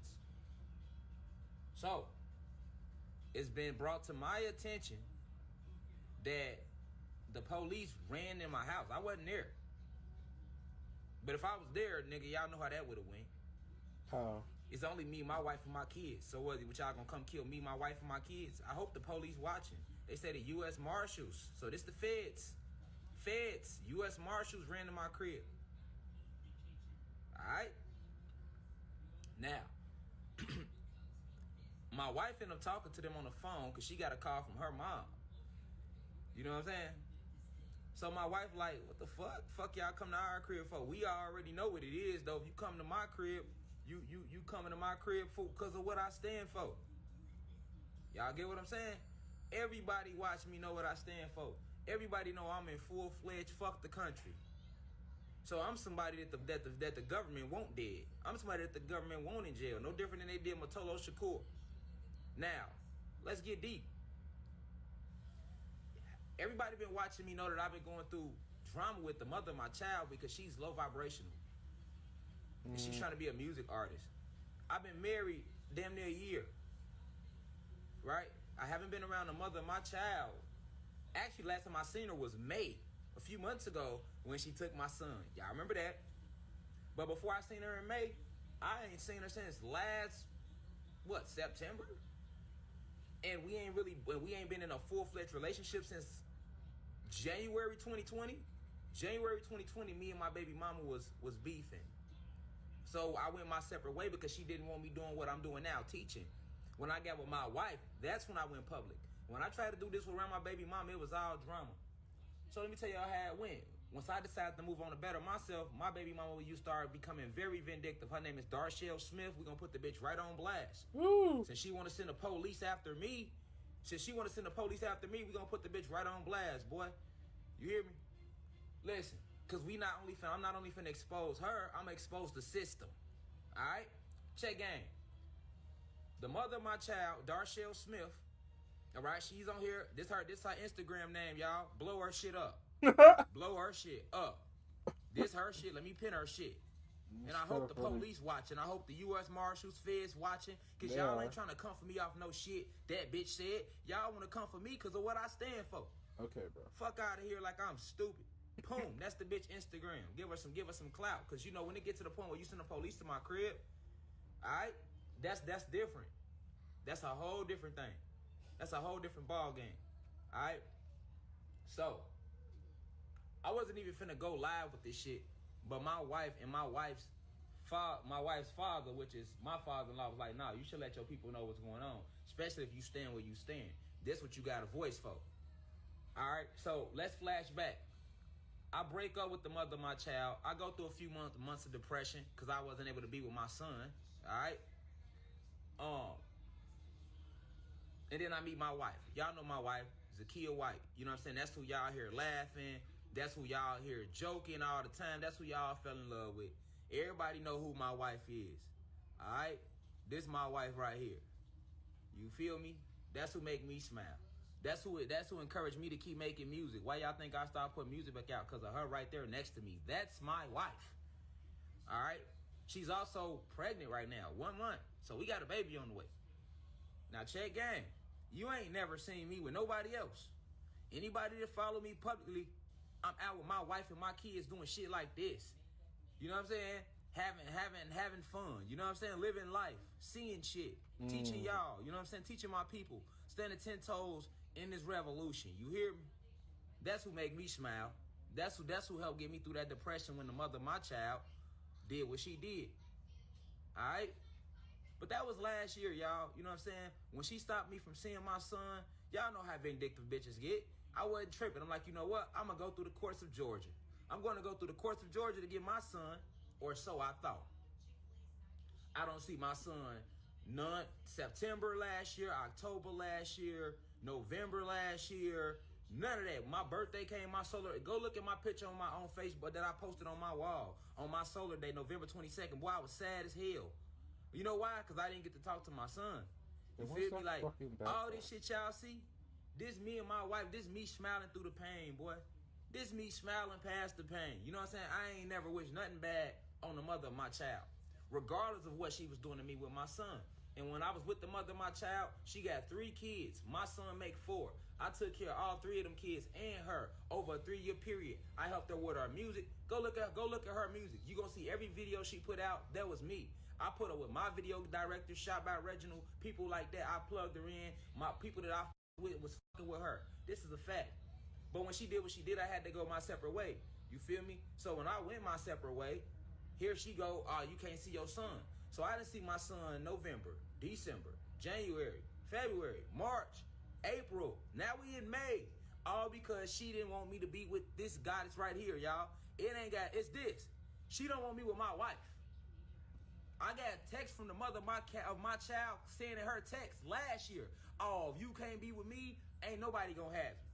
So, it's been brought to my attention that the police ran in my house. I wasn't there. But if I was there, nigga, y'all know how that would have went. How? It's only me, my wife, and my kids. So what y'all gonna come kill me, my wife, and my kids? I hope the police watching. They say the U.S. Marshals. So this the feds. Feds, U.S. Marshals ran in my crib. Alright? Now, my wife ended up talking to them on the phone because she got a call from her mom. You know what I'm saying? So my wife like, what the fuck? Fuck y'all come to our crib for? We already know what it is, though. If you come to my crib, you coming to my crib for because of what I stand for. Y'all get what I'm saying? Everybody watch me know what I stand for. Everybody know I'm in full-fledged fuck the country. So I'm somebody that the government won't dead. I'm somebody that the government won't in jail. No different than they did Motolo Shakur. Now, let's get deep. Everybody been watching me know that I've been going through drama with the mother of my child because she's low vibrational. And she's trying to be a music artist. I've been married damn near a year. Right? I haven't been around the mother of my child. Actually, last time I seen her was May, a few months ago when she took my son. Y'all remember that? But before I seen her in May, I ain't seen her since last, September? And we ain't been in a full-fledged relationship since January 2020. January 2020, me and my baby mama was beefing. So I went my separate way because she didn't want me doing what I'm doing now, teaching. When I got with my wife, that's when I went public. When I tried to do this around my baby mama, it was all drama. So let me tell y'all how it went. Once I decided to move on to better myself, my baby mama started becoming very vindictive. Her name is Darshell Smith. We're going to put the bitch right on blast. Woo! Since she want to send the police after me, we're going to put the bitch right on blast, boy. You hear me? Listen, because I'm not only finna expose her, I'm going to expose the system. All right? Check game. The mother of my child, Darshell Smith, all right, she's on here. This her Instagram name, y'all. Blow her shit up. Blow her shit up. This her shit. Let me pin her shit. And I hope the police watching. I hope the U.S. Marshals, feds watching. Because y'all ain't trying to come for me off no shit that bitch said. Y'all want to come for me because of what I stand for. Okay, bro. Fuck out of here like I'm stupid. Boom. That's the bitch Instagram. Give her some clout. Because, you know, when it gets to the point where you send the police to my crib, all right, that's different. That's a whole different thing. That's a whole different ball game. All right? So, I wasn't even finna go live with this shit, but my wife and my wife's father, which is my father-in-law, was like, nah, you should let your people know what's going on, especially if you stand where you stand. This what you got a voice for. All right? So, let's flash back. I break up with the mother of my child. I go through a few months of depression because I wasn't able to be with my son. right? And then I meet my wife. Y'all know my wife, Zakia White. You know what I'm saying? That's who y'all hear laughing. That's who y'all hear joking all the time. That's who y'all fell in love with. Everybody know who my wife is. All right? This my wife right here. You feel me? That's who make me smile. That's who encouraged me to keep making music. Why y'all think I started putting music back out? Because of her right there next to me. That's my wife. All right? She's also pregnant right now, 1 month. So we got a baby on the way. Now check game. You ain't never seen me with nobody else. Anybody that follow me publicly, I'm out with my wife and my kids doing shit like this. You know what I'm saying? Having fun. You know what I'm saying? Living life. Seeing shit. Teaching y'all. You know what I'm saying? Teaching my people. Standing 10 toes in this revolution. You hear me? That's who make me smile. That's who helped get me through that depression when the mother of my child did what she did. Alright? But that was last year, y'all. You know what I'm saying? When she stopped me from seeing my son, y'all know how vindictive bitches get. I wasn't tripping. I'm like, you know what? I'm going to go through the courts of Georgia. I'm going to go through the courts of Georgia to get my son, or so I thought. I don't see my son none September last year, October last year, November last year, none of that. My birthday came, my solar, go look at my picture on my own Facebook that I posted on my wall on my solar day, November 22nd. Boy, I was sad as hell. You know why? Because I didn't get to talk to my son. You feel me? Like, all this shit y'all see, this me and my wife, this me smiling through the pain, boy. This me smiling past the pain. You know what I'm saying? I ain't never wished nothing bad on the mother of my child, regardless of what she was doing to me with my son. And when I was with the mother of my child, she got 3 kids. My son make 4. I took care of all 3 of them kids and her over a 3-year period. I helped her with her music. Go look at her music. You gonna see every video she put out, that was me. I put her with my video director, shot by Reginald, people like that. I plugged her in. My people that I with was fucking with her. This is a fact. But when she did what she did, I had to go my separate way. You feel me? So when I went my separate way, here she go, you can't see your son. So I didn't see my son November, December, January, February, March, April. Now we in May. All because she didn't want me to be with this goddess right here, y'all. It's this. She don't want me with my wife. I got a text from the mother of my child saying in her text last year, oh, if you can't be with me, ain't nobody gonna have you.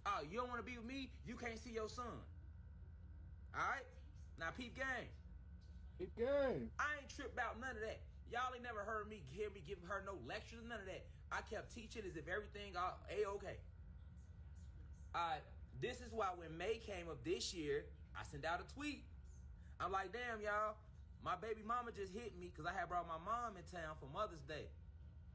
Oh, you don't want to be with me? You can't see your son. All right? Now, peep game. Peep game. I ain't tripped about none of that. Y'all ain't never heard me giving her no lectures, none of that. I kept teaching as if everything A-okay. This is why when May came up this year, I sent out a tweet. I'm like, damn, y'all, my baby mama just hit me because I had brought my mom in town for Mother's Day.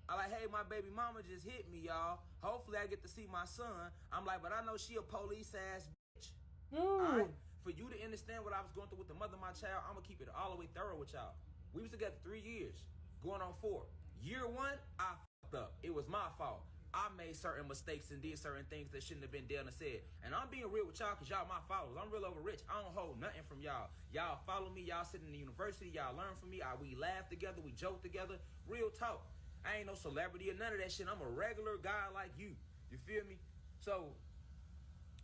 I'm like, hey, my baby mama just hit me, y'all. Hopefully I get to see my son. I'm like, but I know she a police-ass bitch. All right? For you to understand what I was going through with the mother of my child, I'm going to keep it all the way thorough with y'all. We was together 3 years, going on 4. Year 1, I fucked up. It was my fault. I made certain mistakes and did certain things that shouldn't have been done and said. And I'm being real with y'all because y'all my followers. I'm real over rich. I don't hold nothing from y'all. Y'all follow me. Y'all sit in the university. Y'all learn from me. We laugh together. We joke together. Real talk. I ain't no celebrity or none of that shit. I'm a regular guy like you. You feel me? So,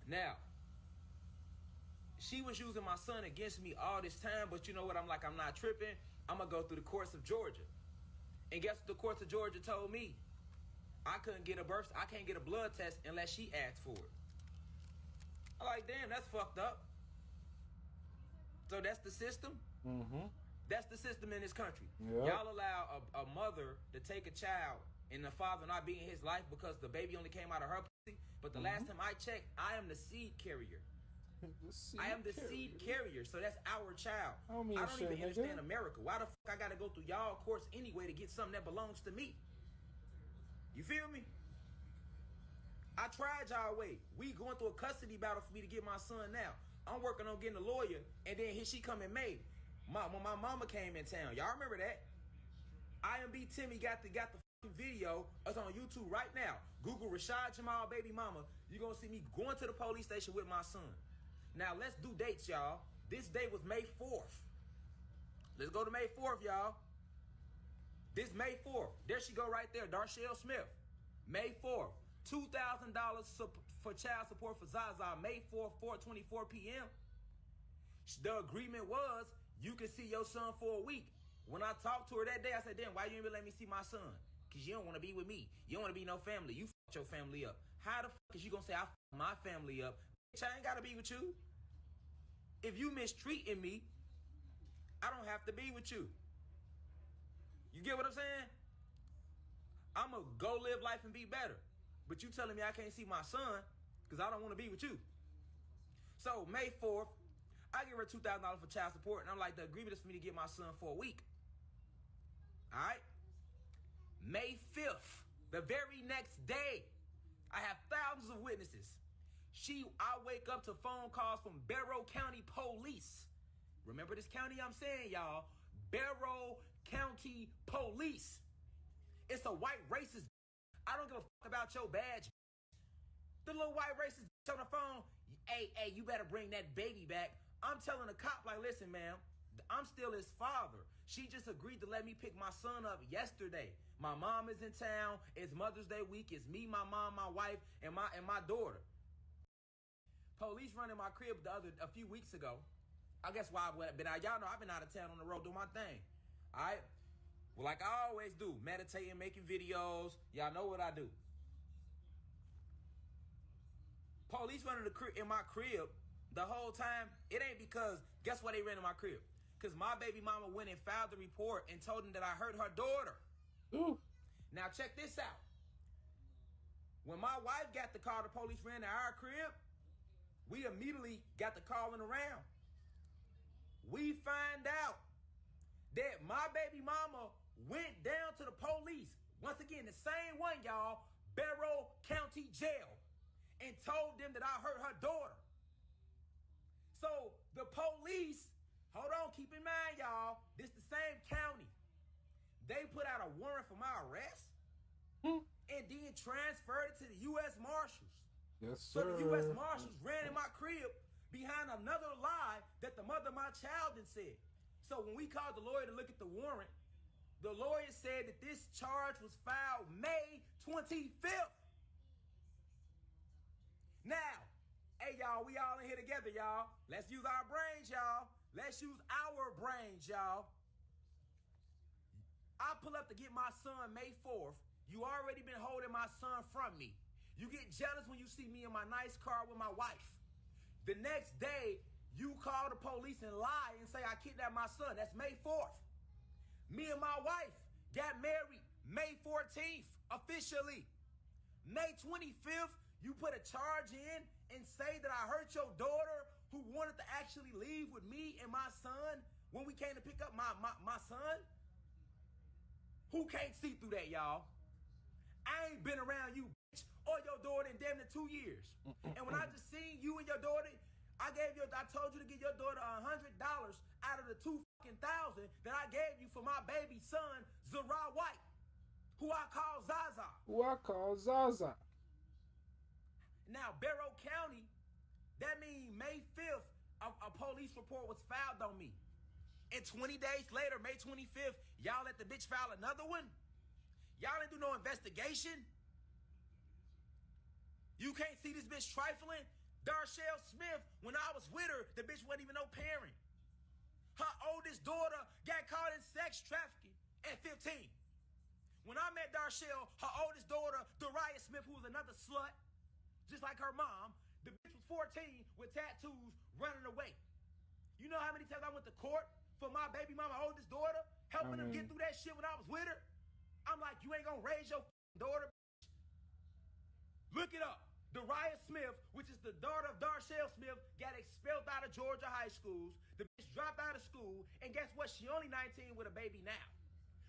now, she was using my son against me all this time, but you know what? I'm like, I'm not tripping. I'm going to go through the courts of Georgia. And guess what the courts of Georgia told me? I couldn't get I can't get a blood test unless she asked for it. I'm like, damn, that's fucked up. So that's the system? Mm-hmm. That's the system in this country. Yep. Y'all allow a mother to take a child and the father not be in his life because the baby only came out of her pussy. But the last time I checked, I am the seed carrier. I am the seed carrier, so that's our child. I don't even understand America. Why the fuck I gotta go through y'all courts anyway to get something that belongs to me? You feel me? I tried y'all way. We going through a custody battle for me to get my son now. I'm working on getting a lawyer, and then here she come in May. When my mama came in town. Y'all remember that? IMB Timmy got the fucking video. It's on YouTube right now. Google Rashad Jamal baby mama. You're going to see me going to the police station with my son. Now, let's do dates, y'all. This day was May 4th. Let's go to May 4th, y'all. This May 4th. There she go right there, Darshell Smith. May 4th. $2,000 for child support for Zaza. May 4th, 4:24 p.m. The agreement was you can see your son for a week When I talked to her that day, I said, damn, why you ain't let me see my son? Because you don't want to be with me. You don't want to be no family. You fucked your family up. How the fuck is you going to say I fucked my family up? Bitch, I ain't got to be with you. If you mistreating me, I don't have to be with you. You get what I'm saying? I'm going to go live life and be better. But you telling me I can't see my son because I don't want to be with you. So May 4th, I give her $2,000 for child support, and I'm like, the agreement is for me to get my son for a week. All right? May 5th, the very next day, I have thousands of witnesses. I wake up to phone calls from Barrow County Police. Remember this county I'm saying, y'all? Barrow County Police. It's a white racist. I don't give a fuck about your badge. The little white racist on the phone, hey, you better bring that baby back. I'm telling the cop, like, listen, ma'am, I'm still his father. She just agreed to let me pick my son up yesterday. My mom is in town. It's Mother's Day week. It's me, my mom, my wife, and my daughter. Police running my crib a few weeks ago. I guess why I've been out. Y'all know I've been out of town on the road doing my thing. All right? Well, like I always do, meditating, making videos. Y'all know what I do. Police running in my crib the whole time. It ain't because, guess why they ran in my crib? Because my baby mama went and filed the report and told them that I hurt her daughter. Ooh. Now check this out. When my wife got the call, the police ran to our crib, we immediately got the calling around. We find out that my baby mama went down to the police, once again, the same one, y'all, Barrow County Jail, and told them that I hurt her daughter. So the police, hold on, keep in mind, y'all, this the same county. They put out a warrant for my arrest and then transferred it to the U.S. Marshals. Yes, sir. So the U.S. Marshals ran in my crib behind another lie that the mother of my child had said. So when we called the lawyer to look at the warrant, the lawyer said that this charge was filed May 25th. Now, hey, y'all, we all in here together, y'all. Let's use our brains, y'all. Let's use our brains, y'all. I pull up to get my son May 4th. You already been holding my son from me. You get jealous when you see me in my nice car with my wife. The next day, you call the police and lie and say I kidnapped my son. That's May 4th. Me and my wife got married May 14th, officially. May 25th, you put a charge in and say that I hurt your daughter who wanted to actually leave with me and my son when we came to pick up my son? Who can't see through that, y'all? I ain't been around you, bitch, or your daughter in damn near 2 years. And when I just seen you and your daughter, I told you to give your daughter $100 out of the $2,000 that I gave you for my baby son, Zara White, who I call Zaza. Now, Barrow County, that means May 5th, a police report was filed on me. And 20 days later, May 25th, y'all let the bitch file another one? Y'all didn't do no investigation? You can't see this bitch trifling? Darshell Smith, when I was with her, the bitch wasn't even no parent. Her oldest daughter got caught in sex trafficking at 15. When I met Darshell, her oldest daughter, Dariah Smith, who was another slut, just like her mom, the bitch was 14 with tattoos running away. You know how many times I went to court for my baby mama, oldest daughter, helping them get through that shit when I was with her? I'm like, you ain't gonna raise your daughter, bitch. Look it up. Dariah Smith, which is the daughter of Darshell Smith, got expelled out of Georgia high schools. The bitch dropped out of school, and guess what? She only 19 with a baby now.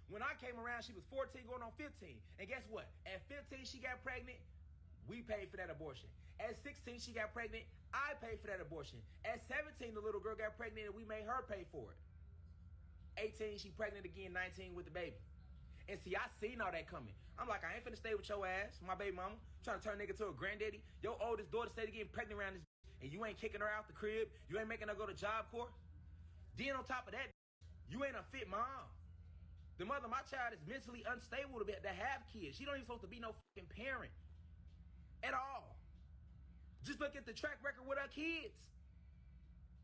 When I came around, she was 14 going on 15. And guess what? At 15, she got pregnant. We paid for that abortion. At 16, she got pregnant. I paid for that abortion. At 17, the little girl got pregnant, and we made her pay for it. 18, she pregnant again, 19 with the baby. And see, I seen all that coming. I'm like, I ain't finna stay with your ass, my baby mama, trying to turn nigga to a granddaddy. Your oldest daughter steady getting pregnant around this bitch, and you ain't kicking her out the crib. You ain't making her go to Job Corps. Then on top of that, you ain't a fit mom. The mother of my child is mentally unstable to have kids. She don't even supposed to be no fucking parent at all. Just look at the track record with her kids.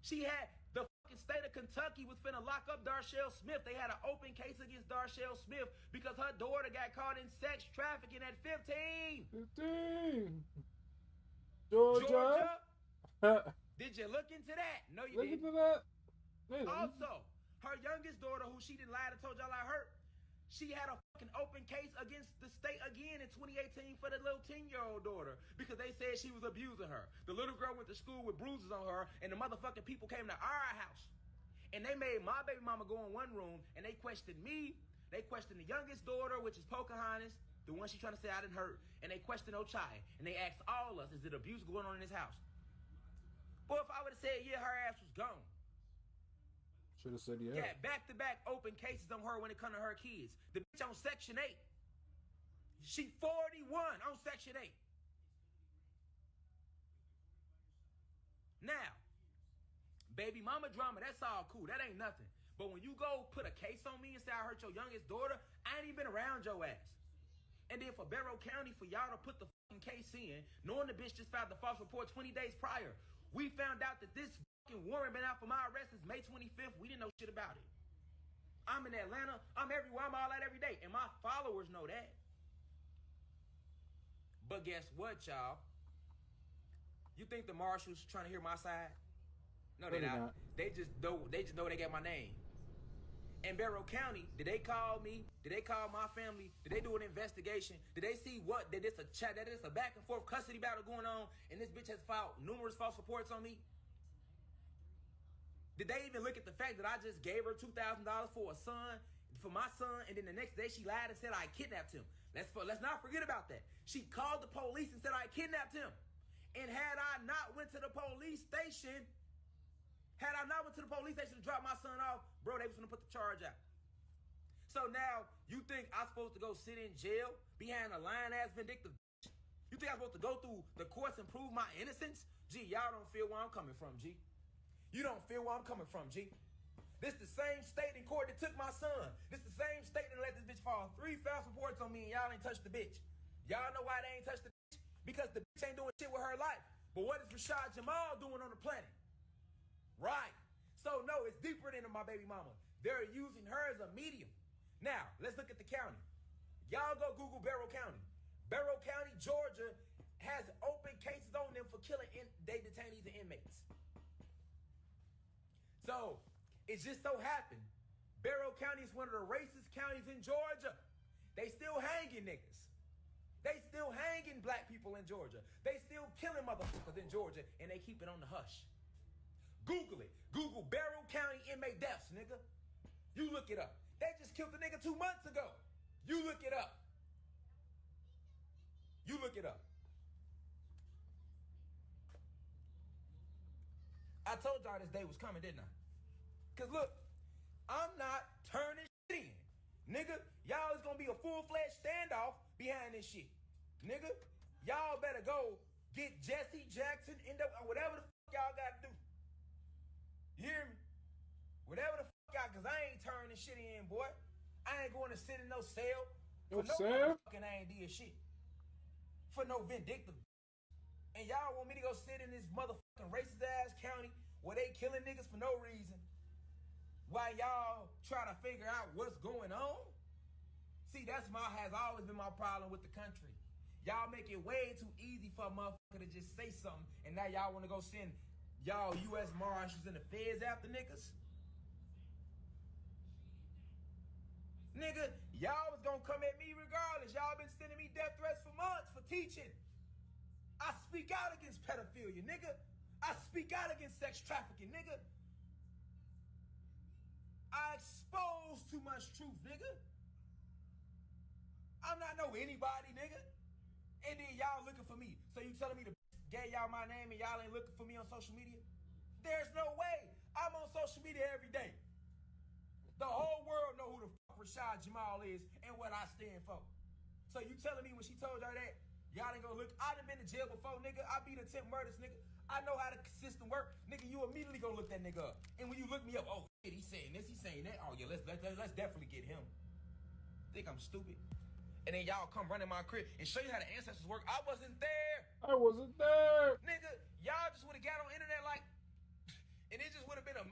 She had the fucking state of Kentucky was finna lock up Darshell Smith. They had an open case against Darshell Smith because her daughter got caught in sex trafficking at 15. 15. Georgia? Did you look into that? No, you Look didn't. into that. Man, Also, her youngest daughter, who she didn't lie and told y'all I hurt, she had a fucking open case against the state again in 2018 for the little 10-year-old daughter because they said she was abusing her. The little girl went to school with bruises on her, and the motherfucking people came to our house. And they made my baby mama go in one room, and they questioned me. They questioned the youngest daughter, which is Pocahontas, the one she trying to say I didn't hurt. And they questioned Ochai. And they asked all of us, is it abuse going on in this house? Boy, if I would have said, yeah, her ass was gone. should have said yeah. Yeah, back-to-back open cases on her when it comes to her kids. The bitch on Section 8. She 41 on Section 8. Now, baby mama drama, that's all cool. That ain't nothing. But when you go put a case on me and say I hurt your youngest daughter, I ain't even been around your ass. And then for Barrow County, for y'all to put the fucking case in, knowing the bitch just filed the false report 20 days prior, we found out that this fucking warrant been out for my arrest since May 25th. We didn't know shit about it. I'm in Atlanta. I'm everywhere. I'm all that every day. And my followers know that. But guess what, y'all? You think the marshals trying to hear my side? No, they're not. They just know they got my name. In Barrow County, did they call me? Did they call my family? Did they do an investigation? Did they see what? That it's a back and forth custody battle going on, and this bitch has filed numerous false reports on me? Did they even look at the fact that I just gave her $2,000 for my son, and then the next day she lied and said I kidnapped him? Let's not forget about that. She called the police and said I kidnapped him. And had I not went to the police station to drop my son off, bro, they was gonna put the charge out. So now, you think I'm supposed to go sit in jail behind a lying-ass vindictive bitch? You think I'm supposed to go through the courts and prove my innocence? Gee, y'all don't feel where I'm coming from, G. You don't feel where I'm coming from, G. This the same state in court that took my son. This the same state that let this bitch file 3 false reports on me and y'all ain't touched the bitch. Y'all know why they ain't touched the bitch? Because the bitch ain't doing shit with her life. But what is Rashad Jamal doing on the planet? Right. So no, it's deeper than my baby mama. They're using her as a medium. Now, let's look at the county. Y'all go Google Barrow County. Barrow County, Georgia has open cases on them for killing they detainees and inmates. So, it just so happened, Barrow County is one of the racist counties in Georgia. They still hanging niggas. They still hanging black people in Georgia. They still killing motherfuckers in Georgia, and they keep it on the hush. Google it. Google Barrow County inmate deaths, nigga. You look it up. They just killed the nigga 2 months ago. You look it up. You look it up. I told y'all this day was coming, didn't I? Because look, I'm not turning shit in. Nigga, y'all is going to be a full-fledged standoff behind this shit. Nigga, y'all better go get Jesse Jackson, whatever the fuck y'all got to do. You hear me? Whatever the fuck y'all, because I ain't turning shit in, boy. I ain't going to sit in no cell. For no motherfucking I ain't did shit. For no vindictive. And y'all want me to go sit in this motherfucking racist-ass county where they killing niggas for no reason while y'all try to figure out what's going on? See, has always been my problem with the country. Y'all make it way too easy for a motherfucker to just say something, and now y'all want to go send y'all U.S. Marshals and the feds after niggas? Nigga, y'all was gonna come at me regardless. Y'all been sending me death threats for months for teaching. I speak out against pedophilia, nigga. I speak out against sex trafficking, nigga. I expose too much truth, nigga. I'm not no anybody, nigga. And then y'all looking for me. So you telling me to gave y'all my name and y'all ain't looking for me on social media? There's no way. I'm on social media every day. The whole world know who the fuck Rashad Jamal is and what I stand for. So you telling me when she told y'all that, y'all ain't gonna look? I done been to jail before, nigga. I beat attempt murders, nigga. I know how the system work. Nigga, you immediately gonna look that nigga up. And when you look me up, oh shit, he's saying this, he's saying that. Oh yeah, let's definitely get him. Think I'm stupid? And then y'all come running my crib and show you how the ancestors work. I wasn't there. I wasn't there. Nigga, y'all just would have got on the internet like, And it just would have been a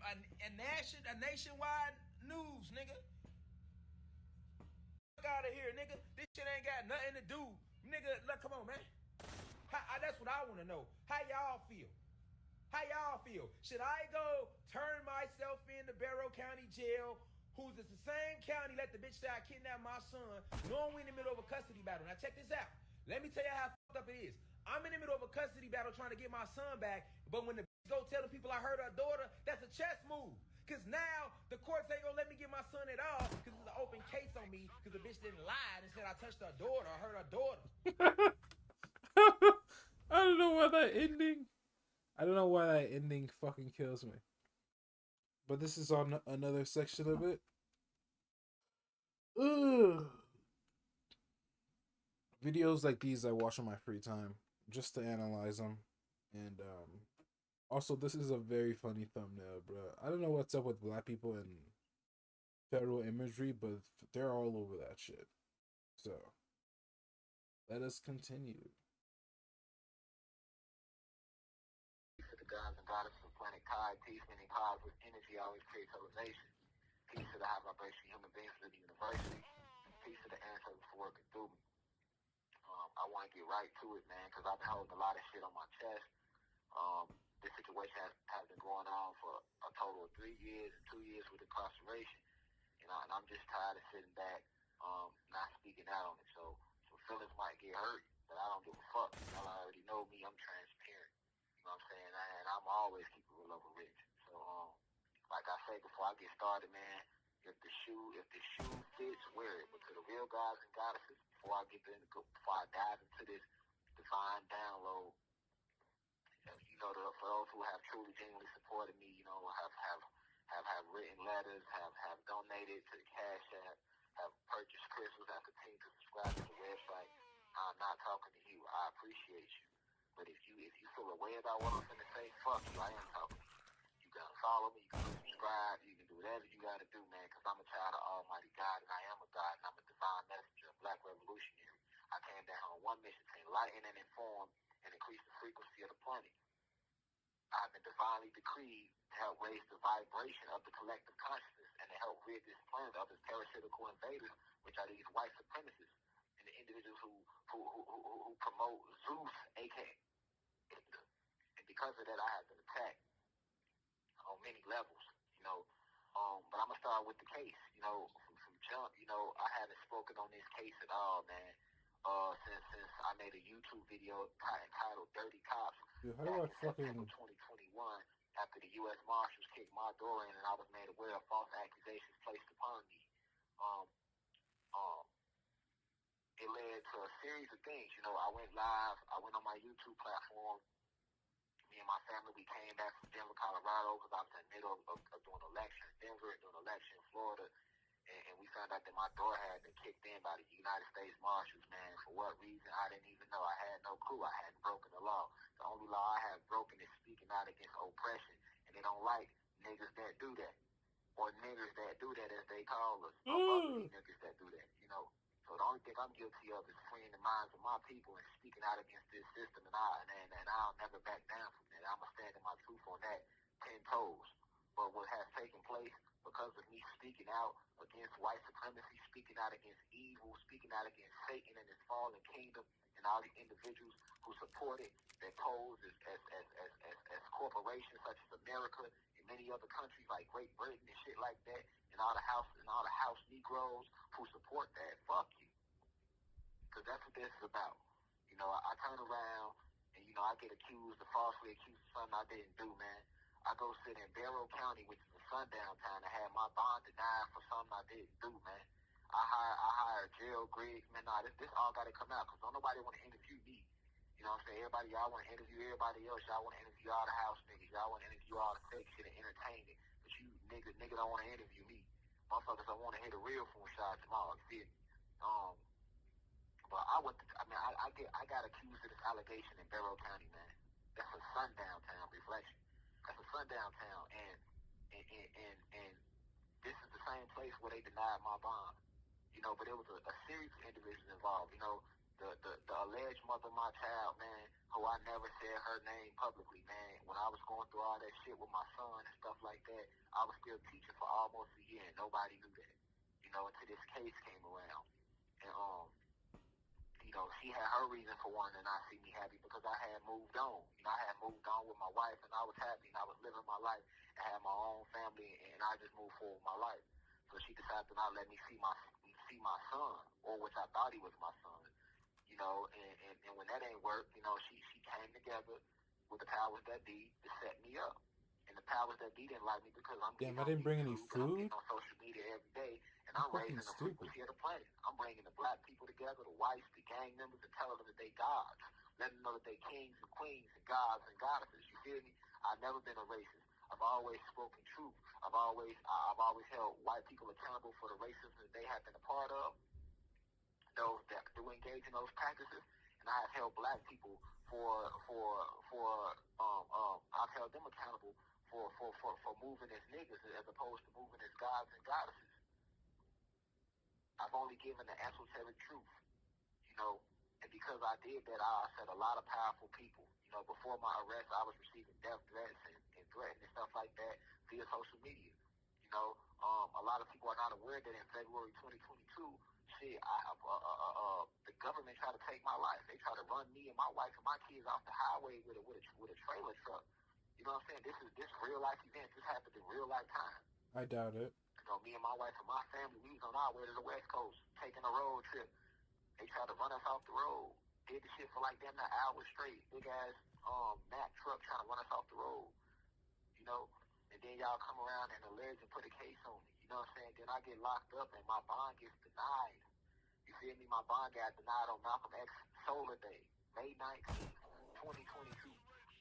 nationwide news, nigga. Fuck out of here, nigga. This shit ain't got nothing to do. Nigga, look, come on, man. That's what I want to know. How y'all feel? How y'all feel? Should I go turn myself in to Barrow County Jail, who's the same county let the bitch say I kidnapped my son, knowing we in the middle of a custody battle? Now check this out. Let me tell you how fucked up it is. I'm in the middle of a custody battle trying to get my son back, but when the bitch go tell the people I hurt her daughter, that's a chess move. Because now the courts ain't gonna let me get my son at all because it's an open case on me because the bitch didn't lie and said I touched her daughter or hurt her daughter. I don't know why that ending fucking kills me. But this is on another section of it. Ugh. Videos like these I watch on my free time just to analyze them. And also, this is a very funny thumbnail, bro. I don't know what's up with black people and federal imagery, but they're all over that shit. So, let us continue. To the gods and goddesses of planet Kai, peace, meaning cause with energy always creates elevation. Peace to the high vibration human beings of the university. Peace to the ancestors for working through me. I want to get right to it, man, because I've been holding a lot of shit on my chest. This situation has been going on for a total of 3 years and 2 years with incarceration. And I'm just tired of sitting back, not speaking out on it. So feelings might get hurt, but I don't give a fuck. Y'all already know me. I'm transparent. You know what I'm saying? And I'm always keep it real over rich. So, like I say, before I get started, man, if the shoe fits, wear it. But to the real gods and goddesses, before I dive into this divine download, you know, for those who have truly, genuinely supported me, you know, have written letters, have donated to the Cash App, have purchased crystals, have continued to subscribe to the website. I'm not talking to you. I appreciate you. But if you feel a way about what I'm finna say, fuck you. I am talking to you. You can follow me, you can subscribe, you can do whatever you gotta do, man, because I'm a child of Almighty God, and I am a God, and I'm a divine messenger, a black revolutionary. I came down here on one mission to enlighten and inform and increase the frequency of the planet. I've been divinely decreed to help raise the vibration of the collective consciousness and to help rid this planet of its parasitical invaders, which are these white supremacists and the individuals who promote Zeus, aka. And because of that, I have been attacked on many levels, you know. But I'm gonna start with the case, you know, from jump. You know, I haven't spoken on this case at all, man. Since I made a YouTube video entitled "Dirty Cops" Dude, how back do I in September fucking 2021, after the U.S. Marshals kicked my door in and I was made aware of false accusations placed upon me. It led to a series of things. You know, I went live. I went on my YouTube platform. Me and my family, we came back from Denver, Colorado, because I was in the middle of doing an election in Denver and doing an election in Florida. And we found out that my door had been kicked in by the United States Marshals, man. For what reason, I didn't even know. I had no clue. I hadn't broken the law. The only law I have broken is speaking out against oppression. And they don't like niggas that do that. Or niggers that do that, as they call us. Or ugly niggas that do that, you know. So the only thing I'm guilty of is freeing the minds of my people and speaking out against this system. And I'll never back down from that. I'm going to stand in my truth on that 10 toes. But what has taken place because of me speaking out against white supremacy, speaking out against evil, speaking out against Satan and his fallen kingdom, and all the individuals who support it, that pose as corporations such as America and many other countries like Great Britain and shit like that, and all the house Negroes who support that, fuck you. Because that's what this is about. You know, I turn around and, you know, I get falsely accused of something I didn't do, man. I go sit in Barrow County, which is a sundown town, to have my bond denied for something I didn't do, man. I hire Gerald Griggs, man. Nah, this all got to come out because don't nobody want to interview me. You know what I'm saying? Everybody, y'all want to interview everybody else. Y'all want to interview all the house niggas. Y'all want to interview all the fake shit and entertain it. But you nigga don't want to interview me. Motherfuckers don't want to hear the real from Rashad Jamal. You feel me? But I got accused of this allegation in Barrow County, man. That's a sundown town, Reflection. That's a sundown town, and this is the same place where they denied my bond. You know, but there was a series of individuals involved. You know, the alleged mother of my child, man, who I never said her name publicly, man. When I was going through all that shit with my son and stuff like that, I was still teaching for almost a year and nobody knew that. Until this case came around. And she had her reason for wanting to not see me happy because I had moved on. I had moved on with my wife and I was happy and I was living my life and had my own family and I just moved forward with my life. So she decided to not let me see my son, or which I thought he was my son. And when that ain't worked, she came together with the powers that be to set me up. And the powers that be didn't like me because I'm Damn, getting I didn't bring any YouTube, and I'm getting food. on social media every day, and That's I'm fucking raising the stupid. frequency of the planet. I'm bringing the black people together, the whites, the gang members, and telling them that they gods. Letting them know that they kings and queens and gods and goddesses. You feel me? I've never been a racist. I've always spoken truth. I've always held white people accountable for the racism that they have been a part of. Those that do engage in those practices, and I have held black people I've held them accountable for moving as niggas as opposed to moving as gods and goddesses. I've only given the esoteric truth, and because I did that, I upset a lot of powerful people. Before my arrest, I was receiving death threats and threatened and stuff like that via social media. A lot of people are not aware that in February 2022, the government tried to take my life. They tried to run me and my wife and my kids off the highway with a trailer truck. You know what I'm saying? This real life event. This happened in real life time. I doubt it. Me and my wife and my family, we was on our way to the West Coast, taking a road trip. They tried to run us off the road. Did the shit for like damn an hour straight. Big ass Mack truck trying to run us off the road. And then y'all come around and allege and put a case on me. You know what I'm saying? Then I get locked up and my bond gets denied. You feel me? My bond got denied on Malcolm X Solar Day, May 19th, 2022.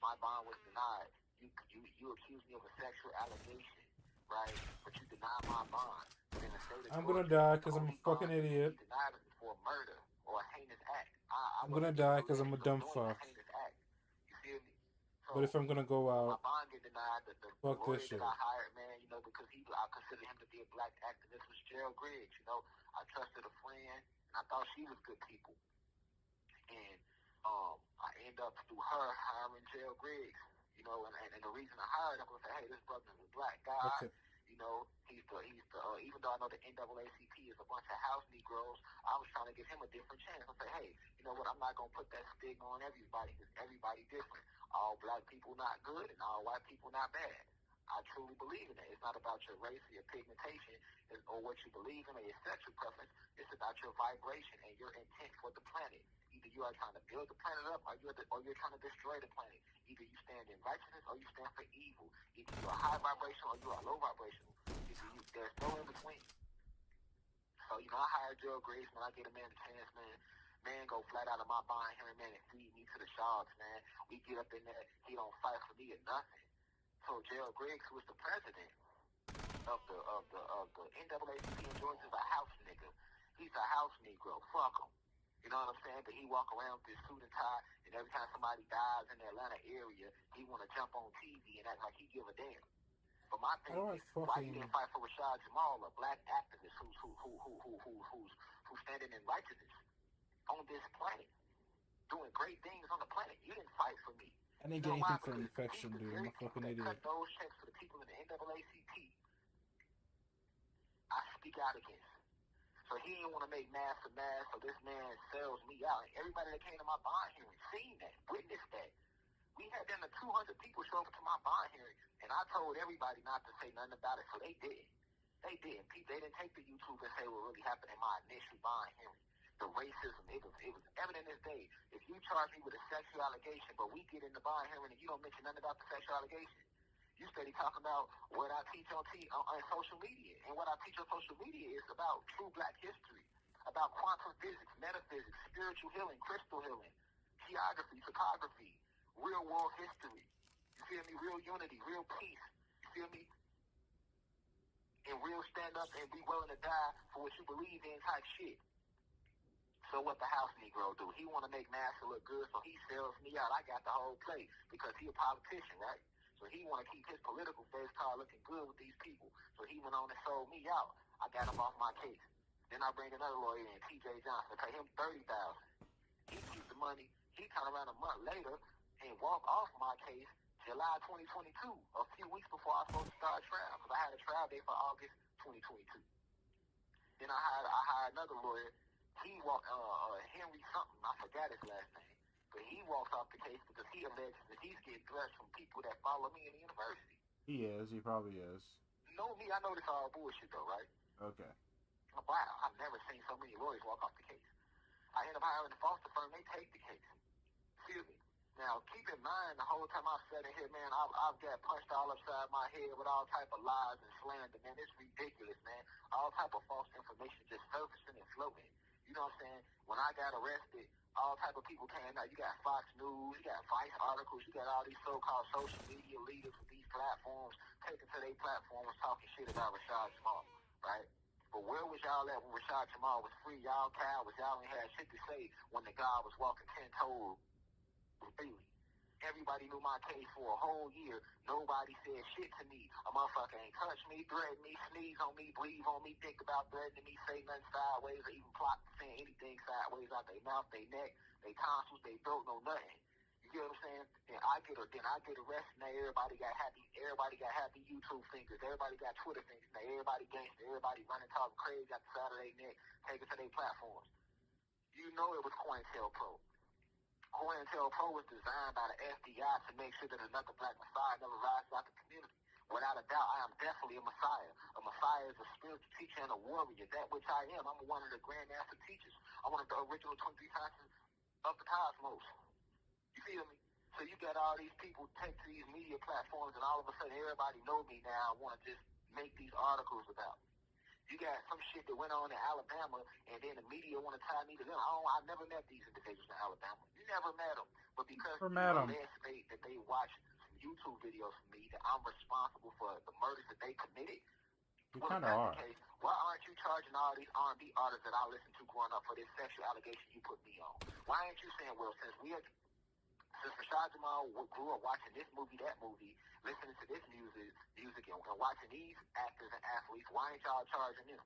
My bond was denied. You accused me of a sexual allegation, right? But you denied my bond. But in the state of I'm Georgia, gonna die because the I'm a only fucking bond that can idiot. be denied is for murder or a heinous act. I'm gonna die because I'm a dumb fuck. Heinous act. You feel me? So, But if I'm gonna go my out, bond get denied. The fuck lawyer this shit. that I hired, man, because I consider him to be a black activist, was Gerald Griggs. I trusted a friend, and I thought she was good people. And I end up through her hiring Gerald Griggs. And the reason I hired him was say, hey, this brother is a black guy. Okay. He's the even though I know the NAACP is a bunch of house Negroes, I was trying to give him a different chance. I say, hey, you know what? I'm not gonna put that stigma on everybody because everybody different. All black people not good and all white people not bad. I truly believe in that. It's not about your race or your pigmentation or what you believe in or your sexual preference. It's about your vibration and your intent for the planet. Either you are trying to build the planet up or you're trying to destroy the planet. Either you stand in righteousness or you stand for evil. Either you are high vibrational or you are low vibrational. There's no in between. So, I hired Gerald Griggs, man. I get a man a chance, man. Man go flat out of my bond hearing, man, and feed me to the sharks, man. We get up in there, he don't fight for me or nothing. So Gerald Griggs, who is the president of the NAACP in Georgia, is a house nigga. He's a house Negro. Fuck him. You know what I'm saying? But he walk around with this suit and tie, and every time somebody dies in the Atlanta area, he want to jump on TV and act like he give a damn. But my thing is, why you didn't fight for Rashad Jamal, a black activist who's standing in righteousness on this planet, doing great things on the planet? You didn't fight for me. I didn't get anything for infection, dude. I'm a fucking idiot. Cut those checks for the people in the NAACP, I speak out against. So he didn't want to make mass to mass, so this man sells me out. And everybody that came to my bond hearing seen that, witnessed that. We had them to 200 people show up to my bond hearing, and I told everybody not to say nothing about it, so they did. They did. They didn't take the YouTube and say what really happened in my initial bond hearing. The racism, it was evident as day. If you charge me with a sexual allegation, but we get in the bond hearing and you don't mention nothing about the sexual allegation, you steady talking about what I teach on social media. And what I teach on social media is about true black history, about quantum physics, metaphysics, spiritual healing, crystal healing, geography, photography, real world history. You feel me? Real unity, real peace. You feel me? And real stand up and be willing to die for what you believe in type shit. So what the house Negro do? He want to make Master look good, so he sells me out. I got the whole play because he a politician, right? So he want to keep his political face card looking good with these people. So he went on and sold me out. I got him off my case. Then I bring another lawyer in, T.J. Johnson, pay him $30,000. He keep the money. He turn around a month later and walk off my case July 2022, a few weeks before I was supposed to start trial, because I had a trial date for August 2022. Then I hired another lawyer. He walked, Henry something, I forgot his last name, but he walks off the case because he alleges that he's getting threats from people that follow me in the university. He is. He probably is. Know me, I know this all bullshit though, right? Okay. Wow, I've never seen so many lawyers walk off the case. I end up hiring a foster firm, they take the case. Feel me? Now, keep in mind, the whole time I've sat in here, man, I've got punched all upside my head with all type of lies and slander, man. It's ridiculous, man. All type of false information just surfacing and floating. You know what I'm saying? When I got arrested, all type of people came out. You got Fox News, you got Vice articles, you got all these so-called social media leaders with these platforms taking to their platforms talking shit about Rashad Jamal, right? But where was y'all at when Rashad Jamal was free? Y'all cowards, y'all ain't had shit to say when the guy was walking 10-toed freely. Everybody knew my case for a whole year. Nobody said shit to me. A motherfucker ain't touch me, threaten me, sneeze on me, breathe on me, think about threatening me, say nothing sideways, or even plot saying anything sideways out their mouth, their neck, their tonsils, their throat, no nothing. You get what I'm saying? Then I get arrested. Now everybody got happy YouTube fingers. Everybody got Twitter fingers. Now everybody gangster. Everybody running, talking crazy out the side of their neck, taking to their platforms. You know it was COINTELPRO. COINTELPRO was designed by the FBI to make sure that another black Messiah never rises out the community. Without a doubt, I am definitely a Messiah. A Messiah is a spiritual teacher and a warrior, that which I am. I'm one of the Grand Master teachers. I'm one of the original 23 Titans of the cosmos. You feel me? So you got all these people take to these media platforms, and all of a sudden everybody know me now. I want to just make these articles about me. You got some shit that went on in Alabama, and then the media want to tie me to them. I never met these individuals in Alabama. You never met them. But because you alleged that they watched some YouTube videos from me, that I'm responsible for the murders that they committed, You kind of are. Case, why aren't you charging all these R&B artists that I listened to growing up for this sexual allegation you put me on? Why ain't you saying, well, since Rashad Jamal grew up watching this movie, that movie, listening to this music and watching these actors and athletes, why ain't y'all charging them?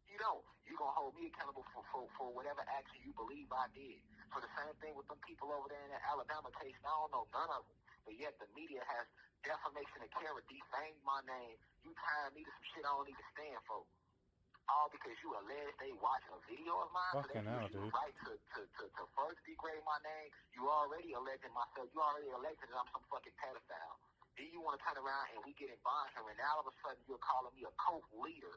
You don't. You're going to hold me accountable for whatever action you believe I did. So the same thing with them people over there in that Alabama case. I don't know none of them. But yet the media has defamation of character, defamed my name. You tying me to some shit I don't even stand for. All because you allege they watch a video of mine, Fucking so they hell, use you dude. right to further degrade my name. You already alleging myself. You already alleged that I'm some fucking pedophile. Then you want to turn around and we get in bond here, and now all of a sudden you're calling me a cult leader.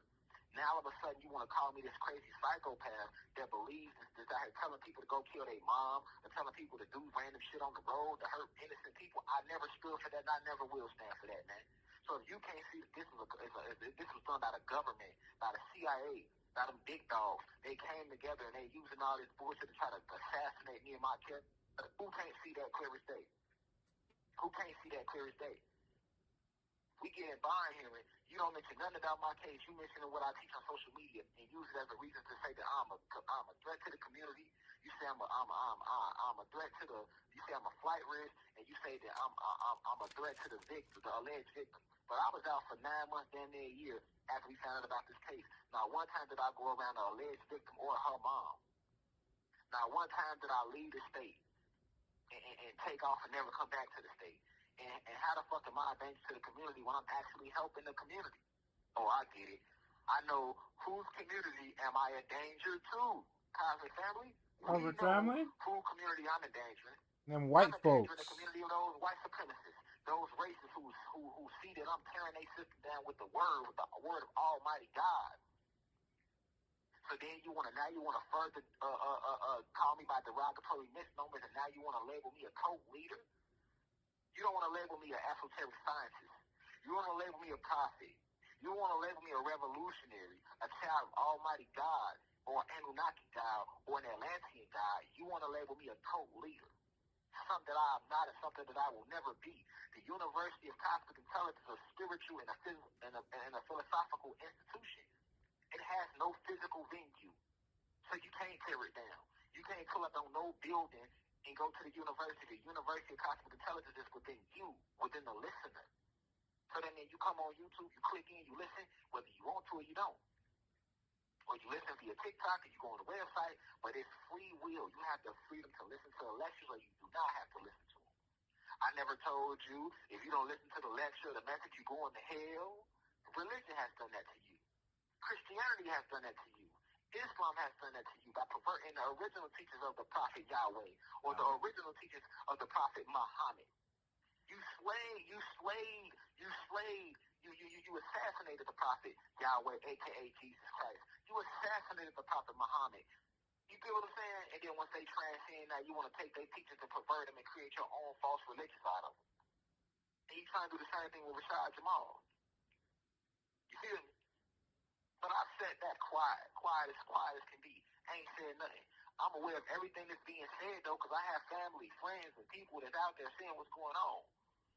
Now all of a sudden you want to call me this crazy psychopath that believes that I telling people to go kill their mom, or telling people to do random shit on the road to hurt innocent people. I never stood for that, and I never will stand for that, man. So if you can't see that this was done by the government, by the CIA, by them big dogs, they came together and they using all this bullshit to try to assassinate me and my kid. Who can't see that clear as day? Who can't see that clear as day? We get in bond hearing. You don't mention nothing about my case. You mentioning what I teach on social media and use it as a reason to say that I'm a threat to the community. You say I'm a threat to the. You say I'm a flight risk, and you say that I'm a threat to the victim, the alleged victim. But I was out for 9 months, damn near a year, after we found out about this case. Not one time did I go around the alleged victim or her mom. Not one time did I leave the state and take off and never come back to the state. And how the fuck am I a danger to the community when I'm actually helping the community? Oh, I get it. I know whose community am I a danger to? Cosmic family? Cosmic family? Whose community I'm endangering? Them white folks. I'm a danger in the community of those white supremacists, those racists who see that I'm tearing their system down with the word of Almighty God. So then you want to further call me by derogatory misnomers, and now you want to label me a cult leader? You don't want to label me an esoteric scientist. You want to label me a prophet. You want to label me a revolutionary, a child of Almighty God, or an Anunnaki God, or an Atlantean God. You want to label me a cult leader. Something that I am not and something that I will never be. The University of Cosmic Intelligence is a spiritual and a philosophical institution. It has no physical venue, so you can't tear it down. You can't pull up on no building and go to the university. The University of Cosmic Intelligence is within you, within the listener. So then you come on YouTube, you click in, you listen, whether you want to or you don't. or you listen via TikTok, or you go on the website, but it's free will. You have the freedom to listen to the lectures, or you do not have to listen to them. I never told you if you don't listen to the lecture, the message, you're going to hell. Religion has done that to you. Christianity has done that to you. Islam has done that to you by perverting the original teachings of the Prophet Yahweh or the original teachings of the Prophet Muhammad. You assassinated the Prophet Yahweh, aka Jesus Christ. You assassinated the Prophet Muhammad. You get what I'm saying? And then once they transcend, now you want to take their teachings and pervert them and create your own false religions out of them. And you trying to do the same thing with Rashad Jamal. You feel me? But I've said that quiet as can be. I ain't said nothing. I'm aware of everything that's being said, though, because I have family, friends, and people that's out there seeing what's going on.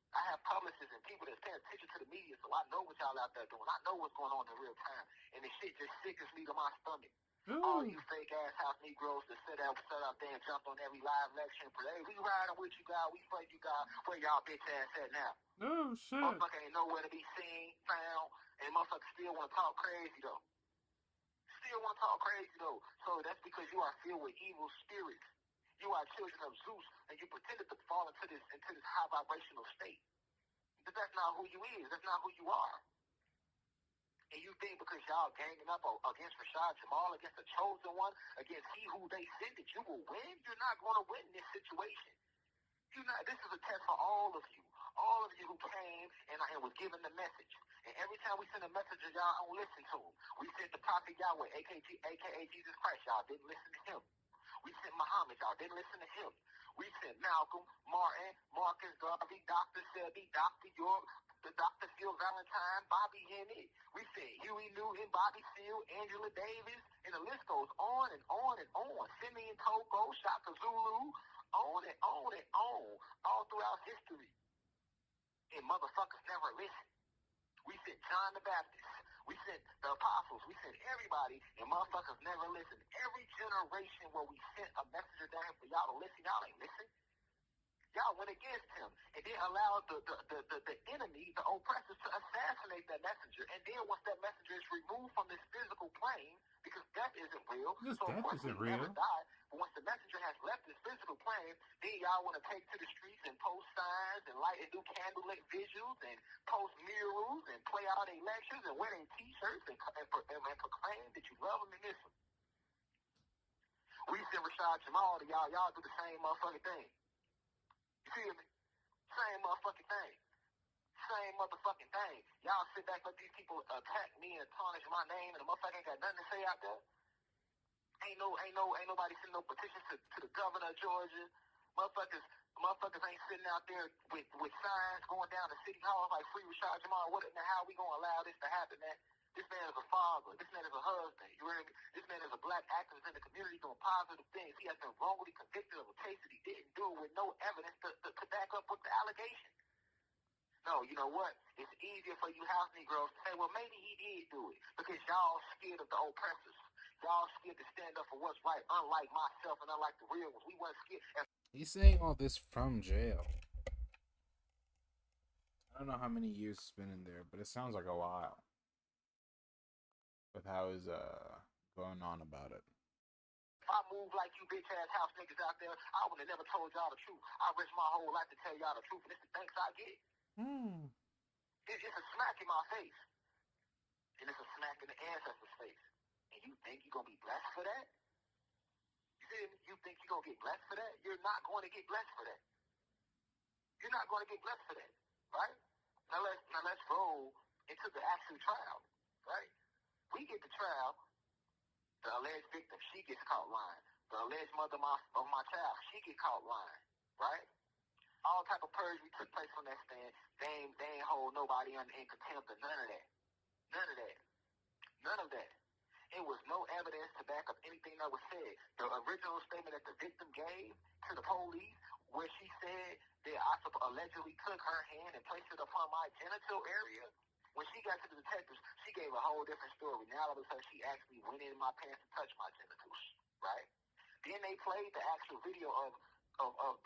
I have publicists and people that's paying attention to the media, so I know what y'all out there doing. I know what's going on in real time. And this shit just sickens me to my stomach. Ooh. All you fake-ass house Negroes that sit out there and jump on every live lecture and play, hey, we riding with you, God. We for you, God. Where y'all bitch ass at now? Oh, shit. Motherfucker ain't nowhere to be seen, found, and motherfuckers still want to talk crazy, though. So that's because you are filled with evil spirits. You are children of Zeus, and you pretended to fall into this high vibrational state. But that's not who you is. That's not who you are. And you think because y'all ganging up against Rashad Jamal, against the chosen one, against he who they sent, that you will win? You're not going to win this situation. This is a test for all of you who came and was given the message. And every time we send a message, y'all don't listen to him. We sent the Prophet Yahweh, aka Jesus Christ. Y'all didn't listen to him. We sent Muhammad. Y'all didn't listen to him. We sent Malcolm, Martin, Marcus Garvey, Dr. Selby, Dr. York, the Dr. Phil Valentine, Bobby Hennett. We sent Huey Newton, Bobby Seale, Angela Davis, and the list goes on and on and on. Simeon Toko, Shaka Zulu, on and on and on, all throughout history. And motherfuckers never listen. We sent John the Baptist. We sent the apostles. We sent everybody, and motherfuckers never listen. Every generation where we sent a messenger down for y'all to listen, y'all ain't listen. Y'all went against him and then allowed the enemy, the oppressors, to assassinate that messenger. And then once that messenger is removed from this physical plane, because death isn't real, so of course he never died. But once the messenger has left this physical plane, then y'all want to take to the streets and post signs and light and do candlelit visuals and post murals and play all their lectures and wear their t-shirts and proclaim that you love them and miss them. We send Rashad Jamal to y'all. Y'all do the same motherfucking thing. You feel me? Same motherfucking thing. Y'all sit back, let these people attack me and tarnish my name, and the motherfucker ain't got nothing to say out there. Ain't nobody sending no petitions to the governor of Georgia. Motherfuckers ain't sitting out there with signs going down to City Hall like free Rashad Jamal. What? Now how we gonna allow this to happen, man? This man is a father. This man is a husband. You heard me? This man is a black activist in the community doing positive things. He has been wrongly convicted of a case that he didn't do with no evidence to back up with the allegation. No, you know what? It's easier for you house Negroes to say, well, maybe he did do it because y'all scared of the oppressors. Y'all scared to stand up for what's right, unlike myself and unlike the real ones. We weren't scared. He's saying all this from jail. I don't know how many years it's been in there, but it sounds like a while. With how he's going on about it. If I move like you bitch ass house niggas out there, I would have never told y'all the truth. I risked my whole life to tell y'all the truth, and it's the thanks I get. It's a smack in my face. And it's a smack in the ancestors' face. And you think you're gonna be blessed for that? You feel me? You think you're gonna get blessed for that? You're not going to get blessed for that. You're not going to get blessed for that, right? Now let's roll into the actual trial, right? We get the trial. The alleged victim, she gets caught lying. The alleged mother of my child, she get caught lying, right? All type of perjury took place on that stand. They ain't hold nobody in contempt or none of that. None of that. It was no evidence to back up anything that was said. The original statement that the victim gave to the police, where she said that I allegedly took her hand and placed it upon my genital area, when she got to the detectives, she gave a whole different story. Now all of a sudden, she actually went in my pants and touched my genitals, right? Then they played the actual video of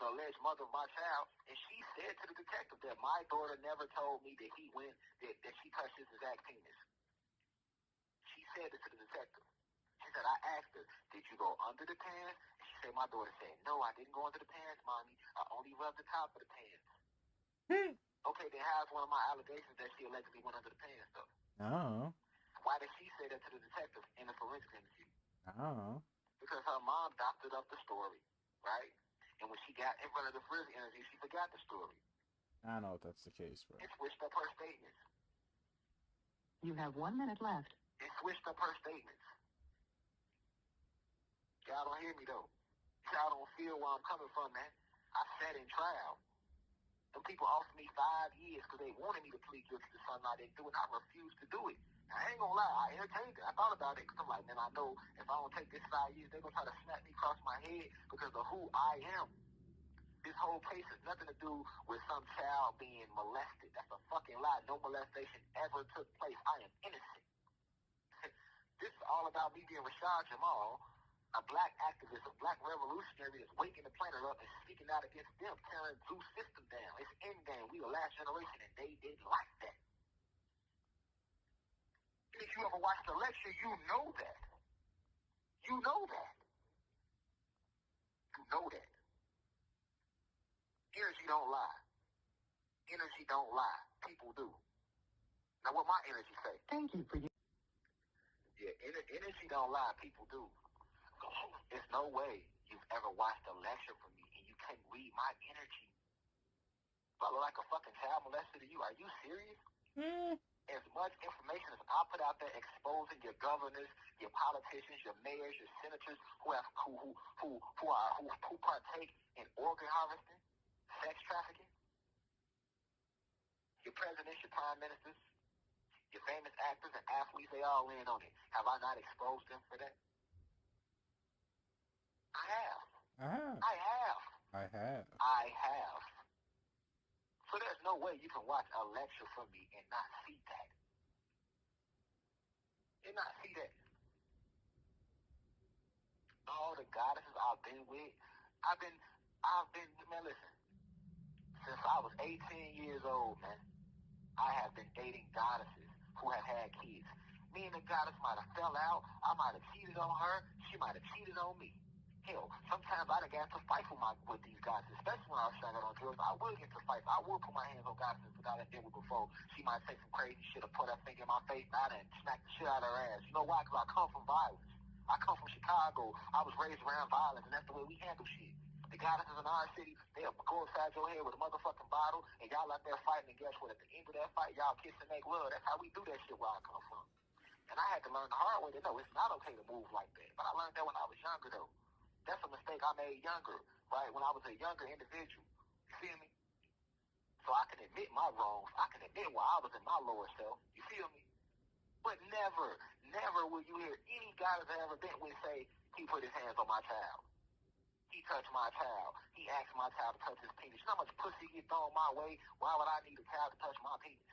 the alleged mother of my child, and she said to the detective that my daughter never told me that that she touched his exact penis. She said it to the detective. said, I asked her, did you go under the pants? And she said, my daughter said, no, I didn't go under the pants, mommy. I only rubbed the top of the pants. Okay, then how's one of my allegations that she allegedly went under the pants, though? Oh. Why did she say that to the detective in the forensic interview? Oh. Because her mom doctored up the story, right? And when she got in front of the forensic interview, she forgot the story. I know if that's the case, bro. And switched up her statements. You have 1 minute left. And switched up her statements. Y'all don't hear me, though. Y'all don't feel where I'm coming from, man. I sat in trial. Them people offered me 5 years because they wanted me to plead guilty to something I didn't do, and I refused to do it. I ain't gonna lie, I entertained it. I thought about it because I'm like, man, I know if I don't take this 5 years, they're gonna try to snap me across my head because of who I am. This whole case has nothing to do with some child being molested. That's a fucking lie. No molestation ever took place. I am innocent. This is all about me being Rashad Jamal, a black activist, a black revolutionary that's waking the planet up and speaking out against them, tearing Zeus system down. It's endgame. We the last generation, and they didn't like that. And if you ever watched the lecture, you know that. You know that. You know that. Energy don't lie. Energy don't lie. People do. Now, what my energy say? Thank you for your... Yeah, energy don't lie. People do. There's no way you've ever watched a lecture from me and you can't read my energy. I look like a fucking child molester to you. Are you serious? As much information as I put out there exposing your governors, your politicians, your mayors, your senators who partake in organ harvesting, sex trafficking, your presidents, your prime ministers, your famous actors and athletes, they all in on it. Have I not exposed them for that? I have. I have. So there's no way you can watch a lecture from me and not see that. All the goddesses I've been with, man, listen, since I was 18 years old, man, I have been dating goddesses who have had kids. Me and the goddess might have fell out. I might have cheated on her. She might have cheated on me. Hell, sometimes I done got to fight with these goddesses, especially when I was trying to get on drugs. I would get to fight. I would put my hands on goddesses that I done dealt with before. She might say some crazy shit or put her finger in my face, and I done smack the shit out of her ass. You know why? Because I come from violence. I come from Chicago. I was raised around violence, and that's the way we handle shit. The goddesses in our city, they'll go inside your head with a motherfucking bottle, and y'all out there fighting, and guess what? At the end of that fight, y'all kiss and make love. That's how we do that shit where I come from. And I had to learn the hard way to know it's not okay to move like that. But I learned that when I was younger, though. That's a mistake I made younger, right? When I was a younger individual. You feel me? So I can admit my wrongs. I can admit where I was in my lower self. You feel me? But never will you hear any guy that's ever been with say, he put his hands on my child. He touched my child. He asked my child to touch his penis. You know how much pussy get thrown my way? Why would I need a child to touch my penis?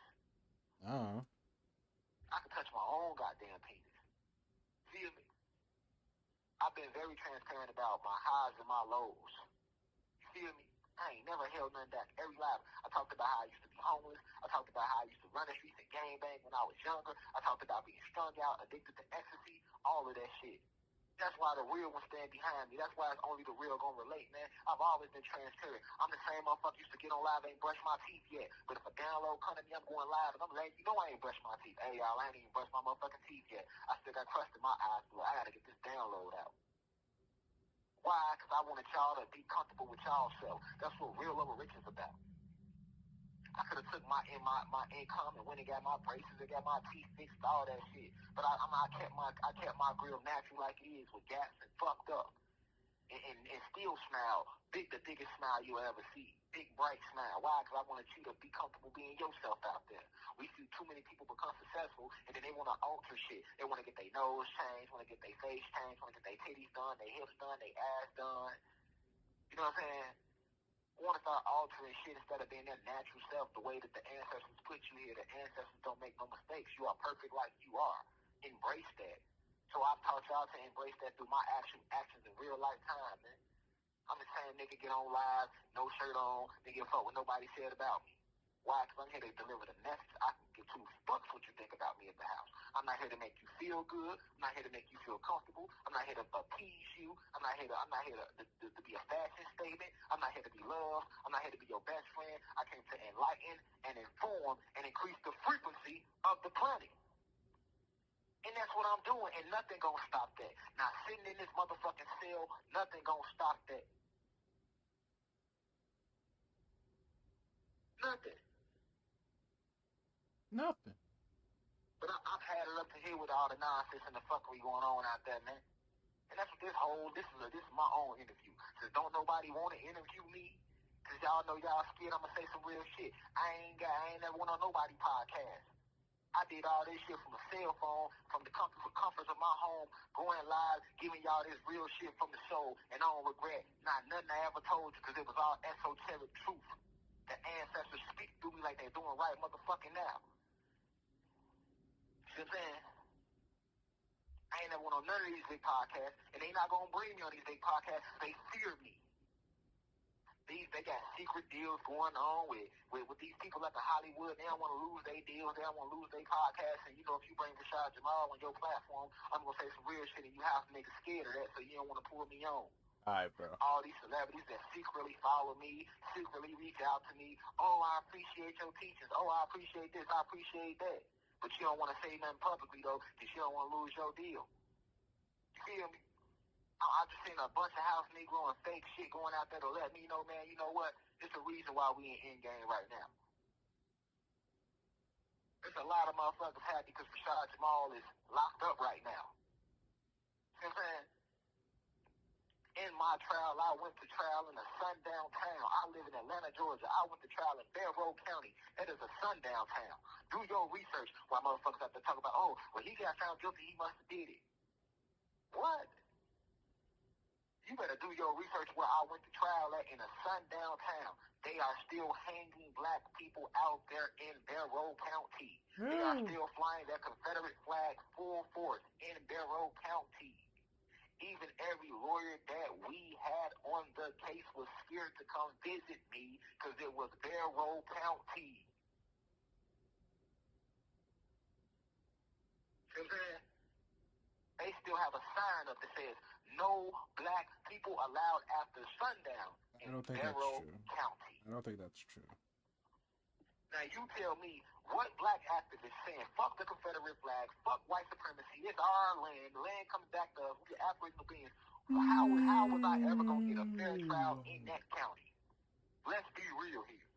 I can touch my own goddamn penis. Feel me? I've been very transparent about my highs and my lows. You feel me? I ain't never held nothing back. Every life, I talked about how I used to be homeless. I talked about how I used to run the streets and gangbang when I was younger. I talked about being strung out, addicted to ecstasy, all of that shit. That's why the real ones stand behind me. That's why it's only the real gonna relate, man. I've always been transparent. I'm the same motherfucker used to get on live, ain't brush my teeth yet. But if a download come to me, I'm going live, and I'm letting you know I ain't brushed my teeth. Hey, y'all, I ain't even brushed my motherfucking teeth yet. I still got crust in my eyes, so I gotta get this download out. Why? Because I wanted y'all to be comfortable with y'all self. That's what real love and rich is about. I could have took my income and went and got my braces and got my teeth fixed, all that shit. But I kept my grill natural like it is, with gaps and fucked up, and still smile, the biggest smile you'll ever see, big bright smile. Why? Because I wanted you to be comfortable being yourself out there. We see too many people become successful, and then they want to alter shit. They want to get their nose changed, want to get their face changed, want to get their titties done, their hips done, their ass done. You know what I'm saying? Want to start altering shit instead of being their natural self, the way that the ancestors put you here. The ancestors don't make no mistakes. You are perfect like you are. Embrace that. So I've taught y'all to embrace that through my actions in real life time, man. I'm the same nigga get on live, no shirt on, nigga fuck what nobody said about me. Why? Because I'm here to deliver the message. I can give two fucks what you think about me at the house. I'm not here to make you feel good. I'm not here to make you feel comfortable. I'm not here to appease you. I'm not here to be a fashion statement. I'm not here to be loved. I'm not here to be your best friend. I came to enlighten and inform and increase the frequency of the planet. And that's what I'm doing, and nothing gonna stop that. Now, sitting in this motherfucking cell, nothing gonna stop that. Nothing. Nothing. But I've had it up to here with all the nonsense and the fuckery going on out there, man. And that's what this is my own interview. Cause don't nobody want to interview me. Cause y'all know y'all scared I'm gonna say some real shit. I ain't never went on nobody podcast. I did all this shit from a cell phone, from the comforts of my home, going live, giving y'all this real shit from the show, and I don't regret not nothing I ever told you, cause it was all esoteric truth. The ancestors speak through me like they're doing right motherfucking now. See what I'm saying? I ain't never went on none of these big podcasts, and they not gonna bring me on these big podcasts. They fear me. They got secret deals going on with these people at the Hollywood. They don't want to lose their deals. They don't want to lose their podcasts. And you know, if you bring Rashad Jamal on your platform, I'm gonna say some real shit, and you have to make niggas scared of that, so you don't want to pull me on. Alright, bro. All these celebrities that secretly follow me, secretly reach out to me. Oh, I appreciate your teachings. Oh, I appreciate this. I appreciate that. But you don't want to say nothing publicly, though, because you don't want to lose your deal. You feel me? I just seen a bunch of house Negro and fake shit going out there to let me know, man, you know what? It's the reason why we in game right now. There's a lot of motherfuckers happy because Rashad Jamal is locked up right now. See what I'm saying? In my trial, I went to trial in a sundown town. I live in Atlanta, Georgia. I went to trial in Barrow County. That is a sundown town. Do your research. Why motherfuckers have to talk about, oh, well, he got found guilty, he must have did it. What? You better do your research where I went to trial at in a sundown town. They are still hanging black people out there in Barrow County. They are still flying their Confederate flag full force in Barrow County. Even every lawyer that we had on the case was scared to come visit me because it was Barrow County. See what I'm saying? They still have a sign up that says, no black people allowed after sundown in Barrow County. I don't think that's true. Now you tell me what black activist saying, fuck the Confederate flag, fuck white supremacy, it's our land, the land comes back to us, we're Aboriginal beings. How was I ever going to get a fair trial in that county? Let's be real here.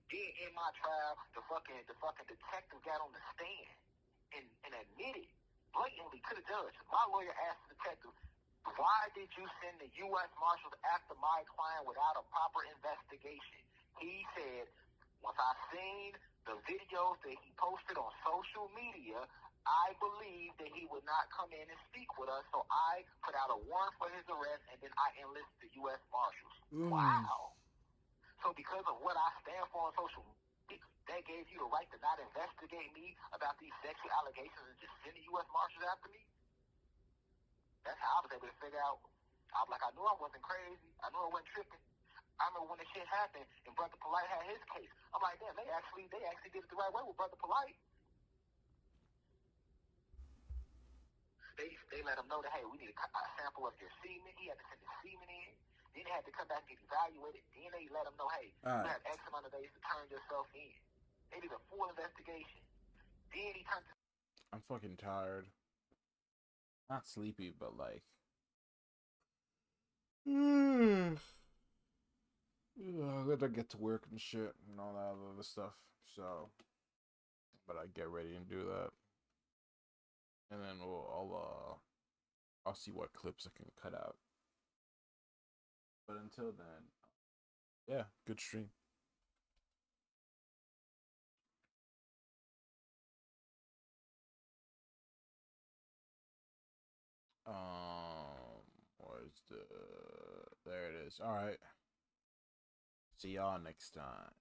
Then in my trial, the fucking detective got on the stand and admitted blatantly to the judge. My lawyer asked the detective, why did you send the U.S. Marshals after my client without a proper investigation? He said, once I seen the videos that he posted on social media, I believed that he would not come in and speak with us, so I put out a warrant for his arrest, and then I enlisted the U.S. Marshals. Wow. So because of what I stand for on social media, they gave you the right to not investigate me about these sexual allegations and just send the U.S. Marshals after me? That's how I was able to figure out. I was like, I knew I wasn't crazy. I knew I wasn't tripping. I remember when the shit happened and Brother Polite had his case. I'm like, damn, they actually did it the right way with Brother Polite. They let him know that, hey, we need a sample of your semen. He had to send the semen in. Then they had to come back and get evaluated. Then they let him know, hey, you have X amount of days to turn yourself in. They did a full investigation. Then he turned. I'm fucking tired. Not sleepy, but like. I gotta get to work and shit and all that other stuff. So, but I get ready and do that, and then I'll see what clips I can cut out. But until then, yeah, good stream. Where's there it is. All right. See y'all next time.